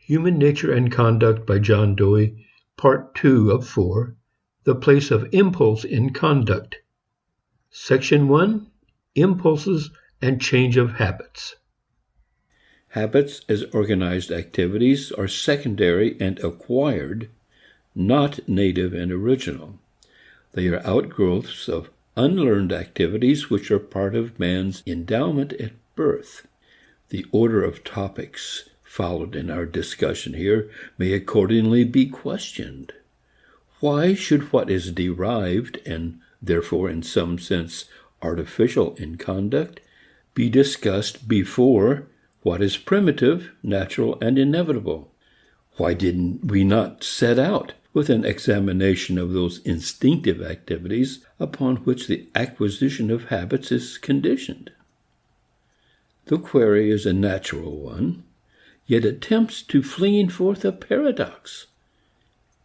Human Nature and Conduct by John Dewey, Part 2 of 4, The Place of Impulse in Conduct. Section 1, Impulses and Change of Habits. Habits as organized activities are secondary and acquired, not native and original. They are outgrowths of unlearned activities which are part of man's endowment at birth. The order of topics followed in our discussion here may accordingly be questioned. Why should what is derived, and therefore in some sense artificial in conduct, be discussed before what is primitive, natural, and inevitable? Why didn't we not set out with an examination of those instinctive activities upon which the acquisition of habits is conditioned? The query is a natural one, yet attempts to fling forth a paradox.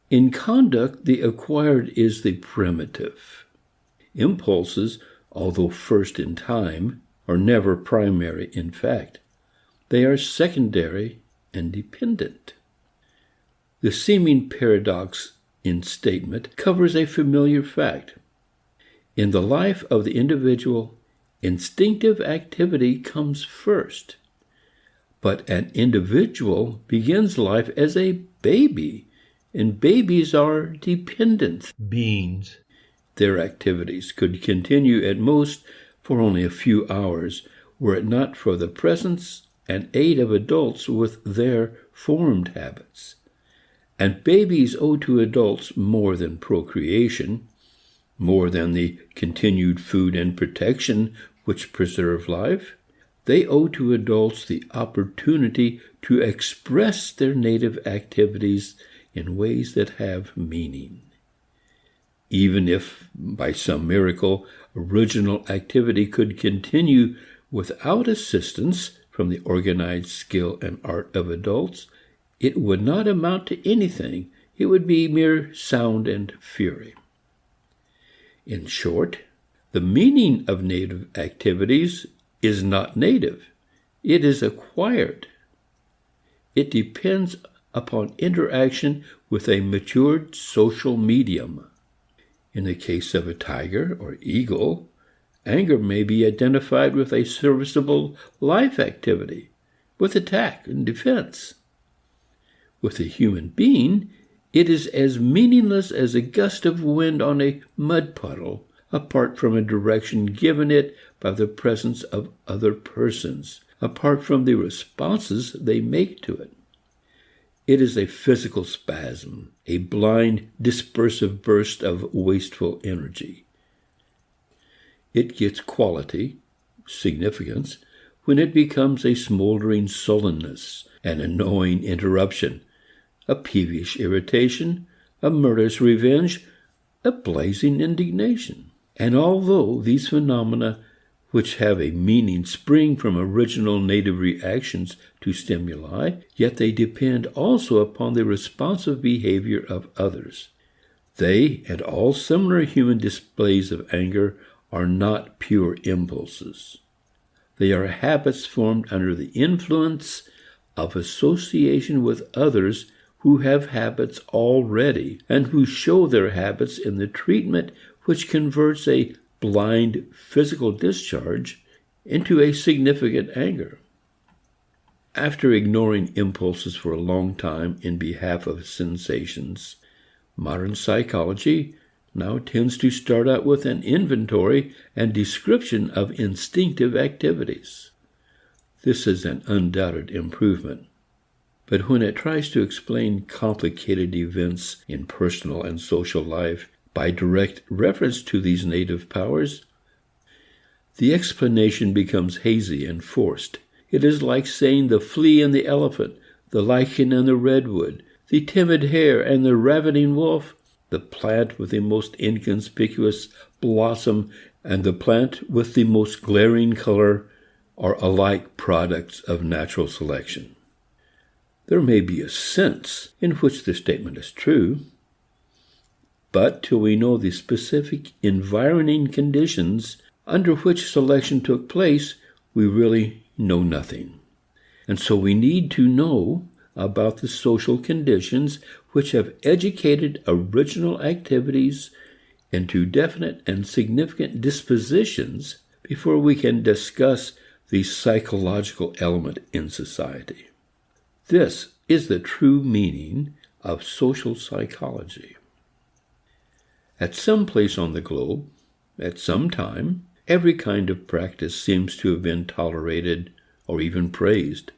In conduct, the acquired is the primitive. Impulses, although first in time, are never primary in fact. They are secondary and dependent. The seeming paradox in statement covers a familiar fact. In the life of the individual, instinctive activity comes first. But an individual begins life as a baby, and babies are dependent beings. Their activities could continue at most for only a few hours, were it not for the presence and aid of adults with their formed habits. And babies owe to adults more than procreation, more than the continued food and protection which preserve life. They owe to adults the opportunity to express their native activities in ways that have meaning. Even if, by some miracle, original activity could continue without assistance from the organized skill and art of adults, it would not amount to anything. It would be mere sound and fury. In short, the meaning of native activities is not native. It is acquired. It depends upon interaction with a matured social medium. In the case of a tiger or eagle, anger may be identified with a serviceable life activity, with attack and defense. With a human being, it is as meaningless as a gust of wind on a mud puddle, apart from a direction given it by the presence of other persons, apart from the responses they make to it. It is a physical spasm, a blind, dispersive burst of wasteful energy. It gets quality, significance, when it becomes a smoldering sullenness, an annoying interruption, a peevish irritation, a murderous revenge, a blazing indignation. And although these phenomena, which have a meaning, spring from original native reactions to stimuli, yet they depend also upon the responsive behavior of others. They, and all similar human displays of anger, are not pure impulses. They are habits formed under the influence of association with others who have habits already, and who show their habits in the treatment which converts a blind physical discharge into a significant anger. After ignoring impulses for a long time in behalf of sensations, modern psychology now tends to start out with an inventory and description of instinctive activities. This is an undoubted improvement. But when it tries to explain complicated events in personal and social life by direct reference to these native powers, the explanation becomes hazy and forced. It is like saying the flea and the elephant, the lichen and the redwood, the timid hare and the ravening wolf, the plant with the most inconspicuous blossom and the plant with the most glaring color are alike products of natural selection. There may be a sense in which the statement is true, but till we know the specific environing conditions under which selection took place, we really know nothing. And so we need to know about the social conditions which have educated original activities into definite and significant dispositions before we can discuss the psychological element in society. This is the true meaning of social psychology. At some place on the globe, at some time, every kind of practice seems to have been tolerated or even praised.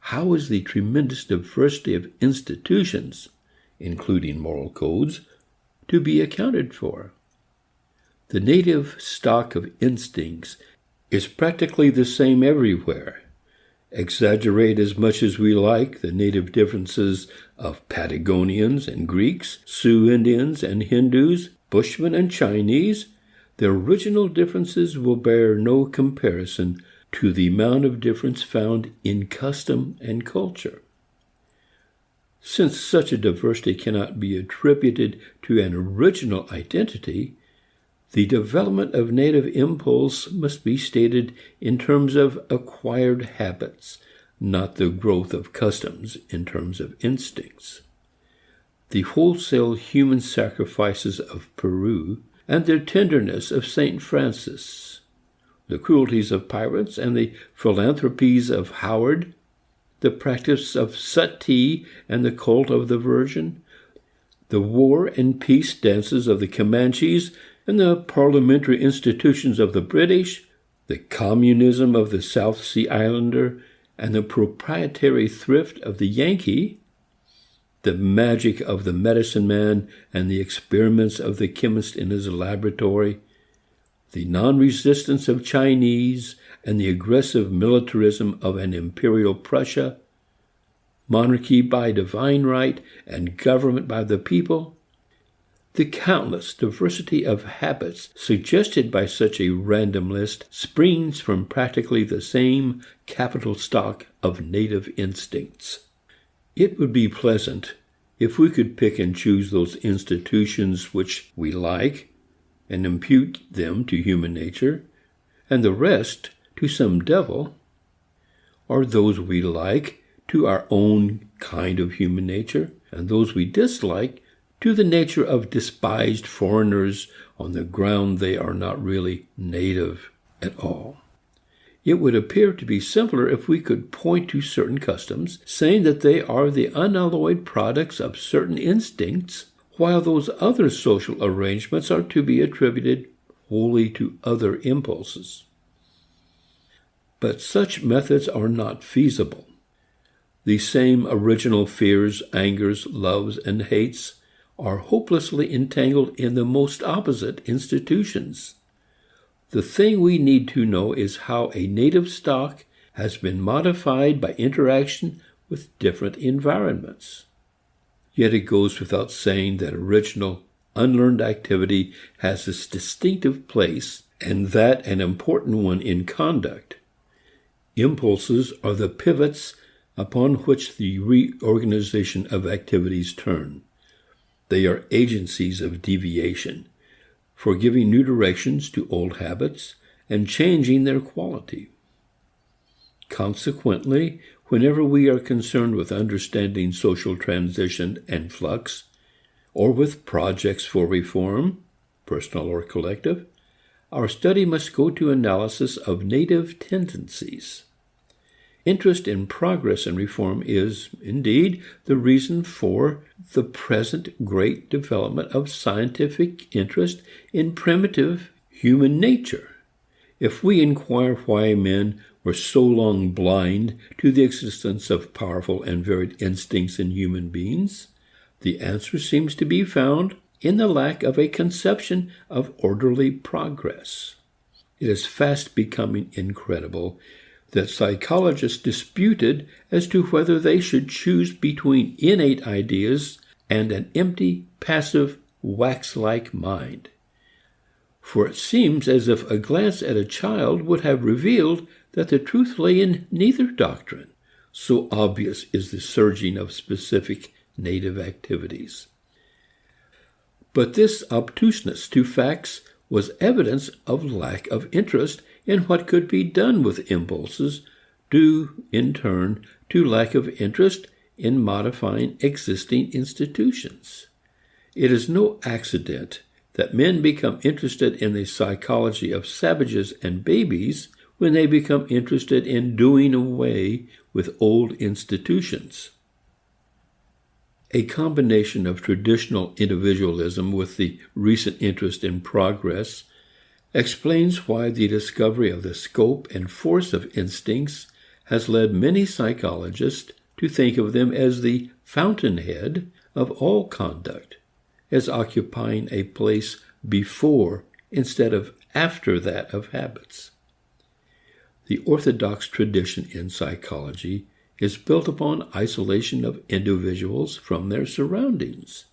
How is the tremendous diversity of institutions, including moral codes, to be accounted for? The native stock of instincts is practically the same everywhere. Exaggerate as much as we like the native differences of Patagonians and Greeks, Sioux Indians and Hindus, Bushmen and Chinese, the original differences will bear no comparison to the amount of difference found in custom and culture. Since such a diversity cannot be attributed to an original identity, the development of native impulse must be stated in terms of acquired habits, not the growth of customs in terms of instincts. The wholesale human sacrifices of Peru and their tenderness of St. Francis, the cruelties of pirates and the philanthropies of Howard, the practice of Sati and the cult of the Virgin, the war and peace dances of the Comanches and the parliamentary institutions of the British, the communism of the South Sea Islander, and the proprietary thrift of the Yankee, the magic of the medicine man and the experiments of the chemist in his laboratory, the non-resistance of Chinese and the aggressive militarism of an imperial Prussia, monarchy by divine right and government by the people, the countless diversity of habits suggested by such a random list springs from practically the same capital stock of native instincts. It would be pleasant if we could pick and choose those institutions which we like and impute them to human nature, and the rest to some devil, or those we like to our own kind of human nature, and those we dislike to the nature of despised foreigners on the ground they are not really native at all. It would appear to be simpler if we could point to certain customs, saying that they are the unalloyed products of certain instincts, while those other social arrangements are to be attributed wholly to other impulses. But such methods are not feasible. The same original fears, angers, loves, and hates are hopelessly entangled in the most opposite institutions. The thing we need to know is how a native stock has been modified by interaction with different environments. Yet it goes without saying that original, unlearned activity has its distinctive place, and that an important one in conduct. Impulses are the pivots upon which the reorganization of activities turn. They are agencies of deviation, for giving new directions to old habits and changing their quality. Consequently, whenever we are concerned with understanding social transition and flux, or with projects for reform, personal or collective, our study must go to analysis of native tendencies. Interest in progress and reform is, indeed, the reason for the present great development of scientific interest in primitive human nature. If we inquire why men were so long blind to the existence of powerful and varied instincts in human beings, the answer seems to be found in the lack of a conception of orderly progress. It is fast becoming incredible that psychologists disputed as to whether they should choose between innate ideas and an empty, passive, wax-like mind. For it seems as if a glance at a child would have revealed that the truth lay in neither doctrine, so obvious is the surging of specific native activities. But this obtuseness to facts was evidence of lack of interest in what could be done with impulses, due, in turn, to lack of interest in modifying existing institutions. It is no accident that men become interested in the psychology of savages and babies when they become interested in doing away with old institutions. A combination of traditional individualism with the recent interest in progress explains why the discovery of the scope and force of instincts has led many psychologists to think of them as the fountainhead of all conduct, as occupying a place before instead of after that of habits. The orthodox tradition in psychology is built upon isolation of individuals from their surroundings.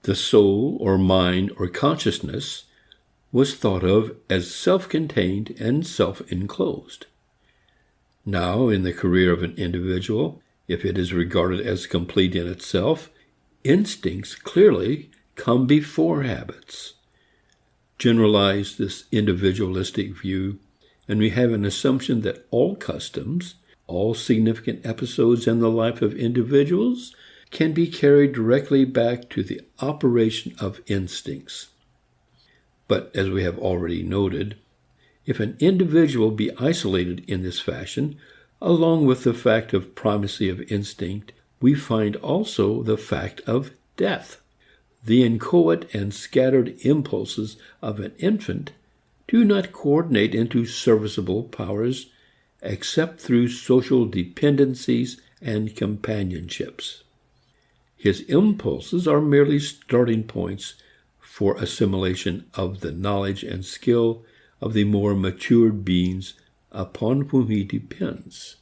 The soul or mind or consciousness was thought of as self-contained and self-enclosed. Now, in the career of an individual, if it is regarded as complete in itself, instincts clearly come before habits. Generalize this individualistic view, and we have an assumption that all customs, all significant episodes in the life of individuals, can be carried directly back to the operation of instincts. But as we have already noted, if an individual be isolated in this fashion, along with the fact of primacy of instinct, we find also the fact of death. The inchoate and scattered impulses of an infant do not coordinate into serviceable powers except through social dependencies and companionships. His impulses are merely starting points for assimilation of the knowledge and skill of the more matured beings upon whom he depends.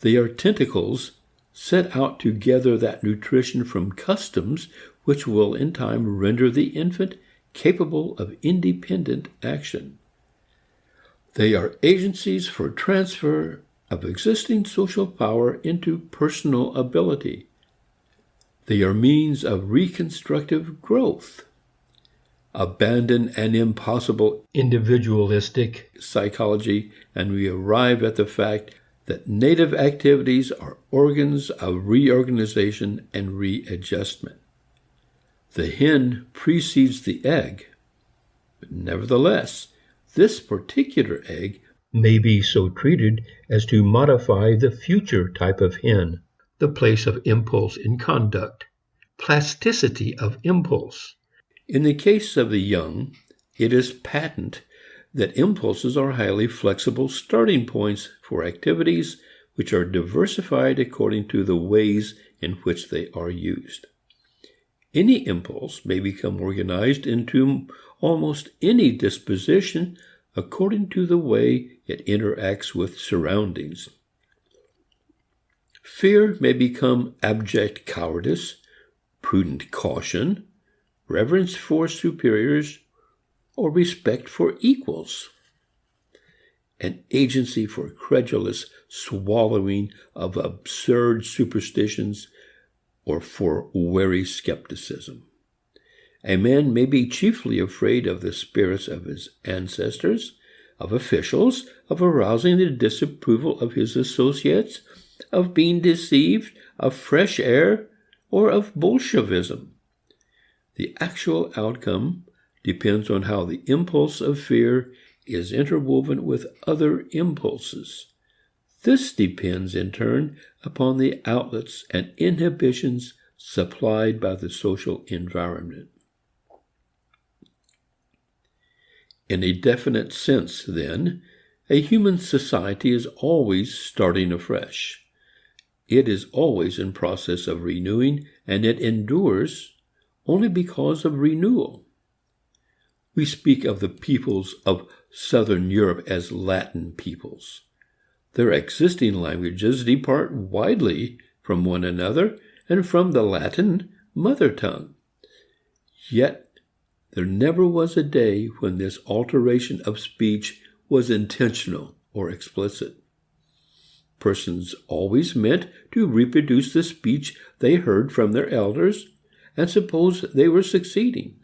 They are tentacles set out to gather that nutrition from customs which will in time render the infant capable of independent action. They are agencies for transfer of existing social power into personal ability. They are means of reconstructive growth. Abandon an impossible individualistic psychology, and we arrive at the fact that native activities are organs of reorganization and readjustment. The hen precedes the egg, but nevertheless, this particular egg may be so treated as to modify the future type of hen, the place of impulse in conduct, plasticity of impulse. In the case of the young, it is patent that impulses are highly flexible starting points for activities which are diversified according to the ways in which they are used. Any impulse may become organized into almost any disposition according to the way it interacts with surroundings. Fear may become abject cowardice, prudent caution, reverence for superiors, or respect for equals. An agency for credulous swallowing of absurd superstitions or for wary skepticism. A man may be chiefly afraid of the spirits of his ancestors, of officials, of arousing the disapproval of his associates, of being deceived, of fresh air, or of Bolshevism. The actual outcome depends on how the impulse of fear is interwoven with other impulses. This depends, in turn, upon the outlets and inhibitions supplied by the social environment. In a definite sense, then, a human society is always starting afresh. It is always in process of renewing, and it endures only because of renewal. We speak of the peoples of Southern Europe as Latin peoples. Their existing languages depart widely from one another and from the Latin mother tongue. Yet there never was a day when this alteration of speech was intentional or explicit. Persons always meant to reproduce the speech they heard from their elders and suppose they were succeeding.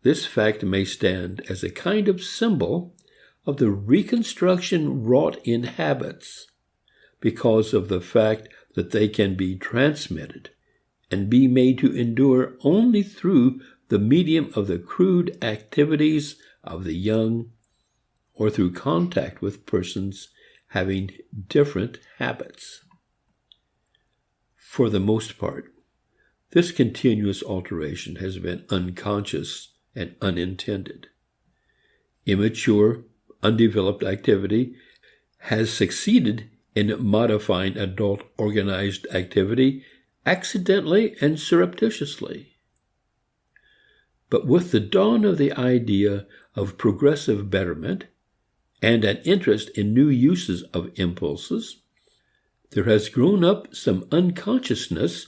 This fact may stand as a kind of symbol of the reconstruction wrought in habits, because of the fact that they can be transmitted and be made to endure only through the medium of the crude activities of the young or through contact with persons having different habits. For the most part, this continuous alteration has been unconscious and unintended. Immature, undeveloped activity has succeeded in modifying adult organized activity accidentally and surreptitiously. But with the dawn of the idea of progressive betterment and an interest in new uses of impulses, there has grown up some unconsciousness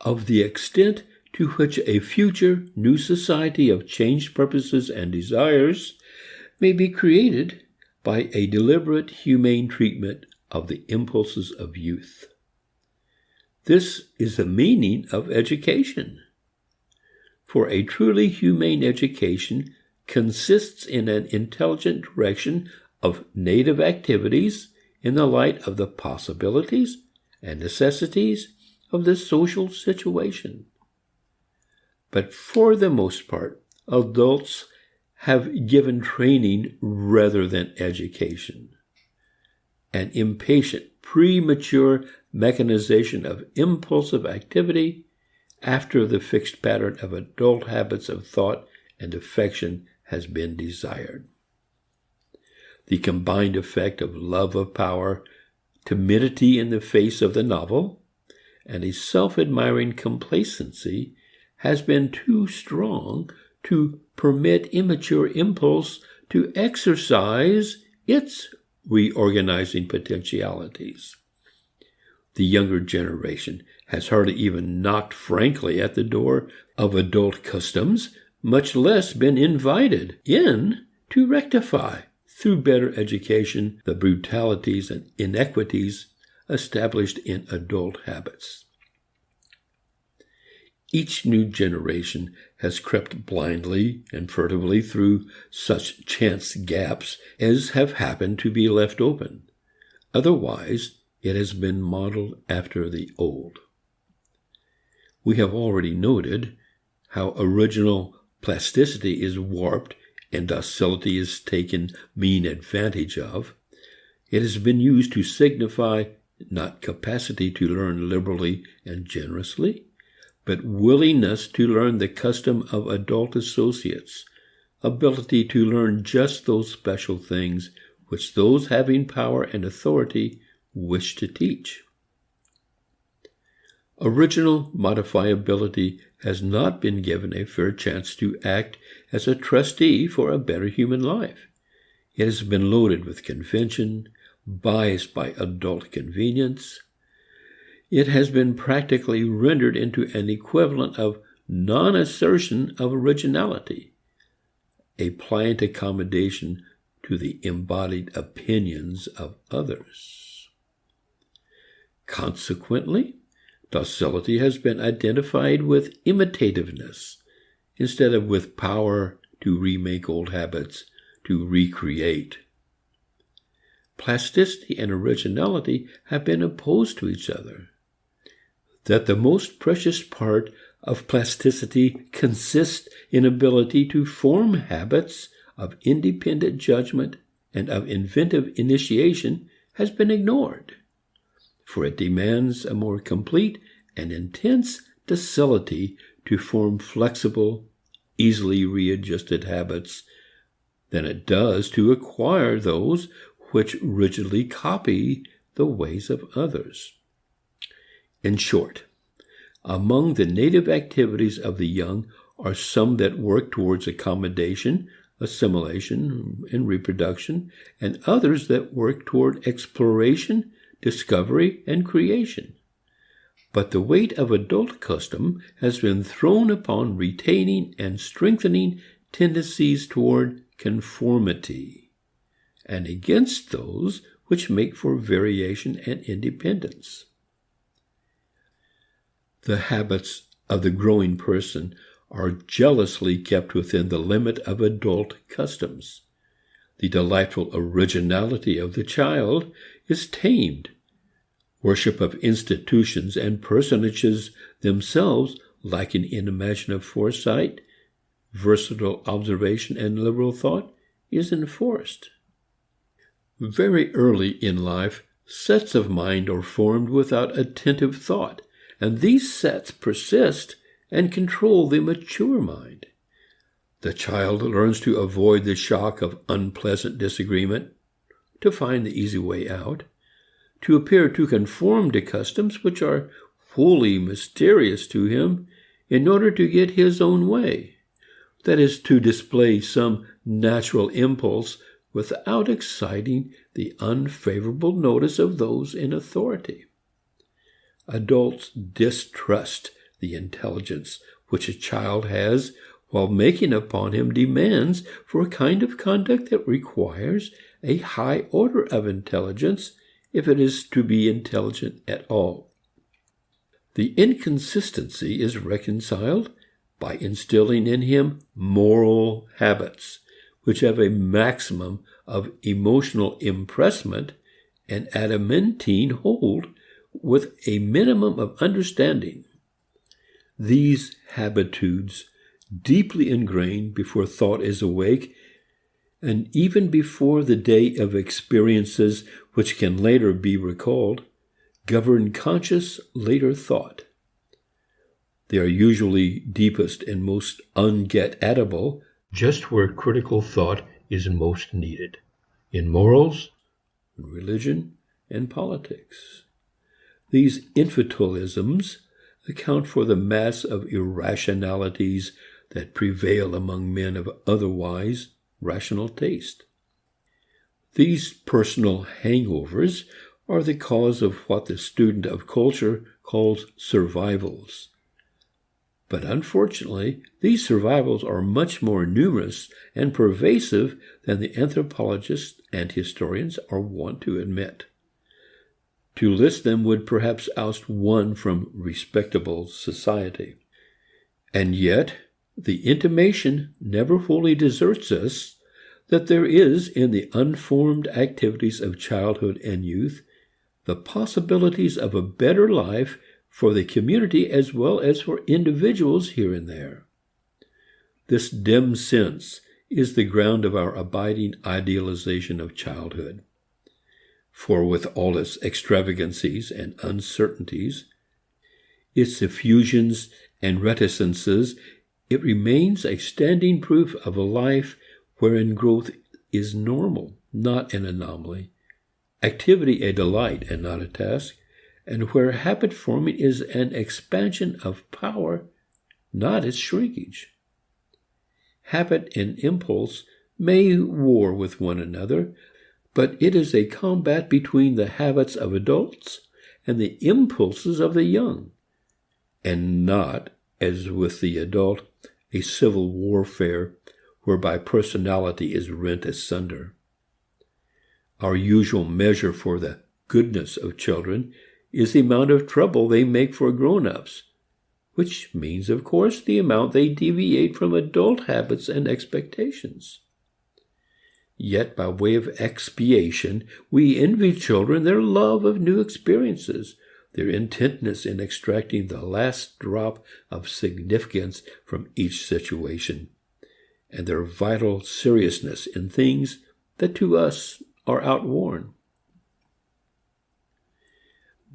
of the extent to which a future new society of changed purposes and desires may be created by a deliberate, humane treatment of the impulses of youth. This is the meaning of education. For a truly humane education consists in an intelligent direction of native activities in the light of the possibilities and necessities of the social situation. But for the most part, adults have given training rather than education. An impatient, premature mechanization of impulsive activity after the fixed pattern of adult habits of thought and affection has been desired. The combined effect of love of power, timidity in the face of the novel, and a self-admiring complacency has been too strong to permit immature impulse to exercise its reorganizing potentialities. The younger generation has hardly even knocked frankly at the door of adult customs, much less been invited in to rectify, through better education, the brutalities and inequities established in adult habits. Each new generation has crept blindly and furtively through such chance gaps as have happened to be left open. Otherwise, it has been modeled after the old. We have already noted how original plasticity is warped and docility is taken mean advantage of. It has been used to signify not capacity to learn liberally and generously, but willingness to learn the custom of adult associates, ability to learn just those special things which those having power and authority wish to teach. Original modifiability has not been given a fair chance to act as a trustee for a better human life. It has been loaded with convention, biased by adult convenience. It has been practically rendered into an equivalent of non-assertion of originality, a pliant accommodation to the embodied opinions of others. Consequently, docility has been identified with imitativeness instead of with power to remake old habits, to recreate. Plasticity and originality have been opposed to each other. That the most precious part of plasticity consists in ability to form habits of independent judgment and of inventive initiation has been ignored, for it demands a more complete and intense docility to form flexible, easily readjusted habits than it does to acquire those which rigidly copy the ways of others. In short, among the native activities of the young are some that work towards accommodation, assimilation, and reproduction, and others that work toward exploration, discovery, and creation. But the weight of adult custom has been thrown upon retaining and strengthening tendencies toward conformity, and against those which make for variation and independence. The habits of the growing person are jealously kept within the limit of adult customs. The delightful originality of the child is tamed worship of institutions and personages themselves lacking in imaginative foresight, versatile observation, and liberal thought is enforced. Very early in life, sets of mind are formed without attentive thought, and these sets persist and control the mature mind. The child learns to avoid the shock of unpleasant disagreement, to find the easy way out, to appear to conform to customs which are wholly mysterious to him in order to get his own way. That is, to display some natural impulse without exciting the unfavorable notice of those in authority. Adults distrust the intelligence which a child has while making upon him demands for a kind of conduct that requires a high order of intelligence if it is to be intelligent at all. The inconsistency is reconciled by instilling in him moral habits, which have a maximum of emotional impressment and adamantine hold with a minimum of understanding. These habitudes, deeply ingrained before thought is awake, and even before the day of experiences which can later be recalled, govern conscious later thought. They are usually deepest and most unget-at-able just where critical thought is most needed, in morals, religion, and politics. These infantilisms account for the mass of irrationalities that prevail among men of otherwise rational taste. These personal hangovers are the cause of what the student of culture calls survivals. But unfortunately, these survivals are much more numerous and pervasive than the anthropologists and historians are wont to admit. To list them would perhaps oust one from respectable society. And yet, the intimation never wholly deserts us that there is in the unformed activities of childhood and youth the possibilities of a better life for the community as well as for individuals here and there. This dim sense is the ground of our abiding idealization of childhood. For with all its extravagancies and uncertainties, its effusions and reticences, it remains a standing proof of a life wherein growth is normal, not an anomaly, activity a delight and not a task, and where habit forming is an expansion of power, not its shrinkage. Habit and impulse may war with one another, but it is a combat between the habits of adults and the impulses of the young, and not, as with the adult, a civil warfare whereby personality is rent asunder. Our usual measure for the goodness of children is the amount of trouble they make for grown-ups, which means, of course, the amount they deviate from adult habits and expectations. Yet, by way of expiation, we envy children their love of new experiences, their intentness in extracting the last drop of significance from each situation, and their vital seriousness in things that to us are outworn.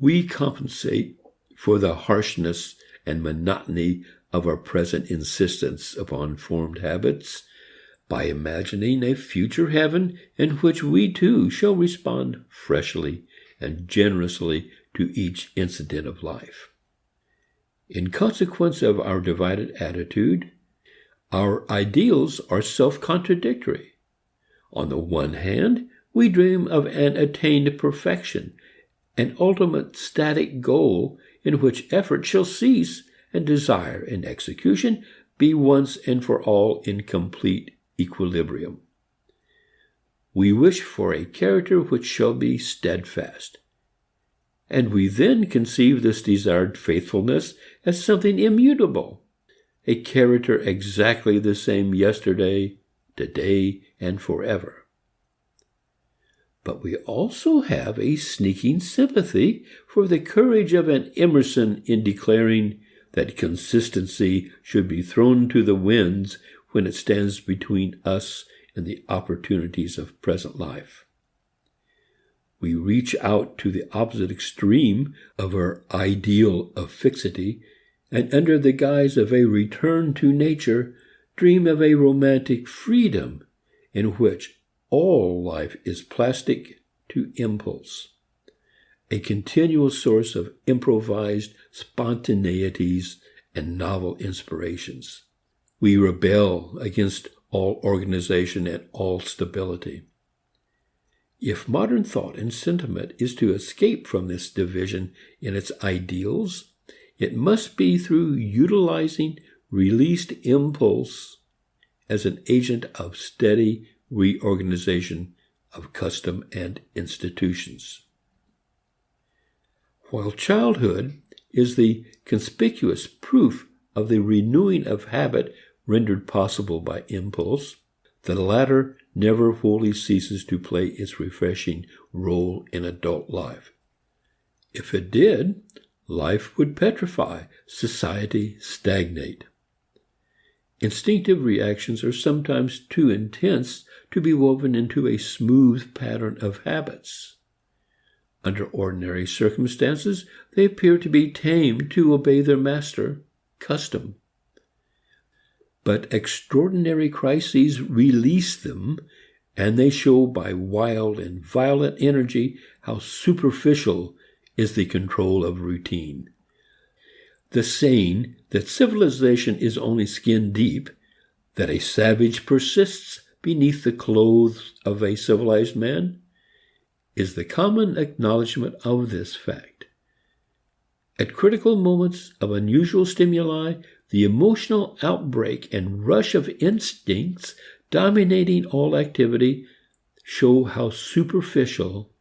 We compensate for the harshness and monotony of our present insistence upon formed habits by imagining a future heaven in which we too shall respond freshly and generously to each incident of life. In consequence of our divided attitude, our ideals are self-contradictory. On the one hand, we dream of an attained perfection, an ultimate static goal in which effort shall cease and desire and execution be once and for all in complete equilibrium. We wish for a character which shall be steadfast, and we then conceive this desired faithfulness as something immutable, a character exactly the same yesterday, today, and forever. but we also have a sneaking sympathy for the courage of an Emerson in declaring that consistency should be thrown to the winds when it stands between us and the opportunities of present life. We reach out to the opposite extreme of our ideal of fixity, and under the guise of a return to nature, dream of a romantic freedom in which all life is plastic to impulse, a continual source of improvised spontaneities and novel inspirations. We rebel against all organization and all stability. If modern thought and sentiment is to escape from this division in its ideals, it must be through utilizing released impulse as an agent of steady reorganization of custom and institutions. While childhood is the conspicuous proof of the renewing of habit rendered possible by impulse, the latter never wholly ceases to play its refreshing role in adult life. If it did, life would petrify, society stagnate. Instinctive reactions are sometimes too intense to be woven into a smooth pattern of habits. Under ordinary circumstances, they appear to be tamed to obey their master, custom. But extraordinary crises release them, and they show by wild and violent energy how superficial is the control of routine. The saying that civilization is only skin deep, that a savage persists beneath the clothes of a civilized man, is the common acknowledgement of this fact. At critical moments of unusual stimuli, the emotional outbreak and rush of instincts dominating all activity show how superficial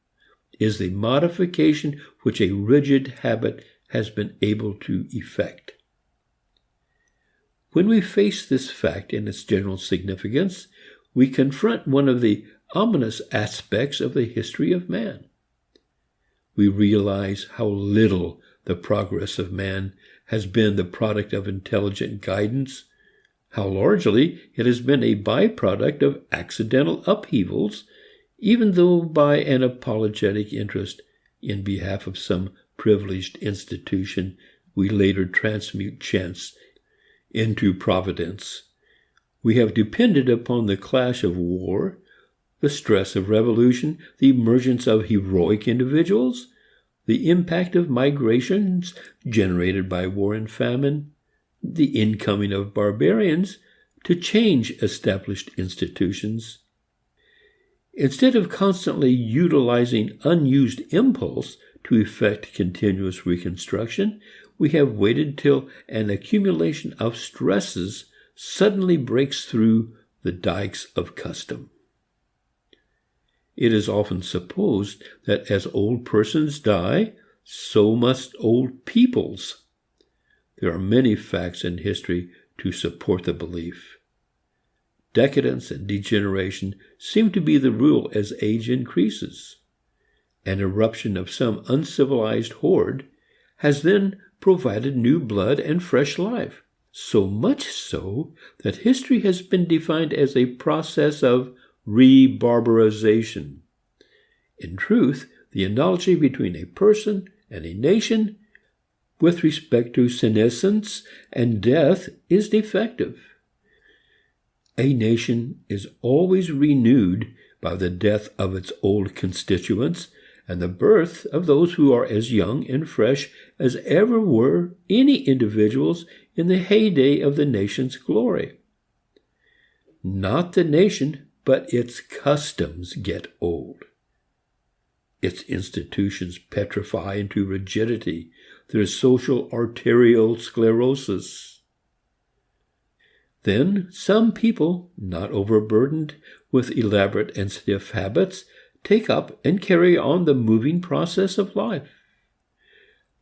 is the modification which a rigid habit has been able to effect. When we face this fact in its general significance, we confront one of the ominous aspects of the history of man. We realize how little the progress of man has been the product of intelligent guidance, how largely it has been a byproduct of accidental upheavals, even though by an apologetic interest in behalf of some privileged institution we later transmute chance into providence. We have depended upon the clash of war, the stress of revolution, the emergence of heroic individuals, the impact of migrations generated by war and famine, the incoming of barbarians to change established institutions. Instead of constantly utilizing unused impulse to effect continuous reconstruction, we have waited till an accumulation of stresses suddenly breaks through the dikes of custom. It is often supposed that as old persons die, so must old peoples. There are many facts in history to support the belief. Decadence and degeneration seem to be the rule as age increases. An eruption of some uncivilized horde has then provided new blood and fresh life, so much so that history has been defined as a process of rebarbarization. In truth, the analogy between a person and a nation with respect to senescence and death is defective. A nation is always renewed by the death of its old constituents and the birth of those who are as young and fresh as ever were any individuals in the heyday of the nation's glory. Not the nation, but its customs get old. Its institutions petrify into rigidity, their social arterial sclerosis. Then some people, not overburdened with elaborate and stiff habits, take up and carry on the moving process of life.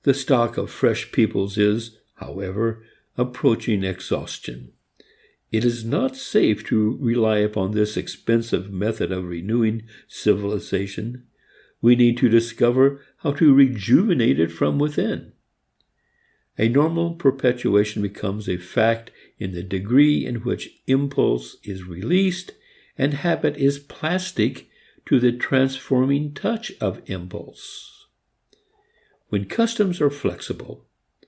The stock of fresh peoples is, however, approaching exhaustion. It is not safe to rely upon this expensive method of renewing civilization. We need to discover how to rejuvenate it from within. A normal perpetuation becomes a fact in the degree in which impulse is released and habit is plastic to the transforming touch of impulse. When customs are flexible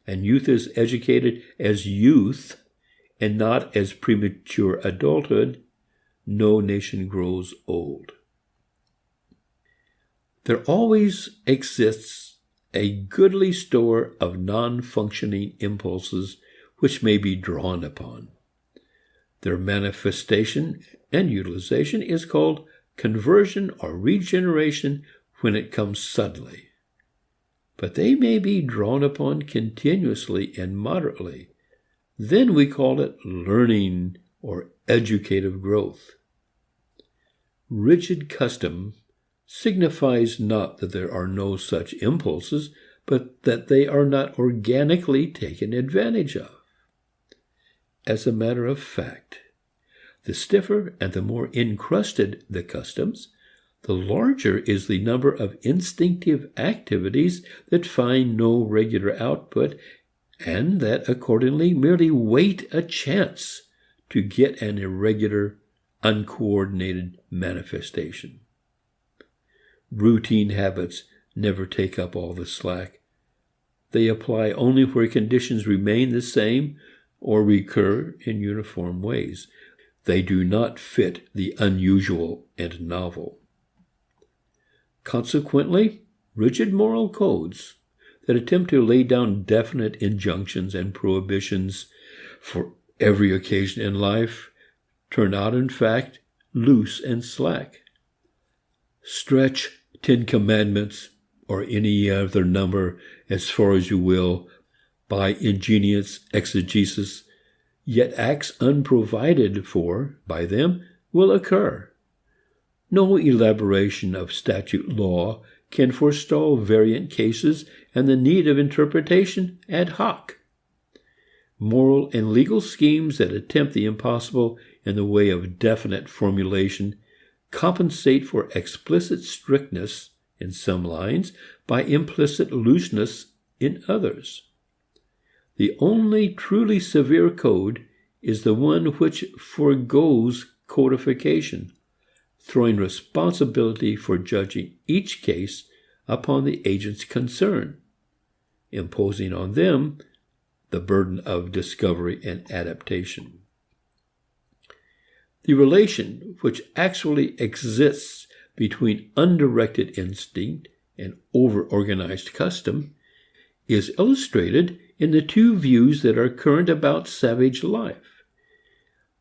and youth is educated as youth and not as premature adulthood, no nation grows old. There always exists a goodly store of non-functioning impulses which may be drawn upon. Their manifestation and utilization is called conversion or regeneration when it comes suddenly. But they may be drawn upon continuously and moderately. Then we call it learning or educative growth. Rigid custom signifies not that there are no such impulses, but that they are not organically taken advantage of. As a matter of fact, the stiffer and the more encrusted the customs, the larger is the number of instinctive activities that find no regular output and that accordingly merely wait a chance to get an irregular, uncoordinated manifestation. Routine habits never take up all the slack. They apply only where conditions remain the same or recur in uniform ways. They do not fit the unusual and novel. Consequently, rigid moral codes that attempt to lay down definite injunctions and prohibitions for every occasion in life turn out, in fact, loose and slack. Stretch 10 Commandments or any other number as far as you will by ingenious exegesis, yet acts unprovided for by them will occur. No elaboration of statute law can forestall variant cases and the need of interpretation ad hoc. Moral and legal schemes that attempt the impossible in the way of definite formulation compensate for explicit strictness in some lines by implicit looseness in others. The only truly severe code is the one which forgoes codification, throwing responsibility for judging each case upon the agents concerned, imposing on them the burden of discovery and adaptation. The relation which actually exists between undirected instinct and over-organized custom is illustrated in the two views that are current about savage life.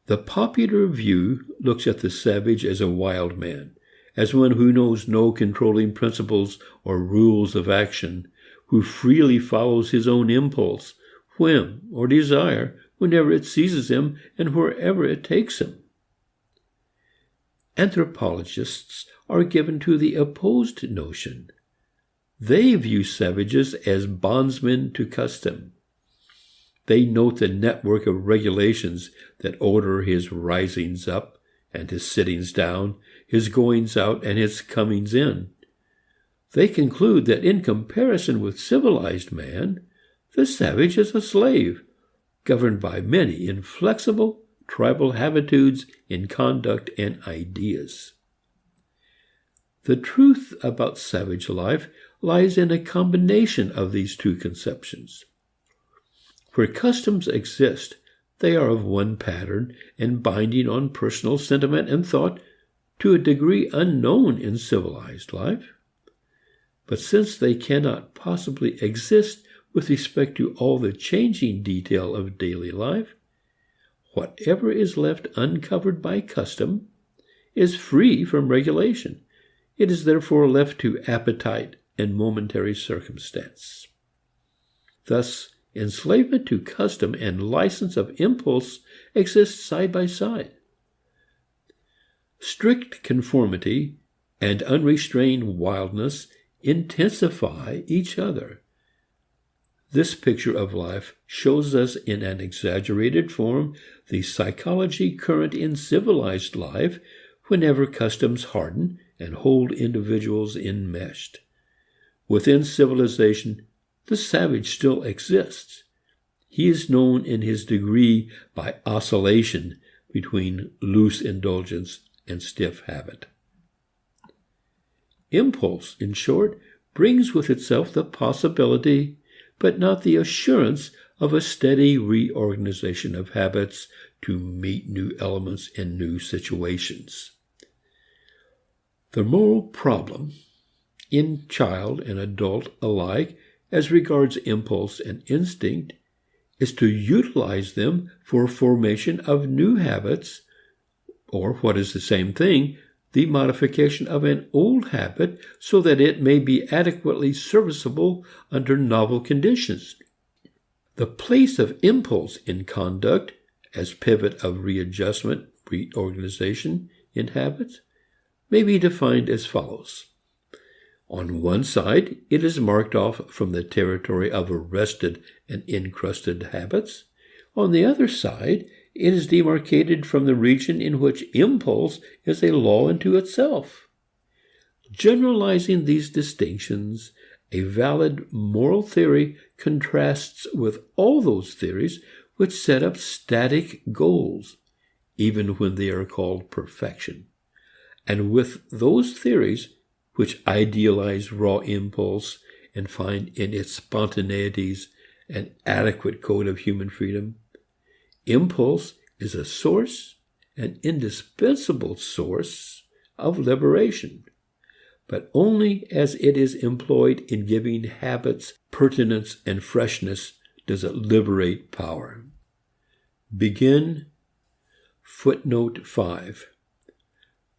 The popular view looks at the savage as a wild man, as one who knows no controlling principles or rules of action, who freely follows his own impulse, whim, or desire whenever it seizes him and wherever it takes him. Anthropologists are given to the opposed notion. They view savages as bondsmen to custom. They note the network of regulations that order his risings up and his sittings down, his goings out and his comings in. They conclude that in comparison with civilized man, the savage is a slave, governed by many inflexible tribal habitudes in conduct and ideas. The truth about savage life lies in a combination of these two conceptions. Where customs exist, they are of one pattern and binding on personal sentiment and thought to a degree unknown in civilized life. But since they cannot possibly exist with respect to all the changing detail of daily life, whatever is left uncovered by custom is free from regulation. It is therefore left to appetite and momentary circumstance. Thus, enslavement to custom and license of impulse exist side by side. Strict conformity and unrestrained wildness intensify each other. This picture of life shows us in an exaggerated form the psychology current in civilized life whenever customs harden and hold individuals enmeshed. Within civilization, the savage still exists. He is known in his degree by oscillation between loose indulgence and stiff habit. Impulse, in short, brings with itself the possibility, but not the assurance, of a steady reorganization of habits to meet new elements in new situations. The moral problem, in child and adult alike, as regards impulse and instinct, is to utilize them for formation of new habits, or what is the same thing, the modification of an old habit so that it may be adequately serviceable under novel conditions. The place of impulse in conduct, as pivot of readjustment, reorganization in habits, may be defined as follows. On one side, it is marked off from the territory of arrested and encrusted habits. On the other side, it is demarcated from the region in which impulse is a law unto itself. Generalizing these distinctions, a valid moral theory contrasts with all those theories which set up static goals, even when they are called perfection, and with those theories which idealize raw impulse and find in its spontaneities an adequate code of human freedom. Impulse is a source, an indispensable source of liberation, but only as it is employed in giving habits pertinence and freshness does it liberate power. Begin footnote 5.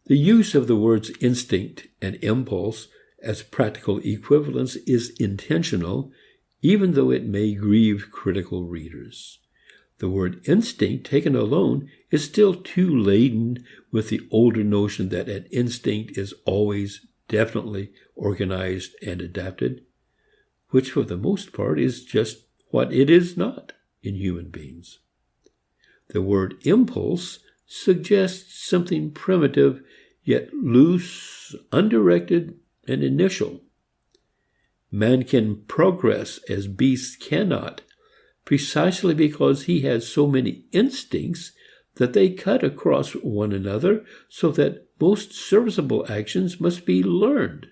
The use of the words instinct and impulse as practical equivalents is intentional, even though it may grieve critical readers. The word instinct, taken alone, is still too laden with the older notion that an instinct is always definitely organized and adapted, which for the most part is just what it is not in human beings. The word impulse suggests something primitive, yet loose, undirected, and initial. Man can progress as beasts cannot, precisely because he has so many instincts that they cut across one another so that most serviceable actions must be learned.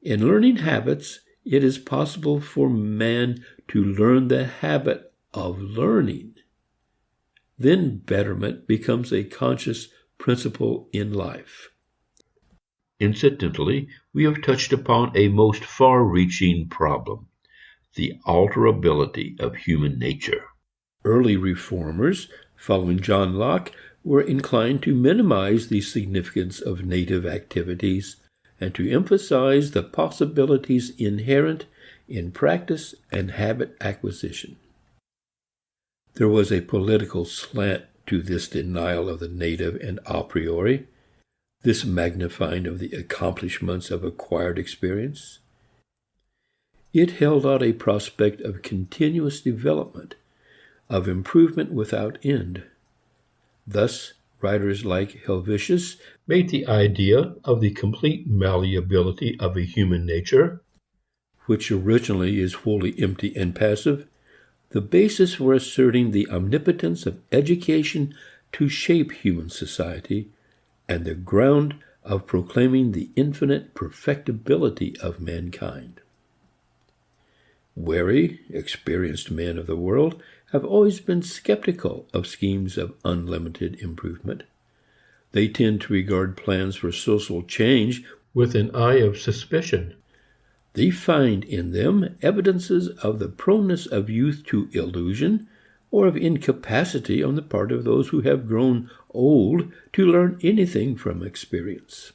In learning habits, it is possible for man to learn the habit of learning. Then betterment becomes a conscious principle in life. Incidentally, we have touched upon a most far-reaching problem, the alterability of human nature. Early reformers, following John Locke, were inclined to minimize the significance of native activities and to emphasize the possibilities inherent in practice and habit acquisition. There was a political slant to this denial of the native and a priori, this magnifying of the accomplishments of acquired experience. It held out a prospect of continuous development, of improvement without end. Thus, writers like Helvetius made the idea of the complete malleability of a human nature, which originally is wholly empty and passive, the basis for asserting the omnipotence of education to shape human society, and the ground of proclaiming the infinite perfectibility of mankind. Wary, experienced men of the world have always been skeptical of schemes of unlimited improvement. They tend to regard plans for social change with an eye of suspicion. They find in them evidences of the proneness of youth to illusion or of incapacity on the part of those who have grown old to learn anything from experience.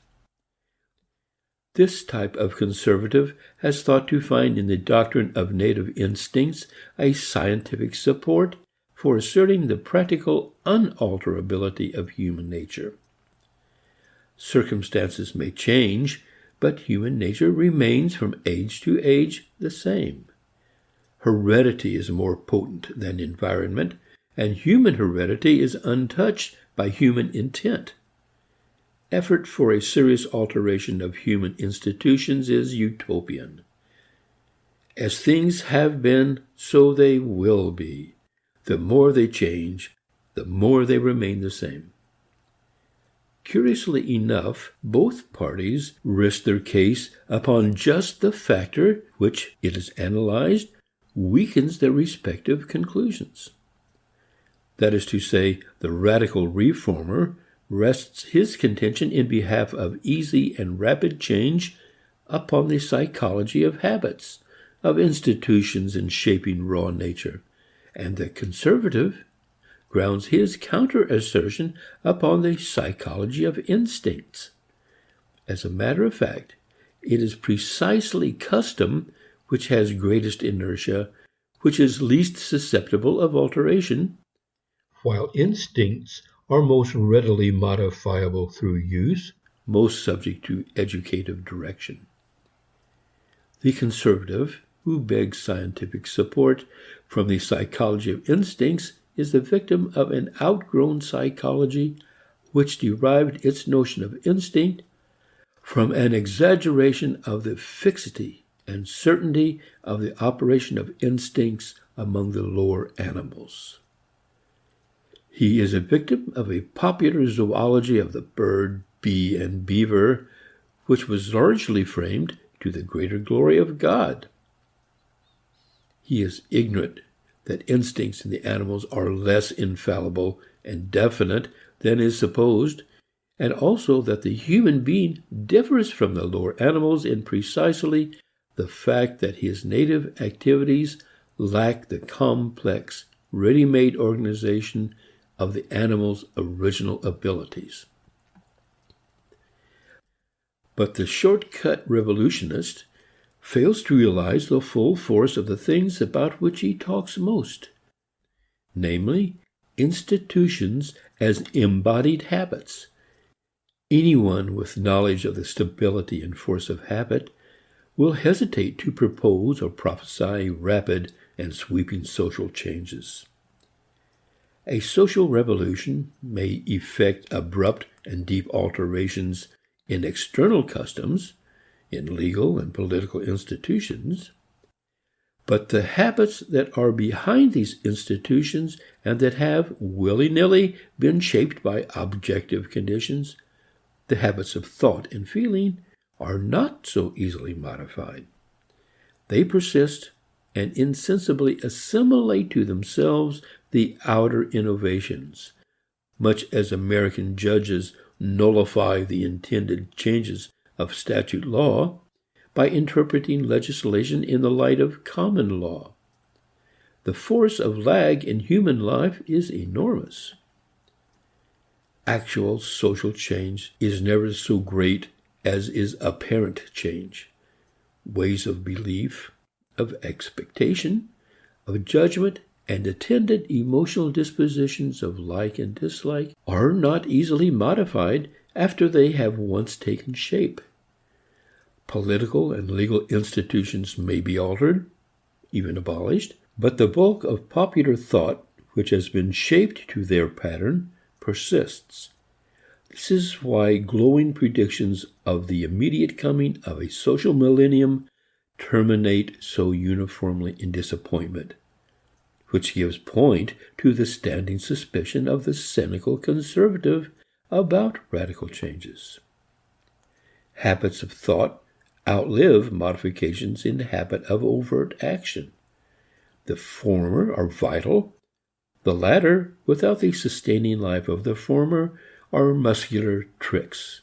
This type of conservative has thought to find in the doctrine of native instincts a scientific support for asserting the practical unalterability of human nature. Circumstances may change, but human nature remains from age to age the same. heredity is more potent than environment, and human heredity is untouched by human intent. Effort for a serious alteration of human institutions is utopian. As things have been, so they will be. The more they change, the more they remain the same. Curiously enough, both parties rest their case upon just the factor which, it is analyzed, weakens their respective conclusions. That is to say, the radical reformer rests his contention in behalf of easy and rapid change upon the psychology of habits, of institutions in shaping raw nature, and the conservative grounds his counter-assertion upon the psychology of instincts. As a matter of fact, it is precisely custom which has greatest inertia, which is least susceptible of alteration, while instincts are most readily modifiable through use, most subject to educative direction. The conservative, who begs scientific support from the psychology of instincts, is the victim of an outgrown psychology which derived its notion of instinct from an exaggeration of the fixity and certainty of the operation of instincts among the lower animals. He is a victim of a popular zoology of the bird, bee, and beaver, which was largely framed to the greater glory of God. He is ignorant that instincts in the animals are less infallible and definite than is supposed, and also that the human being differs from the lower animals in precisely the fact that his native activities lack the complex, ready-made organization of the animal's original abilities. But the shortcut revolutionist fails to realize the full force of the things about which he talks most, namely, institutions as embodied habits. Anyone with knowledge of the stability and force of habit will hesitate to propose or prophesy rapid and sweeping social changes. A social revolution may effect abrupt and deep alterations in external customs, in legal and political institutions, but the habits that are behind these institutions and that have willy-nilly been shaped by objective conditions, the habits of thought and feeling, are not so easily modified. They persist and insensibly assimilate to themselves the outer innovations, much as American judges nullify the intended changes of statute law by interpreting legislation in the light of common law. The force of lag in human life is enormous. Actual social change is never so great as is apparent change. Ways of belief, of expectation, of judgment, and attendant emotional dispositions of like and dislike are not easily modified after they have once taken shape. Political and legal institutions may be altered, even abolished, but the bulk of popular thought, which has been shaped to their pattern, persists. This is why glowing predictions of the immediate coming of a social millennium terminate so uniformly in disappointment, which gives point to the standing suspicion of the cynical conservative about radical changes. Habits of thought outlive modifications in the habit of overt action. The former are vital. The latter, without the sustaining life of the former, are muscular tricks.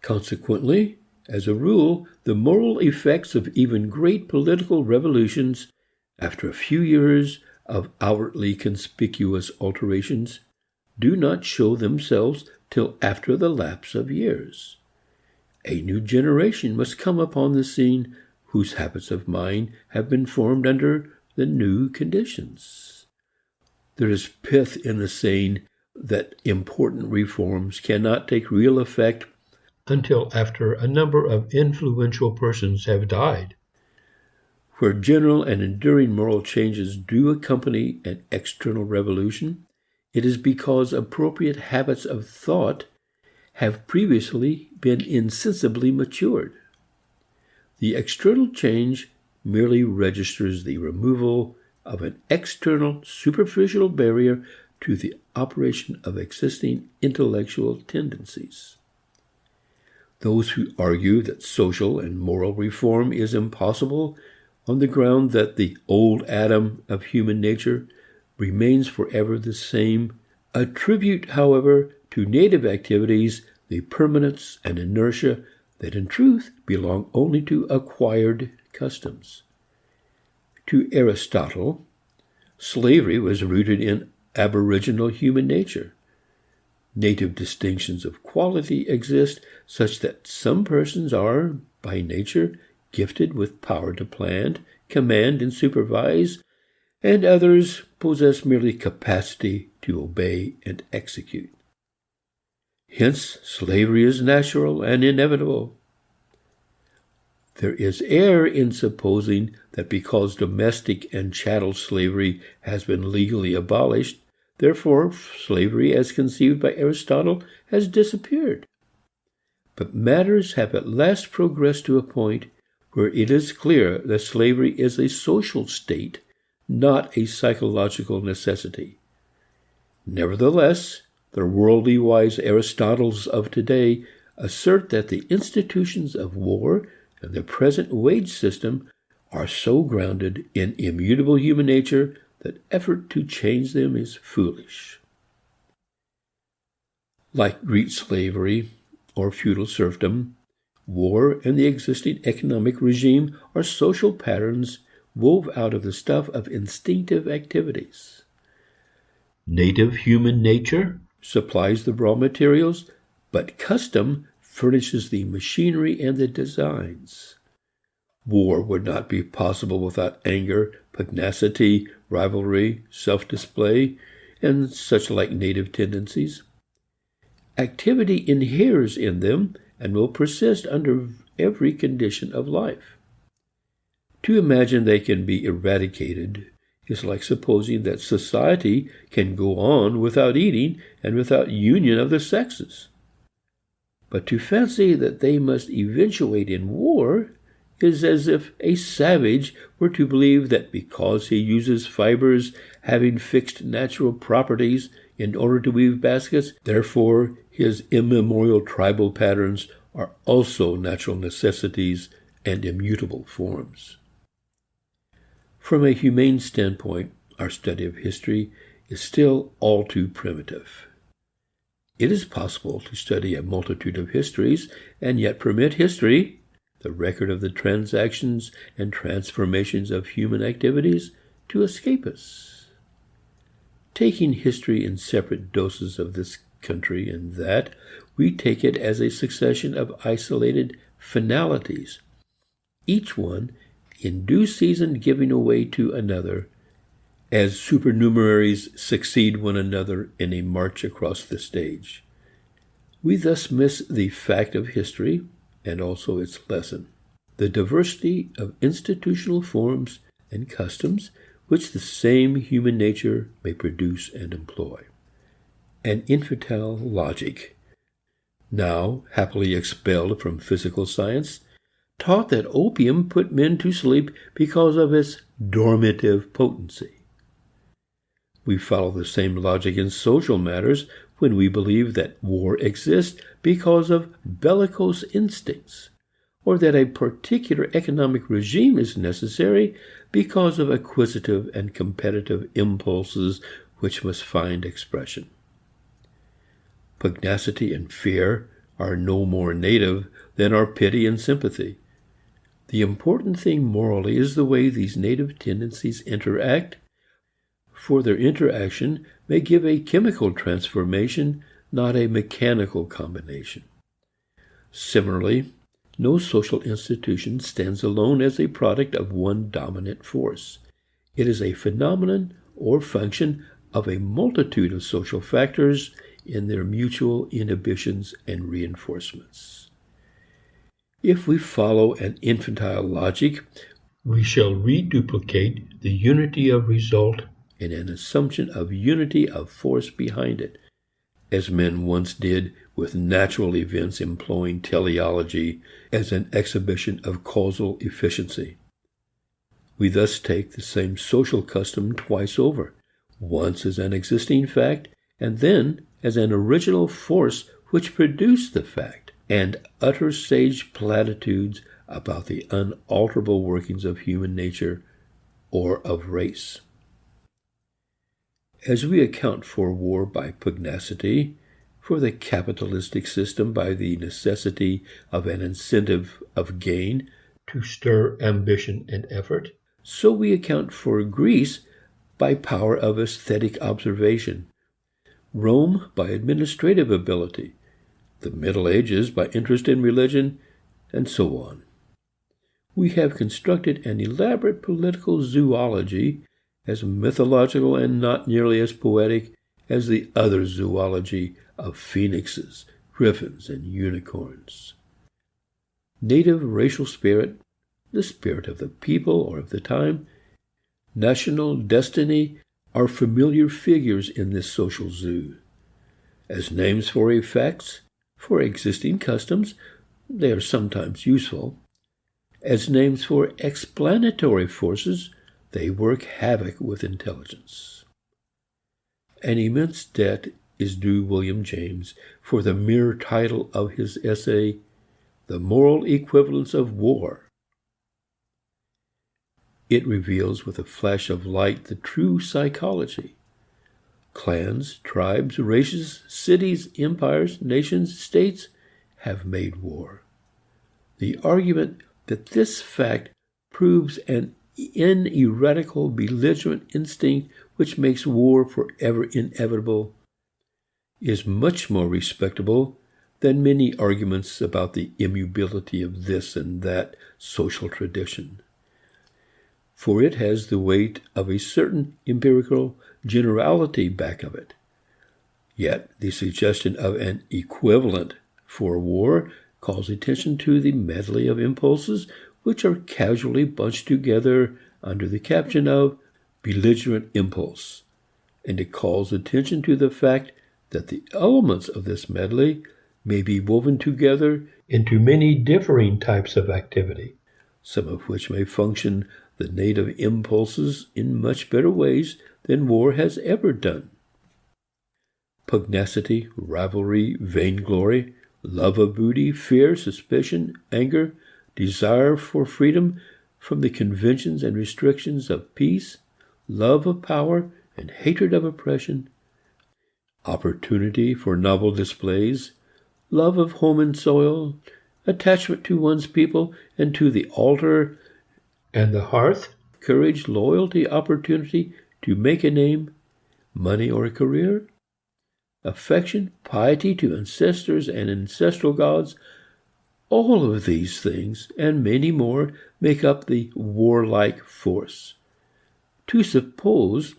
Consequently, as a rule, the moral effects of even great political revolutions, after a few years of outwardly conspicuous alterations, do not show themselves till after the lapse of years. A new generation must come upon the scene whose habits of mind have been formed under the new conditions. There is pith in the saying that important reforms cannot take real effect until after a number of influential persons have died. Where general and enduring moral changes do accompany an external revolution, it is because appropriate habits of thought have previously been insensibly matured. The external change merely registers the removal of an external superficial barrier to the operation of existing intellectual tendencies. Those who argue that social and moral reform is impossible on the ground that the old Adam of human nature remains forever the same, attribute, however, to native activities the permanence and inertia that in truth belong only to acquired customs. To Aristotle, slavery was rooted in aboriginal human nature. Native distinctions of quality exist such that some persons are, by nature, gifted with power to plan, command, and supervise, and others possess merely capacity to obey and execute. Hence, slavery is natural and inevitable. There is error in supposing that because domestic and chattel slavery has been legally abolished, therefore slavery as conceived by Aristotle has disappeared. But matters have at last progressed to a point where it is clear that slavery is a social state, not a psychological necessity. Nevertheless, the worldly-wise Aristotles of today assert that the institutions of war and the present wage system are so grounded in immutable human nature that effort to change them is foolish. Like Greek slavery or feudal serfdom, war and the existing economic regime are social patterns wove out of the stuff of instinctive activities. Native human nature supplies the raw materials, but custom furnishes the machinery and the designs. War would not be possible without anger, pugnacity, rivalry, self-display, and such like native tendencies. Activity inheres in them and will persist under every condition of life. To imagine they can be eradicated is like supposing that society can go on without eating and without union of the sexes. But to fancy that they must eventuate in war is as if a savage were to believe that because he uses fibers having fixed natural properties in order to weave baskets, therefore his immemorial tribal patterns are also natural necessities and immutable forms. From a humane standpoint, our study of history is still all too primitive. It is possible to study a multitude of histories and yet permit history, the record of the transactions and transformations of human activities, to escape us. Taking history in separate doses of this country and that, we take it as a succession of isolated finalities, each one in due season giving way to another, as supernumeraries succeed one another in a march across the stage. We thus miss the fact of history and also its lesson, the diversity of institutional forms and customs which the same human nature may produce and employ. An infantile logic, now happily expelled from physical science, taught that opium put men to sleep because of its dormitive potency. We follow the same logic in social matters when we believe that war exists because of bellicose instincts, or that a particular economic regime is necessary because of acquisitive and competitive impulses which must find expression. Pugnacity and fear are no more native than are pity and sympathy. The important thing morally is the way these native tendencies interact, for their interaction may give a chemical transformation, not a mechanical combination. Similarly, no social institution stands alone as a product of one dominant force. It is a phenomenon or function of a multitude of social factors in their mutual inhibitions and reinforcements. If we follow an infantile logic, We shall reduplicate the unity of result and an assumption of unity of force behind it, as men once did with natural events employing teleology as an exhibition of causal efficiency. We thus take the same social custom twice over, once as an existing fact, and then as an original force which produced the fact, and utter sage platitudes about the unalterable workings of human nature or of race. As we account for war by pugnacity, for the capitalistic system by the necessity of an incentive of gain to stir ambition and effort, so we account for Greece by power of aesthetic observation, Rome by administrative ability, the Middle Ages by interest in religion, and so on. We have constructed an elaborate political zoology as mythological and not nearly as poetic as the other zoology of phoenixes, griffins, and unicorns. Native racial spirit, the spirit of the people or of the time, national destiny are familiar figures in this social zoo. As names for effects, for existing customs, they are sometimes useful. As names for explanatory forces, they work havoc with intelligence. An immense debt is due William James for the mere title of his essay, The Moral Equivalence of War. It reveals with a flash of light the true psychology. Clans, tribes, races, cities, empires, nations, states have made war. The argument that this fact proves an ineradicable belligerent instinct which makes war forever inevitable is much more respectable than many arguments about the immutability of this and that social tradition. For it has the weight of a certain empirical generality back of it. Yet the suggestion of an equivalent for war calls attention to the medley of impulses which are casually bunched together under the caption of belligerent impulse, and it calls attention to the fact that the elements of this medley may be woven together into many differing types of activity, some of which may function the native impulses in much better ways than war has ever done. Pugnacity, rivalry, vainglory, love of booty, fear, suspicion, anger, desire for freedom from the conventions and restrictions of peace, love of power and hatred of oppression, opportunity for novel displays, love of home and soil, attachment to one's people and to the altar and the hearth, courage, loyalty, opportunity to make a name, money or a career, affection, piety to ancestors and ancestral gods, all of these things and many more make up the warlike force. To suppose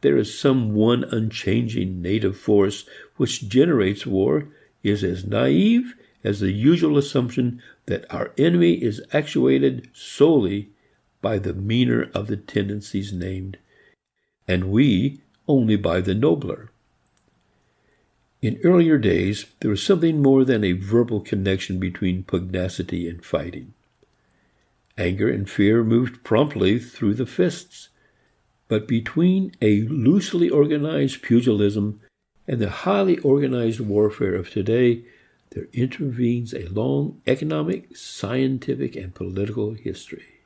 there is some one unchanging native force which generates war is as naive as the usual assumption that our enemy is actuated solely by the meaner of the tendencies named, and we only by the nobler. In earlier days, there was something more than a verbal connection between pugnacity and fighting. Anger and fear moved promptly through the fists, but between a loosely organized pugilism and the highly organized warfare of today, there intervenes a long economic, scientific, and political history.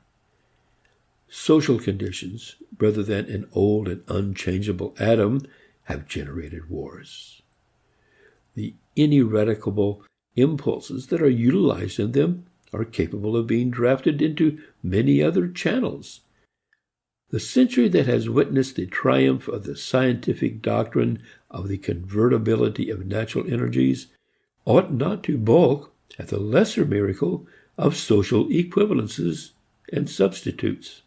Social conditions, rather than an old and unchangeable Adam, have generated wars. The ineradicable impulses that are utilized in them are capable of being drafted into many other channels. The century that has witnessed the triumph of the scientific doctrine of the convertibility of natural energies ought not to balk at the lesser miracle of social equivalences and substitutes.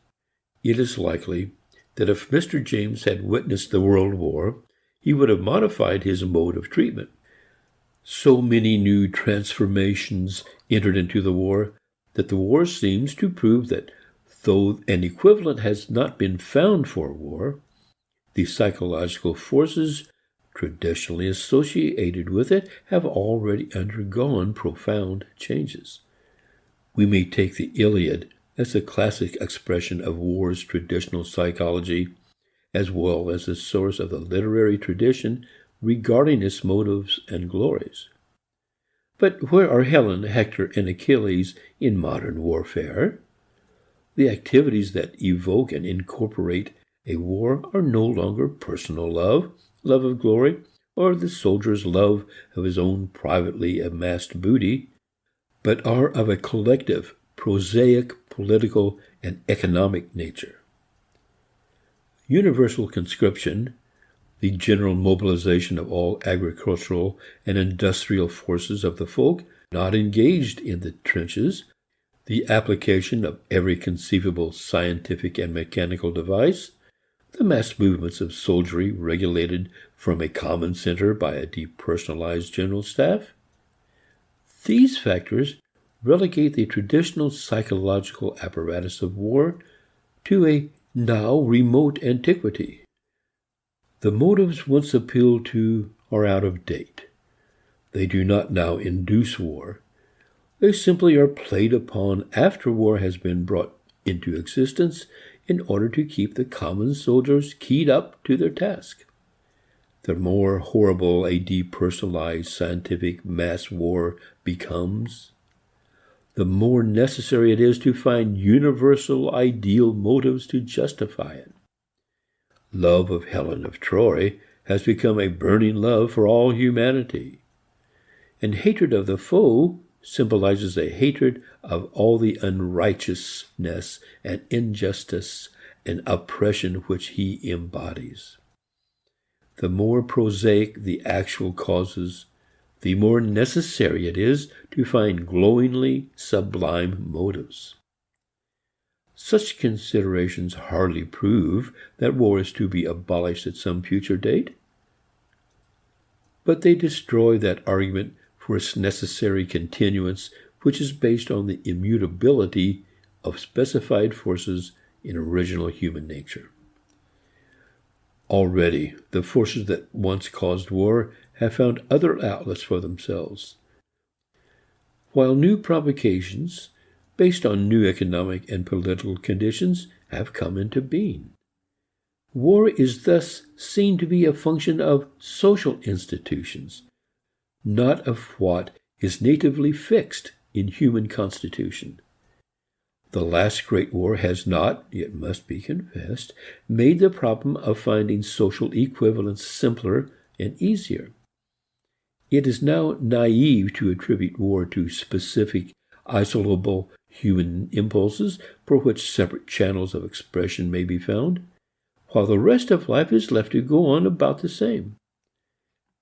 It is likely that if Mr. James had witnessed the World War, he would have modified his mode of treatment. So many new transformations entered into the war that the war seems to prove that Though an equivalent has not been found for war, the psychological forces traditionally associated with it have already undergone profound changes. We may take the Iliad as a classic expression of war's traditional psychology, as well as the source of the literary tradition regarding its motives and glories. But where are Helen, Hector, and Achilles in modern warfare? The activities that evoke and incorporate a war are no longer personal love, love of glory, or the soldier's love of his own privately amassed booty, but are of a collective, prosaic, political, and economic nature. Universal conscription, the general mobilization of all agricultural and industrial forces of the folk not engaged in the trenches, the application of every conceivable scientific and mechanical device, the mass movements of soldiery regulated from a common center by a depersonalized general staff. These factors relegate the traditional psychological apparatus of war to a now remote antiquity. The motives once appealed to are out of date. They do not now induce war. They simply are played upon after war has been brought into existence in order to keep the common soldiers keyed up to their task. The more horrible a depersonalized scientific mass war becomes, the more necessary it is to find universal ideal motives to justify it. Love of Helen of Troy has become a burning love for all humanity, and hatred of the foe symbolizes a hatred of all the unrighteousness and injustice and oppression which he embodies. The more prosaic the actual causes, the more necessary it is to find glowingly sublime motives. Such considerations hardly prove that war is to be abolished at some future date, but they destroy that argument for its necessary continuance, which is based on the immutability of specified forces in original human nature. Already, the forces that once caused war have found other outlets for themselves, while new provocations, based on new economic and political conditions, have come into being. War is thus seen to be a function of social institutions, not of what is natively fixed in human constitution. The last great war has not, it must be confessed, made the problem of finding social equivalence simpler and easier. It is now naive to attribute war to specific, isolable human impulses for which separate channels of expression may be found, while the rest of life is left to go on about the same.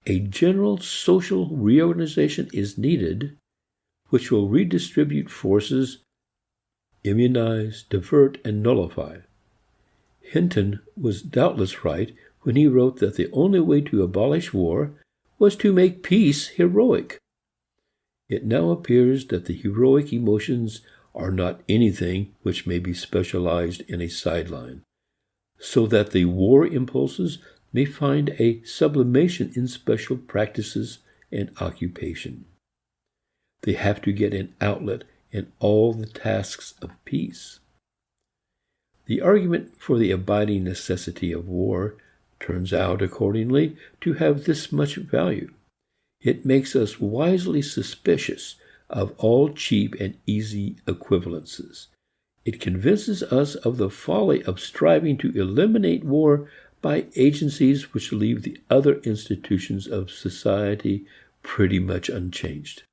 A general social reorganization is needed, which will redistribute forces, immunize, divert, and nullify. Hinton was doubtless right when he wrote that the only way to abolish war was to make peace heroic. It now appears that the heroic emotions are not anything which may be specialized in a sideline, so that the war impulses may find a sublimation in special practices and occupation. They have to get an outlet in all the tasks of peace. The argument for the abiding necessity of war turns out, accordingly, to have this much value. It makes us wisely suspicious of all cheap and easy equivalences. It convinces us of the folly of striving to eliminate war by agencies which leave the other institutions of society pretty much unchanged.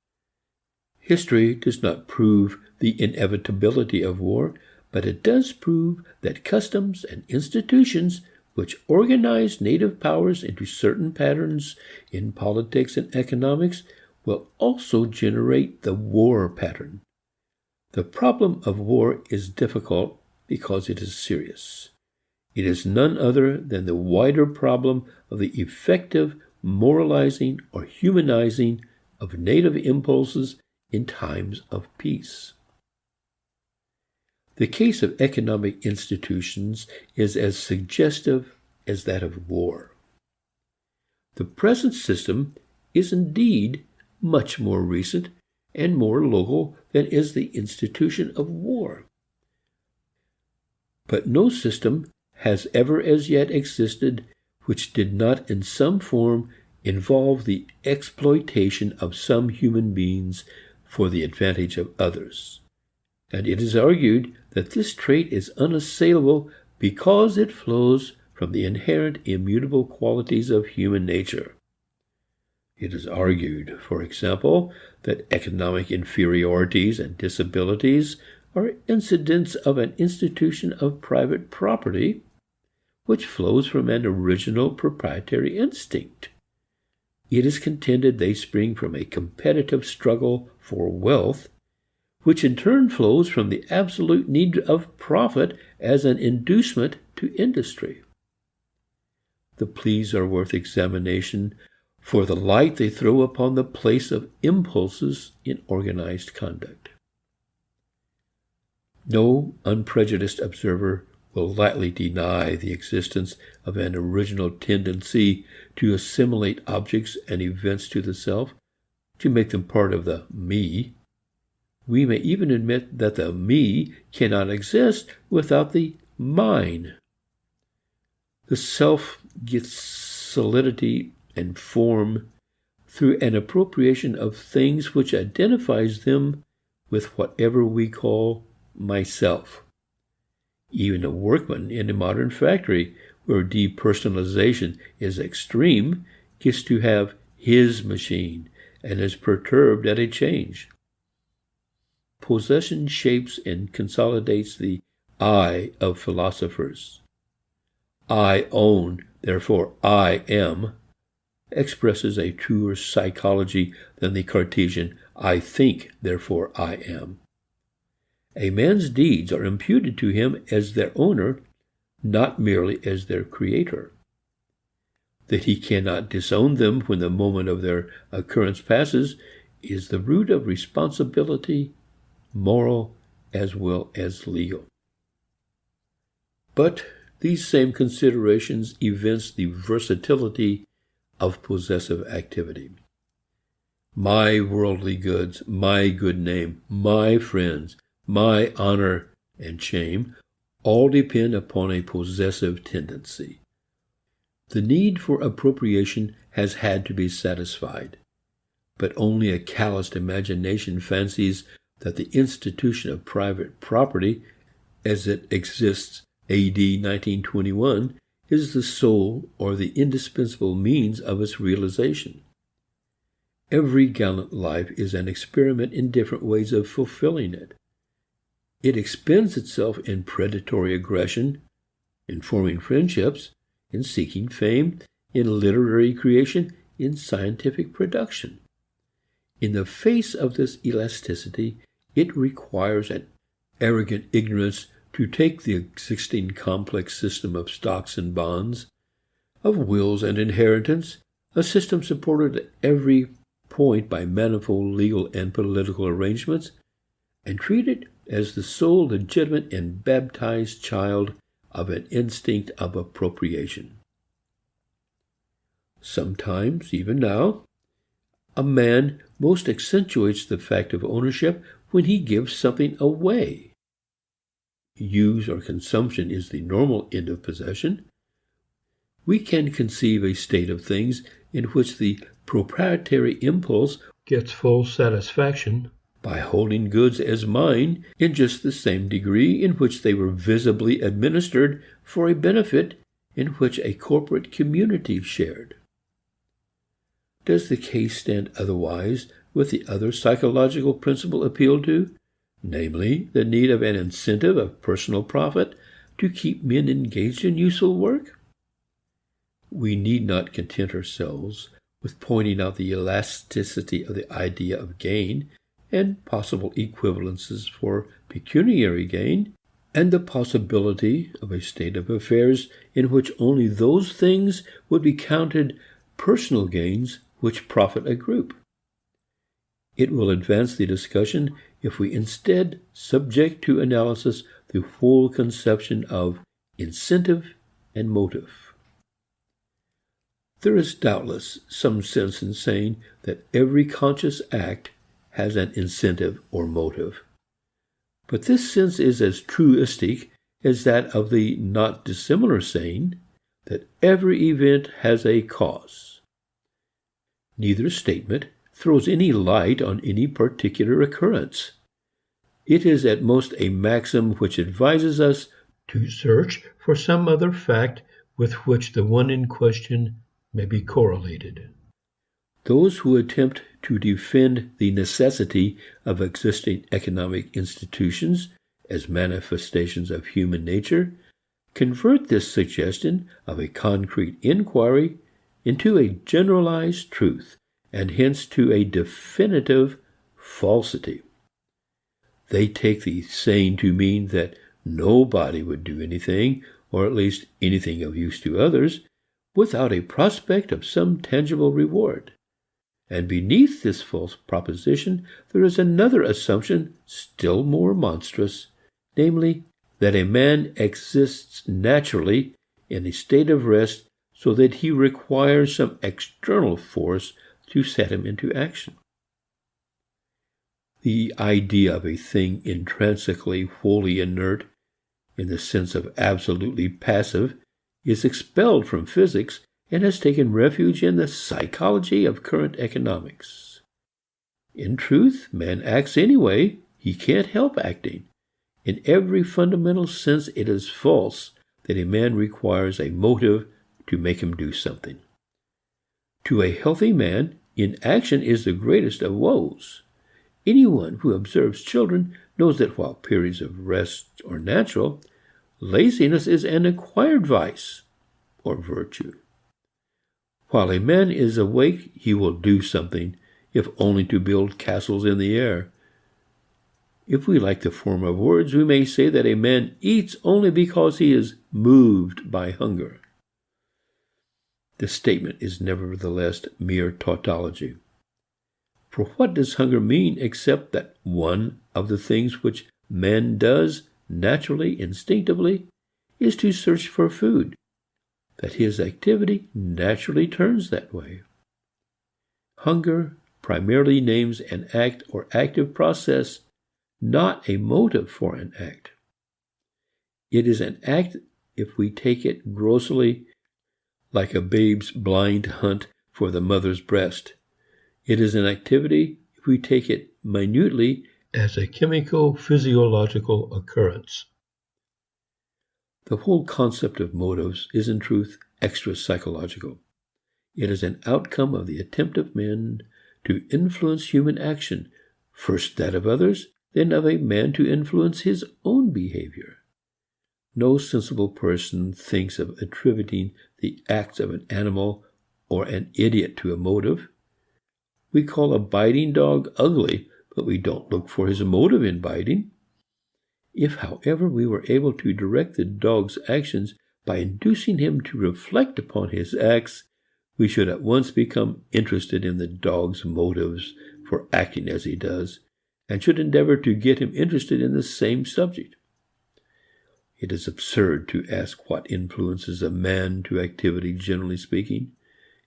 History does not prove the inevitability of war, but it does prove that customs and institutions which organize native powers into certain patterns in politics and economics will also generate the war pattern. The problem of war is difficult because it is serious. It is none other than the wider problem of the effective moralizing or humanizing of native impulses in times of peace. The case of economic institutions is as suggestive as that of war. The present system is indeed much more recent and more local than is the institution of war. But no system has ever as yet existed which did not in some form involve the exploitation of some human beings for the advantage of others. And it is argued that this trait is unassailable because it flows from the inherent immutable qualities of human nature. It is argued, for example, that economic inferiorities and disabilities are incidents of an institution of private property, which flows from an original proprietary instinct. It is contended they spring from a competitive struggle for wealth, which in turn flows from the absolute need of profit as an inducement to industry. The pleas are worth examination for the light they throw upon the place of impulses in organized conduct. No unprejudiced observer will lightly deny the existence of an original tendency to assimilate objects and events to the self, to make them part of the me. We may even admit that the me cannot exist without the mine. The self gets solidity and form through an appropriation of things which identifies them with whatever we call myself. Even a workman in a modern factory where depersonalization is extreme gets to have his machine and is perturbed at a change. Possession shapes and consolidates the I of philosophers. I own, therefore I am, expresses a truer psychology than the Cartesian I think, therefore I am. A man's deeds are imputed to him as their owner, not merely as their creator. That he cannot disown them when the moment of their occurrence passes is the root of responsibility, moral as well as legal. But these same considerations evince the versatility of possessive activity. My worldly goods, my good name, my friends, my honor and shame all depend upon a possessive tendency. The need for appropriation has had to be satisfied, but only a calloused imagination fancies that the institution of private property, as it exists A.D. 1921, is the sole or the indispensable means of its realization. Every gallant life is an experiment in different ways of fulfilling it. It expends itself in predatory aggression, in forming friendships, in seeking fame, in literary creation, in scientific production. In the face of this elasticity, it requires an arrogant ignorance to take the existing complex system of stocks and bonds, of wills and inheritance, a system supported at every point by manifold legal and political arrangements, and treat it as the sole legitimate and baptized child of an instinct of appropriation. Sometimes, even now, a man most accentuates the fact of ownership when he gives something away. Use or consumption is the normal end of possession. We can conceive a state of things in which the proprietary impulse gets full satisfaction by holding goods as mine in just the same degree in which they were visibly administered for a benefit in which a corporate community shared. Does the case stand otherwise with the other psychological principle appealed to, namely the need of an incentive of personal profit to keep men engaged in useful work? We need not content ourselves with pointing out the elasticity of the idea of gain and possible equivalences for pecuniary gain, and the possibility of a state of affairs in which only those things would be counted personal gains which profit a group. It will advance the discussion if we instead subject to analysis the whole conception of incentive and motive. There is doubtless some sense in saying that every conscious act has an incentive or motive. But this sense is as truistic as that of the not dissimilar saying that every event has a cause. Neither statement throws any light on any particular occurrence. It is at most a maxim which advises us to search for some other fact with which the one in question may be correlated. Those who attempt to defend the necessity of existing economic institutions as manifestations of human nature convert this suggestion of a concrete inquiry into a generalized truth, and hence to a definitive falsity. They take the saying to mean that nobody would do anything, or at least anything of use to others, without a prospect of some tangible reward. And beneath this false proposition there is another assumption still more monstrous, namely, that a man exists naturally in a state of rest so that he requires some external force to set him into action. The idea of a thing intrinsically wholly inert, in the sense of absolutely passive, is expelled from physics and has taken refuge in the psychology of current economics. In truth, man acts anyway. He can't help acting. In every fundamental sense, it is false that a man requires a motive to make him do something. To a healthy man, inaction is the greatest of woes. Anyone who observes children knows that while periods of rest are natural, laziness is an acquired vice or virtue. While a man is awake, he will do something, if only to build castles in the air. If we like the form of words, we may say that a man eats only because he is moved by hunger. This statement is nevertheless mere tautology. For what does hunger mean except that one of the things which man does naturally, instinctively, is to search for food, that his activity naturally turns that way? Hunger primarily names an act or active process, not a motive for an act. It is an act if we take it grossly, like a babe's blind hunt for the mother's breast. It is an activity if we take it minutely as a chemico-physiological occurrence. The whole concept of motives is in truth extra-psychological. It is an outcome of the attempt of men to influence human action, first that of others, then of a man to influence his own behavior. No sensible person thinks of attributing the acts of an animal or an idiot to a motive. We call a biting dog ugly, but we don't look for his motive in biting. If, however, we were able to direct the dog's actions by inducing him to reflect upon his acts, we should at once become interested in the dog's motives for acting as he does, and should endeavor to get him interested in the same subject. It is absurd to ask what influences a man to activity, generally speaking.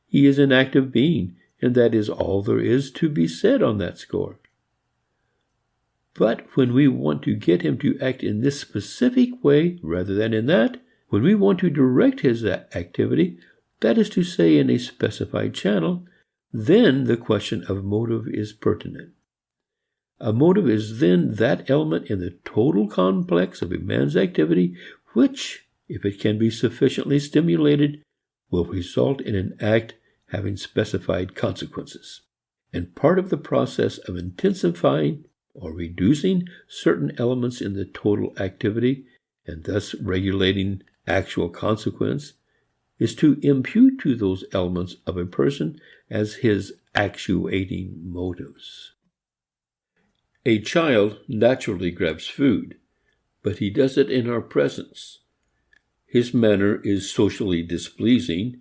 He is an active being, and that is all there is to be said on that score. But when we want to get him to act in this specific way rather than in that, when we want to direct his activity, that is to say in a specified channel, then the question of motive is pertinent. A motive is then that element in the total complex of a man's activity which, if it can be sufficiently stimulated, will result in an act having specified consequences. And part of the process of intensifying or reducing certain elements in the total activity, and thus regulating actual consequence, is to impute to those elements of a person as his actuating motives. A child naturally grabs food, but he does it in our presence. His manner is socially displeasing,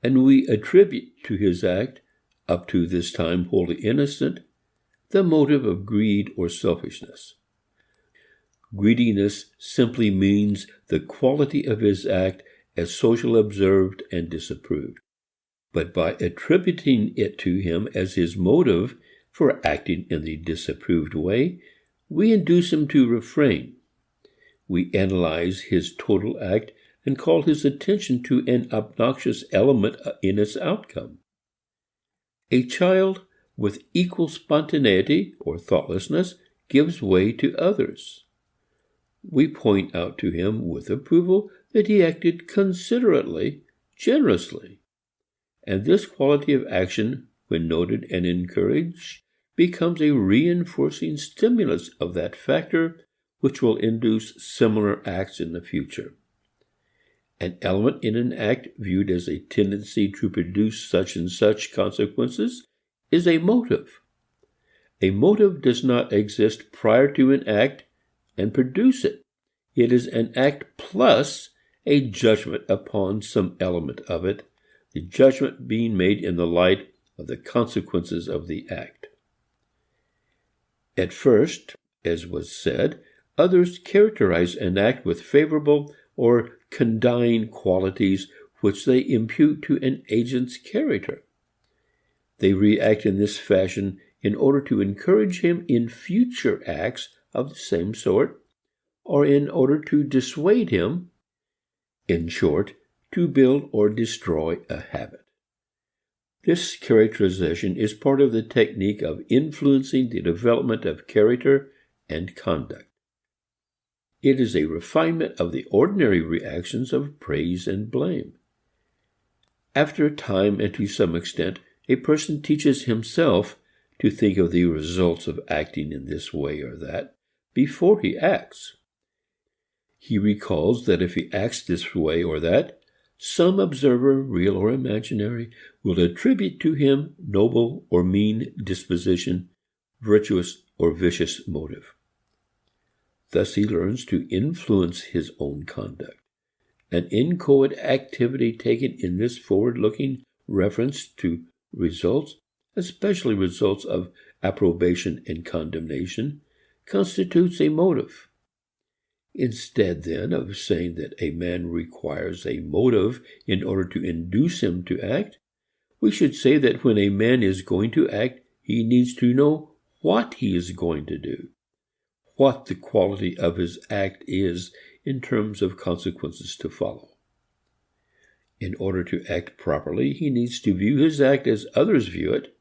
and we attribute to his act, up to this time wholly innocent, the motive of greed or selfishness. Greediness simply means the quality of his act as socially observed and disapproved. But by attributing it to him as his motive for acting in the disapproved way, we induce him to refrain. We analyze his total act and call his attention to an obnoxious element in its outcome. A child with equal spontaneity or thoughtlessness gives way to others. We point out to him with approval that he acted considerately, generously. And this quality of action, when noted and encouraged, becomes a reinforcing stimulus of that factor which will induce similar acts in the future. An element in an act viewed as a tendency to produce such and such consequences is a motive. A motive does not exist prior to an act and produce it. It is an act plus a judgment upon some element of it, the judgment being made in the light of the consequences of the act. At first, as was said, others characterize an act with favorable or condign qualities which they impute to an agent's character. They react in this fashion in order to encourage him in future acts of the same sort, or in order to dissuade him, in short, to build or destroy a habit. This characterization is part of the technique of influencing the development of character and conduct. It is a refinement of the ordinary reactions of praise and blame. After a time and to some extent, a person teaches himself to think of the results of acting in this way or that before he acts. He recalls that if he acts this way or that, some observer, real or imaginary, will attribute to him noble or mean disposition, virtuous or vicious motive. Thus he learns to influence his own conduct. An inchoate activity taken in this forward-looking reference to results, especially results of approbation and condemnation, constitutes a motive. Instead, then, of saying that a man requires a motive in order to induce him to act, we should say that when a man is going to act, he needs to know what he is going to do, what the quality of his act is in terms of consequences to follow. In order to act properly, he needs to view his act as others view it,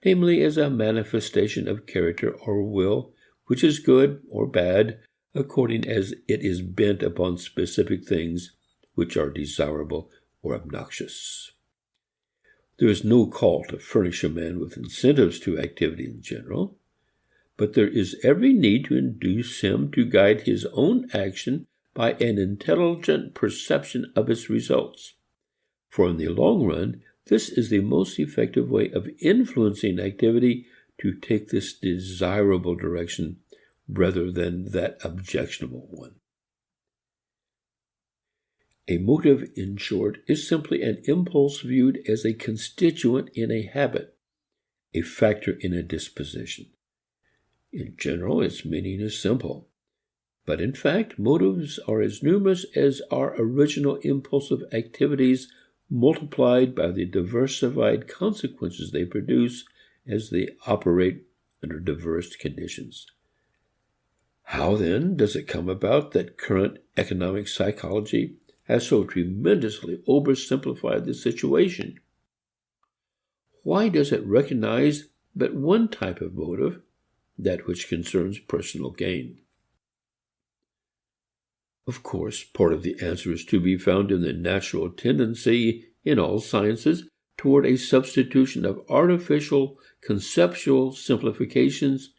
namely as a manifestation of character or will, which is good or bad, according as it is bent upon specific things which are desirable or obnoxious. There is no call to furnish a man with incentives to activity in general, but there is every need to induce him to guide his own action by an intelligent perception of its results. For in the long run, this is the most effective way of influencing activity to take this desirable direction rather than that objectionable one. A motive, in short, is simply an impulse viewed as a constituent in a habit, a factor in a disposition. In general, its meaning is simple. But in fact, motives are as numerous as are original impulsive activities multiplied by the diversified consequences they produce as they operate under diverse conditions. How, then, does it come about that current economic psychology has so tremendously oversimplified the situation? Why does it recognize but one type of motive, that which concerns personal gain? Of course, part of the answer is to be found in the natural tendency in all sciences toward a substitution of artificial conceptual simplifications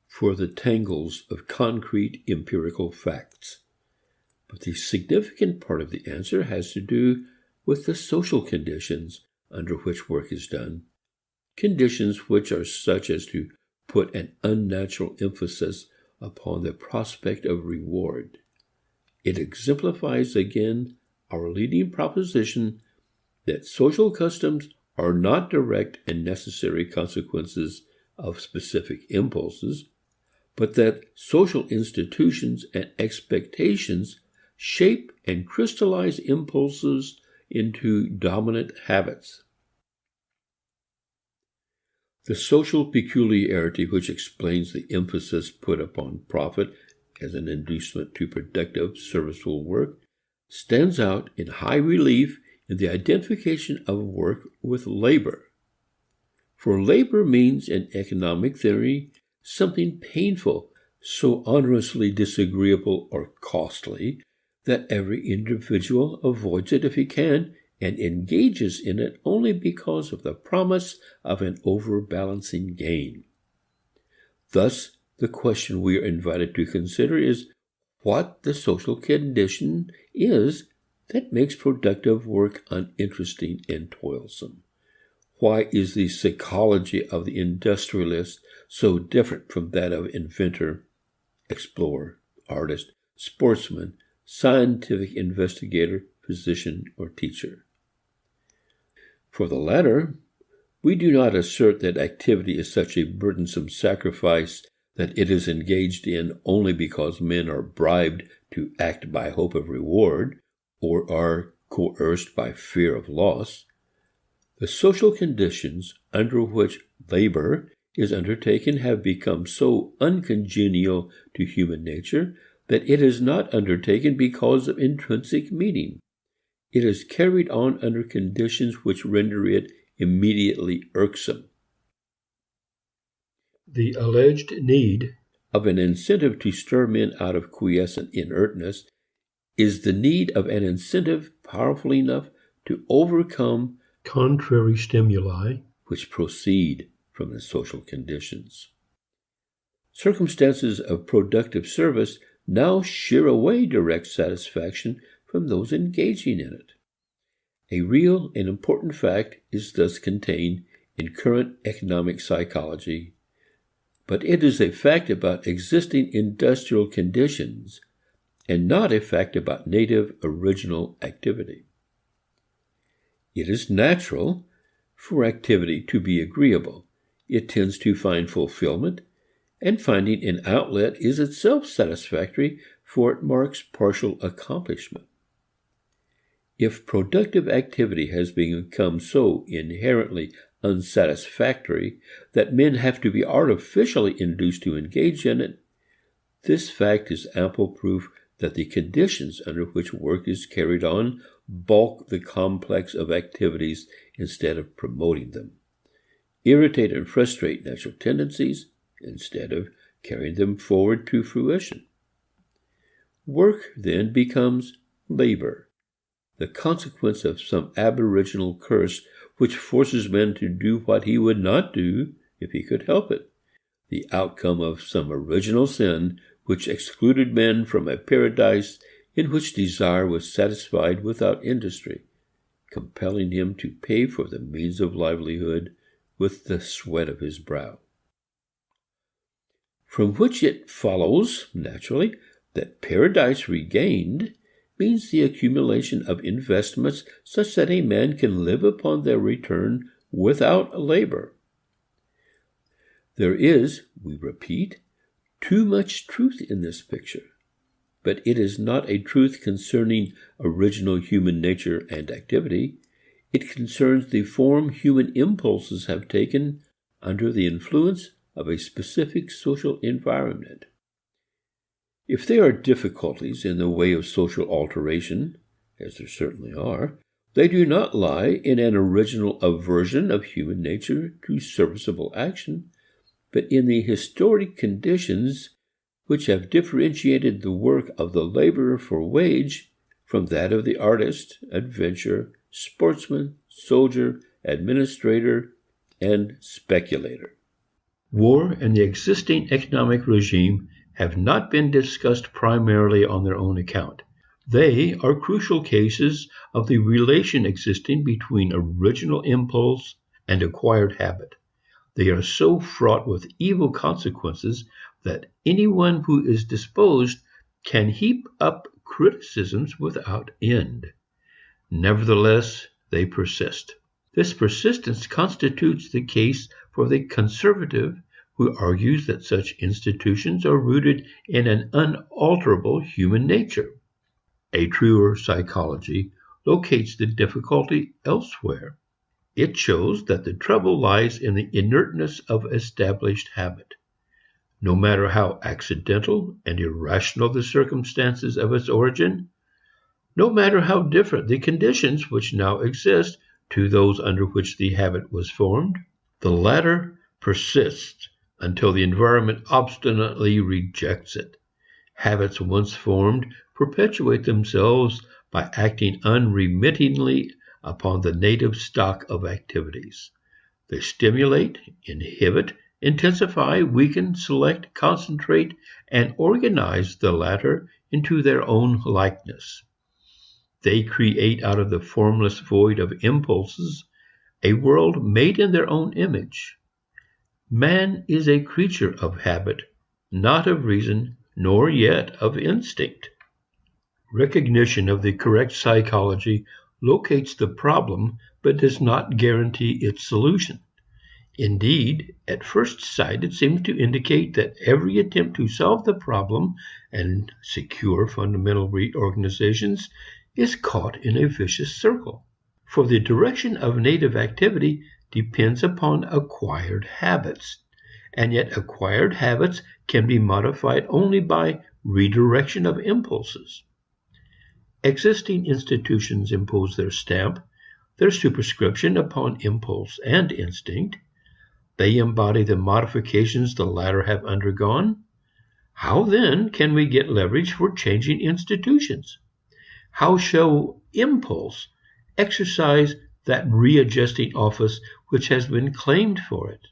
for the tangles of concrete empirical facts. But the significant part of the answer has to do with the social conditions under which work is done, conditions which are such as to put an unnatural emphasis upon the prospect of reward. It exemplifies again our leading proposition that social customs are not direct and necessary consequences of specific impulses, but that social institutions and expectations shape and crystallize impulses into dominant habits. The social peculiarity which explains the emphasis put upon profit as an inducement to productive, serviceable work stands out in high relief in the identification of work with labor. For labor means in economic theory something painful, so onerously disagreeable or costly that every individual avoids it if he can and engages in it only because of the promise of an overbalancing gain. Thus, the question we are invited to consider is what the social condition is that makes productive work uninteresting and toilsome. Why is the psychology of the industrialist so different from that of inventor, explorer, artist, sportsman, scientific investigator, physician, or teacher? For the latter, we do not assert that activity is such a burdensome sacrifice that it is engaged in only because men are bribed to act by hope of reward or are coerced by fear of loss. The social conditions under which labor is undertaken have become so uncongenial to human nature that it is not undertaken because of intrinsic meaning. It is carried on under conditions which render it immediately irksome. The alleged need of an incentive to stir men out of quiescent inertness is the need of an incentive powerful enough to overcome contrary stimuli which proceed from the social conditions. Circumstances of productive service now shear away direct satisfaction from those engaging in it. A real and important fact is thus contained in current economic psychology, but it is a fact about existing industrial conditions and not a fact about native original activity. It is natural for activity to be agreeable. It tends to find fulfillment, and finding an outlet is itself satisfactory, for it marks partial accomplishment. If productive activity has become so inherently unsatisfactory that men have to be artificially induced to engage in it, this fact is ample proof that the conditions under which work is carried on bulk the complex of activities instead of promoting them, irritate and frustrate natural tendencies instead of carrying them forward to fruition. Work then becomes labor, the consequence of some aboriginal curse which forces man to do what he would not do if he could help it, the outcome of some original sin which excluded men from a paradise in which desire was satisfied without industry, compelling him to pay for the means of livelihood with the sweat of his brow. From which it follows, naturally, that paradise regained means the accumulation of investments such that a man can live upon their return without labor. There is, we repeat, too much truth in this picture, but it is not a truth concerning original human nature and activity. It concerns the form human impulses have taken under the influence of a specific social environment. If there are difficulties in the way of social alteration, as there certainly are, they do not lie in an original aversion of human nature to serviceable action, but in the historic conditions which have differentiated the work of the laborer for wage from that of the artist, adventurer, sportsman, soldier, administrator, and speculator. War and the existing economic regime have not been discussed primarily on their own account. They are crucial cases of the relation existing between original impulse and acquired habit. They are so fraught with evil consequences that anyone who is disposed can heap up criticisms without end. Nevertheless, they persist. This persistence constitutes the case for the conservative who argues that such institutions are rooted in an unalterable human nature. A truer psychology locates the difficulty elsewhere. It shows that the trouble lies in the inertness of established habit. No matter how accidental and irrational the circumstances of its origin, no matter how different the conditions which now exist to those under which the habit was formed, the latter persists until the environment obstinately rejects it. Habits once formed perpetuate themselves by acting unremittingly upon the native stock of activities. They stimulate, inhibit, intensify, weaken, select, concentrate, and organize the latter into their own likeness. They create out of the formless void of impulses a world made in their own image. Man is a creature of habit, not of reason, nor yet of instinct. Recognition of the correct psychology locates the problem but does not guarantee its solution. Indeed, at first sight it seems to indicate that every attempt to solve the problem and secure fundamental reorganizations is caught in a vicious circle. For the direction of native activity depends upon acquired habits, and yet acquired habits can be modified only by redirection of impulses. Existing institutions impose their stamp, their superscription upon impulse and instinct. They embody the modifications the latter have undergone. How then can we get leverage for changing institutions? How shall impulse exercise that readjusting office which has been claimed for it?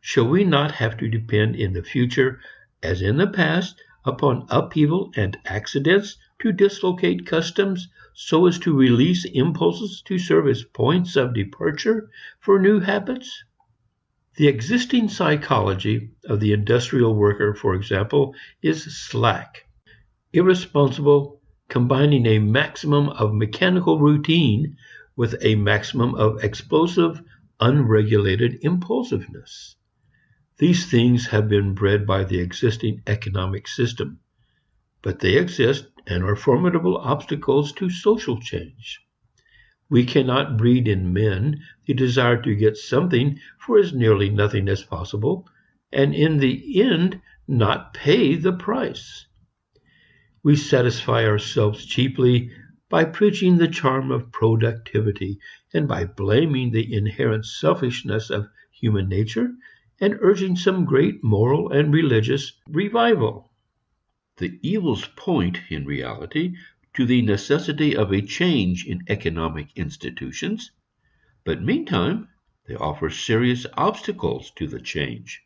Shall we not have to depend in the future, as in the past, upon upheaval and accidents to dislocate customs so as to release impulses to serve as points of departure for new habits? The existing psychology of the industrial worker, for example, is slack, irresponsible, combining a maximum of mechanical routine with a maximum of explosive, unregulated impulsiveness. These things have been bred by the existing economic system, but they exist and are formidable obstacles to social change. We cannot breed in men the desire to get something for as nearly nothing as possible, and in the end not pay the price. We satisfy ourselves cheaply by preaching the charm of productivity and by blaming the inherent selfishness of human nature and urging some great moral and religious revival. The evils point, in reality, to the necessity of a change in economic institutions, but meantime they offer serious obstacles to the change.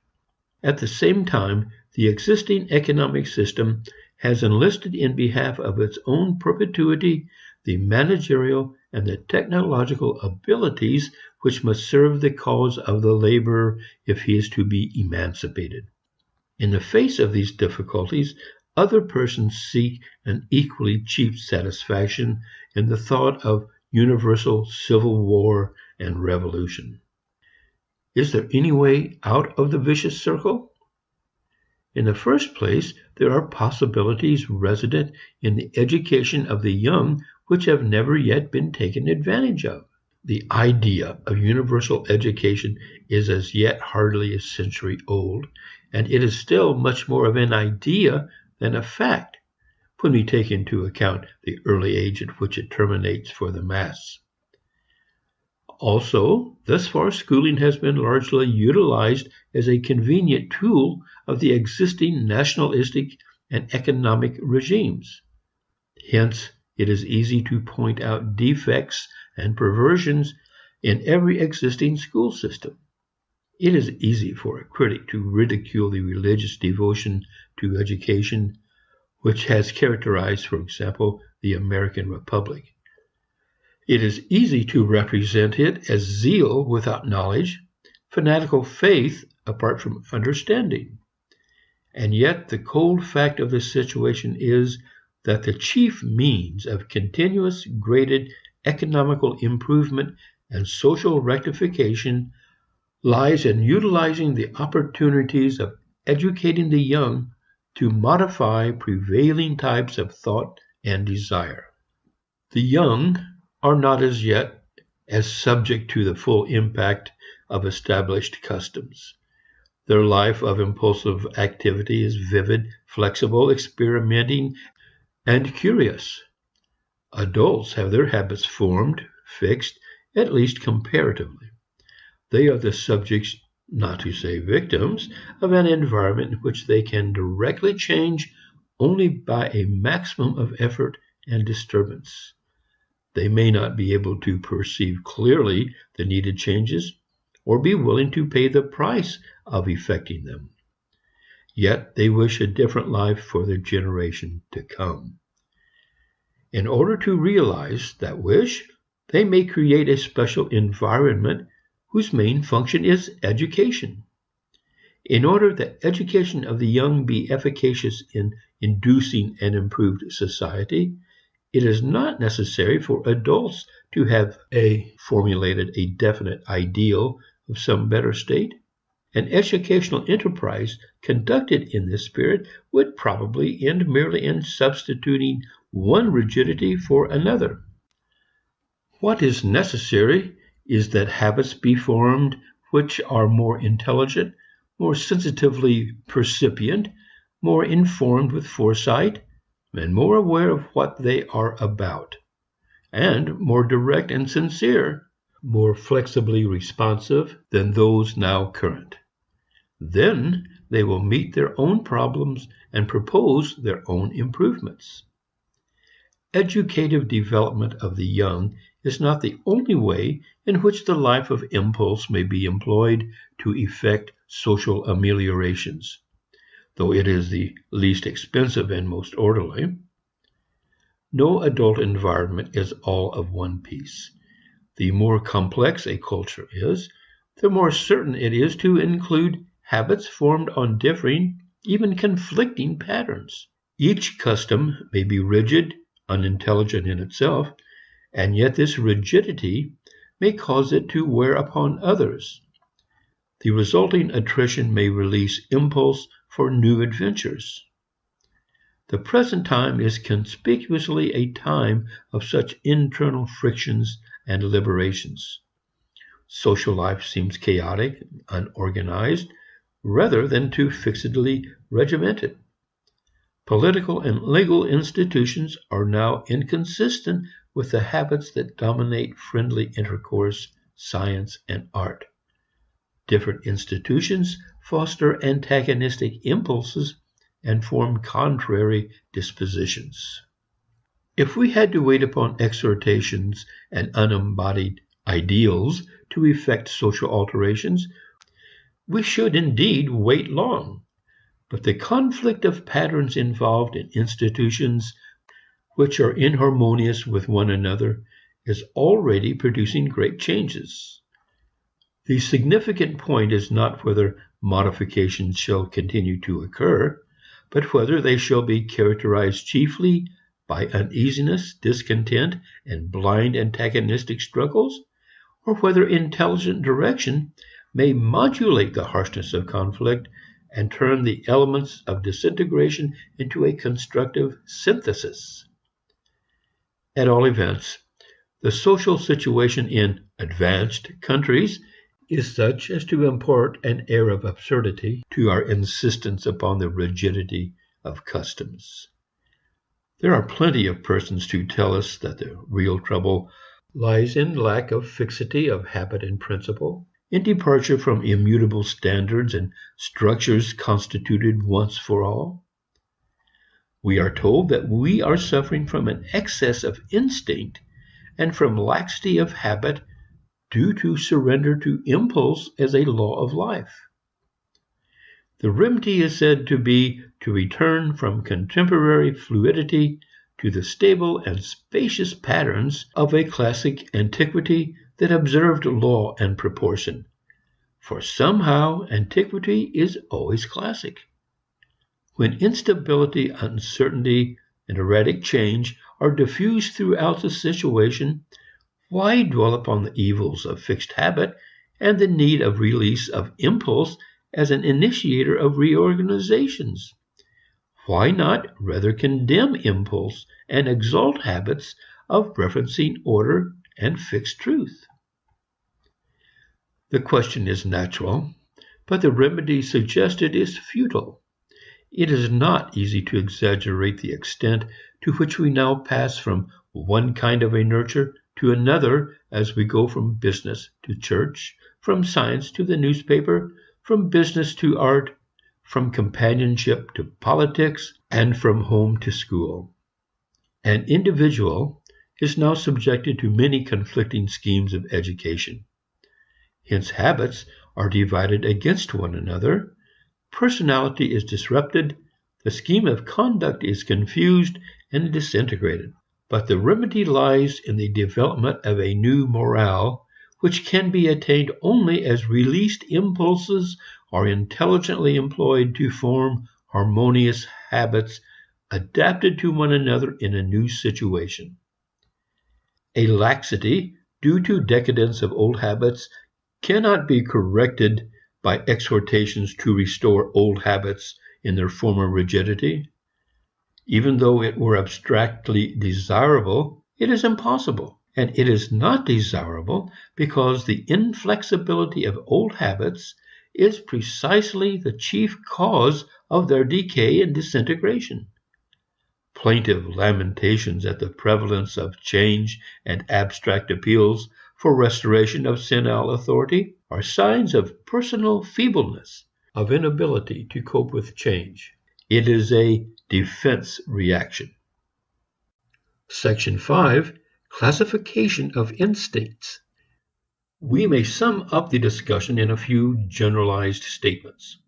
At the same time, the existing economic system has enlisted in behalf of its own perpetuity the managerial and the technological abilities which must serve the cause of the laborer if he is to be emancipated. In the face of these difficulties, other persons seek an equally cheap satisfaction in the thought of universal civil war and revolution. Is there any way out of the vicious circle? In the first place, there are possibilities resident in the education of the young which have never yet been taken advantage of. The idea of universal education is as yet hardly a century old, and it is still much more of an idea than a fact, when we take into account the early age at which it terminates for the mass. Also, thus far schooling has been largely utilized as a convenient tool of the existing nationalistic and economic regimes. Hence, it is easy to point out defects and perversions in every existing school system. It is easy for a critic to ridicule the religious devotion to education, which has characterized, for example, the American Republic. It is easy to represent it as zeal without knowledge, fanatical faith apart from understanding. And yet the cold fact of the situation is that the chief means of continuous graded economical improvement and social rectification lies in utilizing the opportunities of educating the young to modify prevailing types of thought and desire. The young are not as yet as subject to the full impact of established customs. Their life of impulsive activity is vivid, flexible, experimenting, and curious. Adults have their habits formed, fixed, at least comparatively. They are the subjects, not to say victims, of an environment in which they can directly change only by a maximum of effort and disturbance. They may not be able to perceive clearly the needed changes or be willing to pay the price of effecting them. Yet they wish a different life for their generation to come. In order to realize that wish, they may create a special environment whose main function is education. In order that education of the young be efficacious in inducing an improved society, it is not necessary for adults to have formulated a definite ideal of some better state. An educational enterprise conducted in this spirit would probably end merely in substituting one rigidity for another. What is necessary is that habits be formed which are more intelligent, more sensitively percipient, more informed with foresight, and more aware of what they are about, and more direct and sincere, more flexibly responsive than those now current. Then they will meet their own problems and propose their own improvements. Educative development of the young is not the only way in which the life of impulse may be employed to effect social ameliorations, though it is the least expensive and most orderly. No adult environment is all of one piece. The more complex a culture is, the more certain it is to include habits formed on differing, even conflicting patterns. Each custom may be rigid, unintelligent in itself, and yet this rigidity may cause it to wear upon others. The resulting attrition may release impulse for new adventures. The present time is conspicuously a time of such internal frictions and liberations. Social life seems chaotic, unorganized, rather than too fixedly regimented. Political and legal institutions are now inconsistent with the habits that dominate friendly intercourse, science, and art. Different institutions foster antagonistic impulses and form contrary dispositions. If we had to wait upon exhortations and unembodied ideals to effect social alterations, we should indeed wait long. But the conflict of patterns involved in institutions which are inharmonious with one another is already producing great changes. The significant point is not whether modifications shall continue to occur, but whether they shall be characterized chiefly by uneasiness, discontent, and blind antagonistic struggles, or whether intelligent direction may modulate the harshness of conflict and turn the elements of disintegration into a constructive synthesis. At all events, the social situation in advanced countries is such as to impart an air of absurdity to our insistence upon the rigidity of customs. There are plenty of persons to tell us that the real trouble lies in lack of fixity of habit and principle, in departure from immutable standards and structures constituted once for all. We are told that we are suffering from an excess of instinct and from laxity of habit due to surrender to impulse as a law of life. The remedy is said to be to return from contemporary fluidity to the stable and spacious patterns of a classic antiquity that observed law and proportion. For somehow antiquity is always classic. When instability, uncertainty, and erratic change are diffused throughout the situation, why dwell upon the evils of fixed habit and the need of release of impulse as an initiator of reorganizations. Why not rather condemn impulse and exalt habits of referencing order and fixed truth? The question is natural, but the remedy suggested is futile. It is not easy to exaggerate the extent to which we now pass from one kind of a nurture to another as we go from business to church, from science to the newspaper, from business to art, from companionship to politics, and from home to school. An individual is now subjected to many conflicting schemes of education. Hence habits are divided against one another, personality is disrupted, the scheme of conduct is confused and disintegrated. But the remedy lies in the development of a new morale, which can be attained only as released impulses are intelligently employed to form harmonious habits adapted to one another in a new situation. A laxity due to decadence of old habits cannot be corrected by exhortations to restore old habits in their former rigidity. Even though it were abstractly desirable, it is impossible. And it is not desirable because the inflexibility of old habits is precisely the chief cause of their decay and disintegration. Plaintive lamentations at the prevalence of change and abstract appeals for restoration of senile authority are signs of personal feebleness, of inability to cope with change. It is a defense reaction. Section 5. Classification of instincts. We may sum up the discussion in a few generalized statements.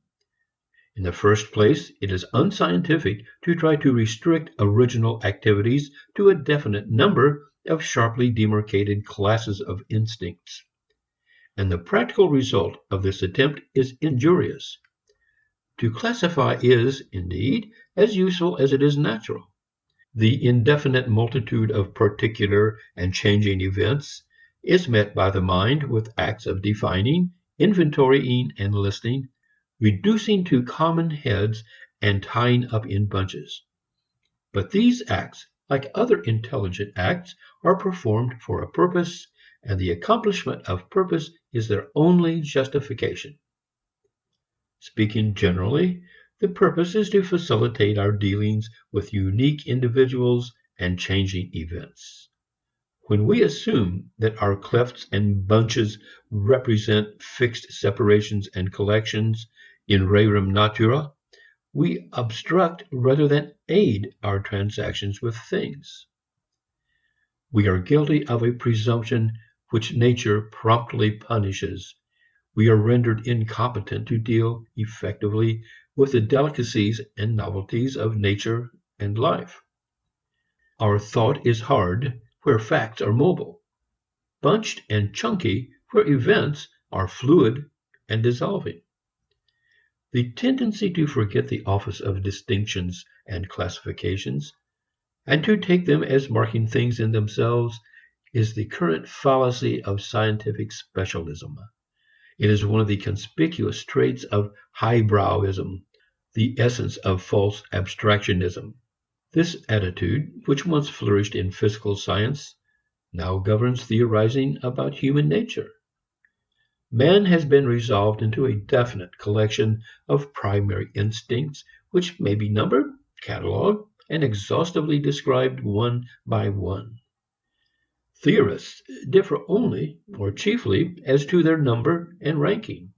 In the first place, it is unscientific to try to restrict original activities to a definite number of sharply demarcated classes of instincts. And the practical result of this attempt is injurious. To classify is, indeed, as useful as it is natural. The indefinite multitude of particular and changing events is met by the mind with acts of defining, inventorying, and listing, reducing to common heads and tying up in bunches. But these acts, like other intelligent acts, are performed for a purpose, and the accomplishment of purpose is their only justification. Speaking generally, the purpose is to facilitate our dealings with unique individuals and changing events. When we assume that our clefts and bunches represent fixed separations and collections in rerum natura, we obstruct rather than aid our transactions with things. We are guilty of a presumption which nature promptly punishes. We are rendered incompetent to deal effectively with the delicacies and novelties of nature and life. Our thought is hard where facts are mobile, bunched and chunky where events are fluid and dissolving. The tendency to forget the office of distinctions and classifications, and to take them as marking things in themselves, is the current fallacy of scientific specialism. It is one of the conspicuous traits of highbrowism, the essence of false abstractionism. This attitude, which once flourished in physical science, now governs theorizing about human nature. Man has been resolved into a definite collection of primary instincts, which may be numbered, catalogued, and exhaustively described one by one. Theorists differ only, or chiefly, as to their number and ranking.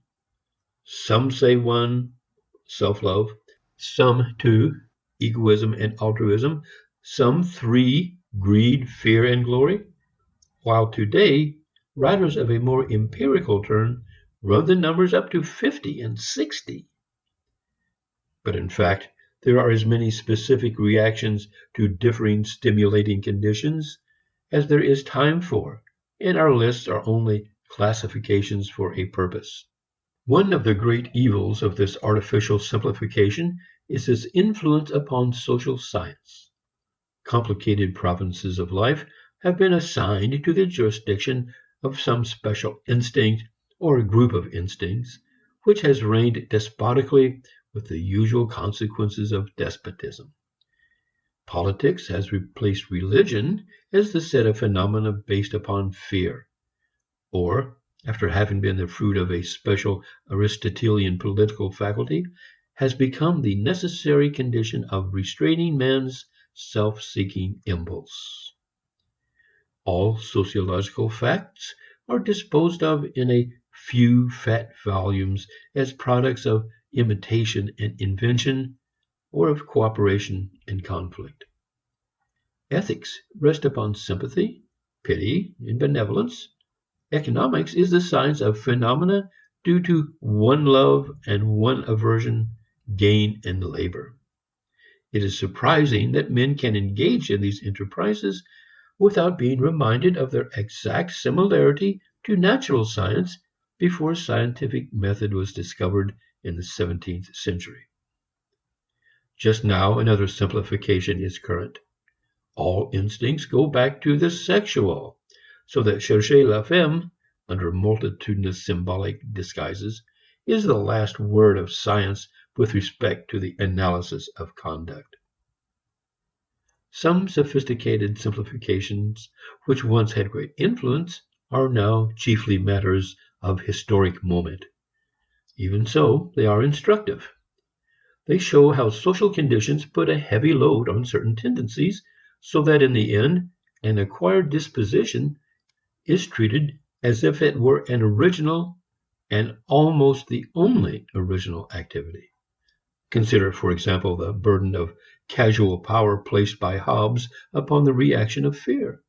Some say 1, self-love, some 2, egoism and altruism, some 3, greed, fear, and glory, while today, writers of a more empirical turn run the numbers up to 50 and 60. But in fact, there are as many specific reactions to differing stimulating conditions as there is time for, and our lists are only classifications for a purpose. One of the great evils of this artificial simplification is its influence upon social science. Complicated provinces of life have been assigned to the jurisdiction of some special instinct or a group of instincts, which has reigned despotically with the usual consequences of despotism. Politics has replaced religion as the set of phenomena based upon fear, or, after having been the fruit of a special Aristotelian political faculty, has become the necessary condition of restraining man's self-seeking impulse. All sociological facts are disposed of in a few fat volumes as products of imitation and invention, or of cooperation and conflict. Ethics rest upon sympathy, pity, and benevolence. Economics is the science of phenomena due to one love and one aversion, gain and labor. It is surprising that men can engage in these enterprises without being reminded of their exact similarity to natural science before scientific method was discovered in the 17th century. Just now, another simplification is current. All instincts go back to the sexual, so that chercher la femme, under multitudinous symbolic disguises, is the last word of science with respect to the analysis of conduct. Some sophisticated simplifications, which once had great influence, are now chiefly matters of historic moment. Even so, they are instructive. They show how social conditions put a heavy load on certain tendencies, so that in the end, an acquired disposition is treated as if it were an original and almost the only original activity. Consider, for example, the burden of casual power placed by Hobbes upon the reaction of fear.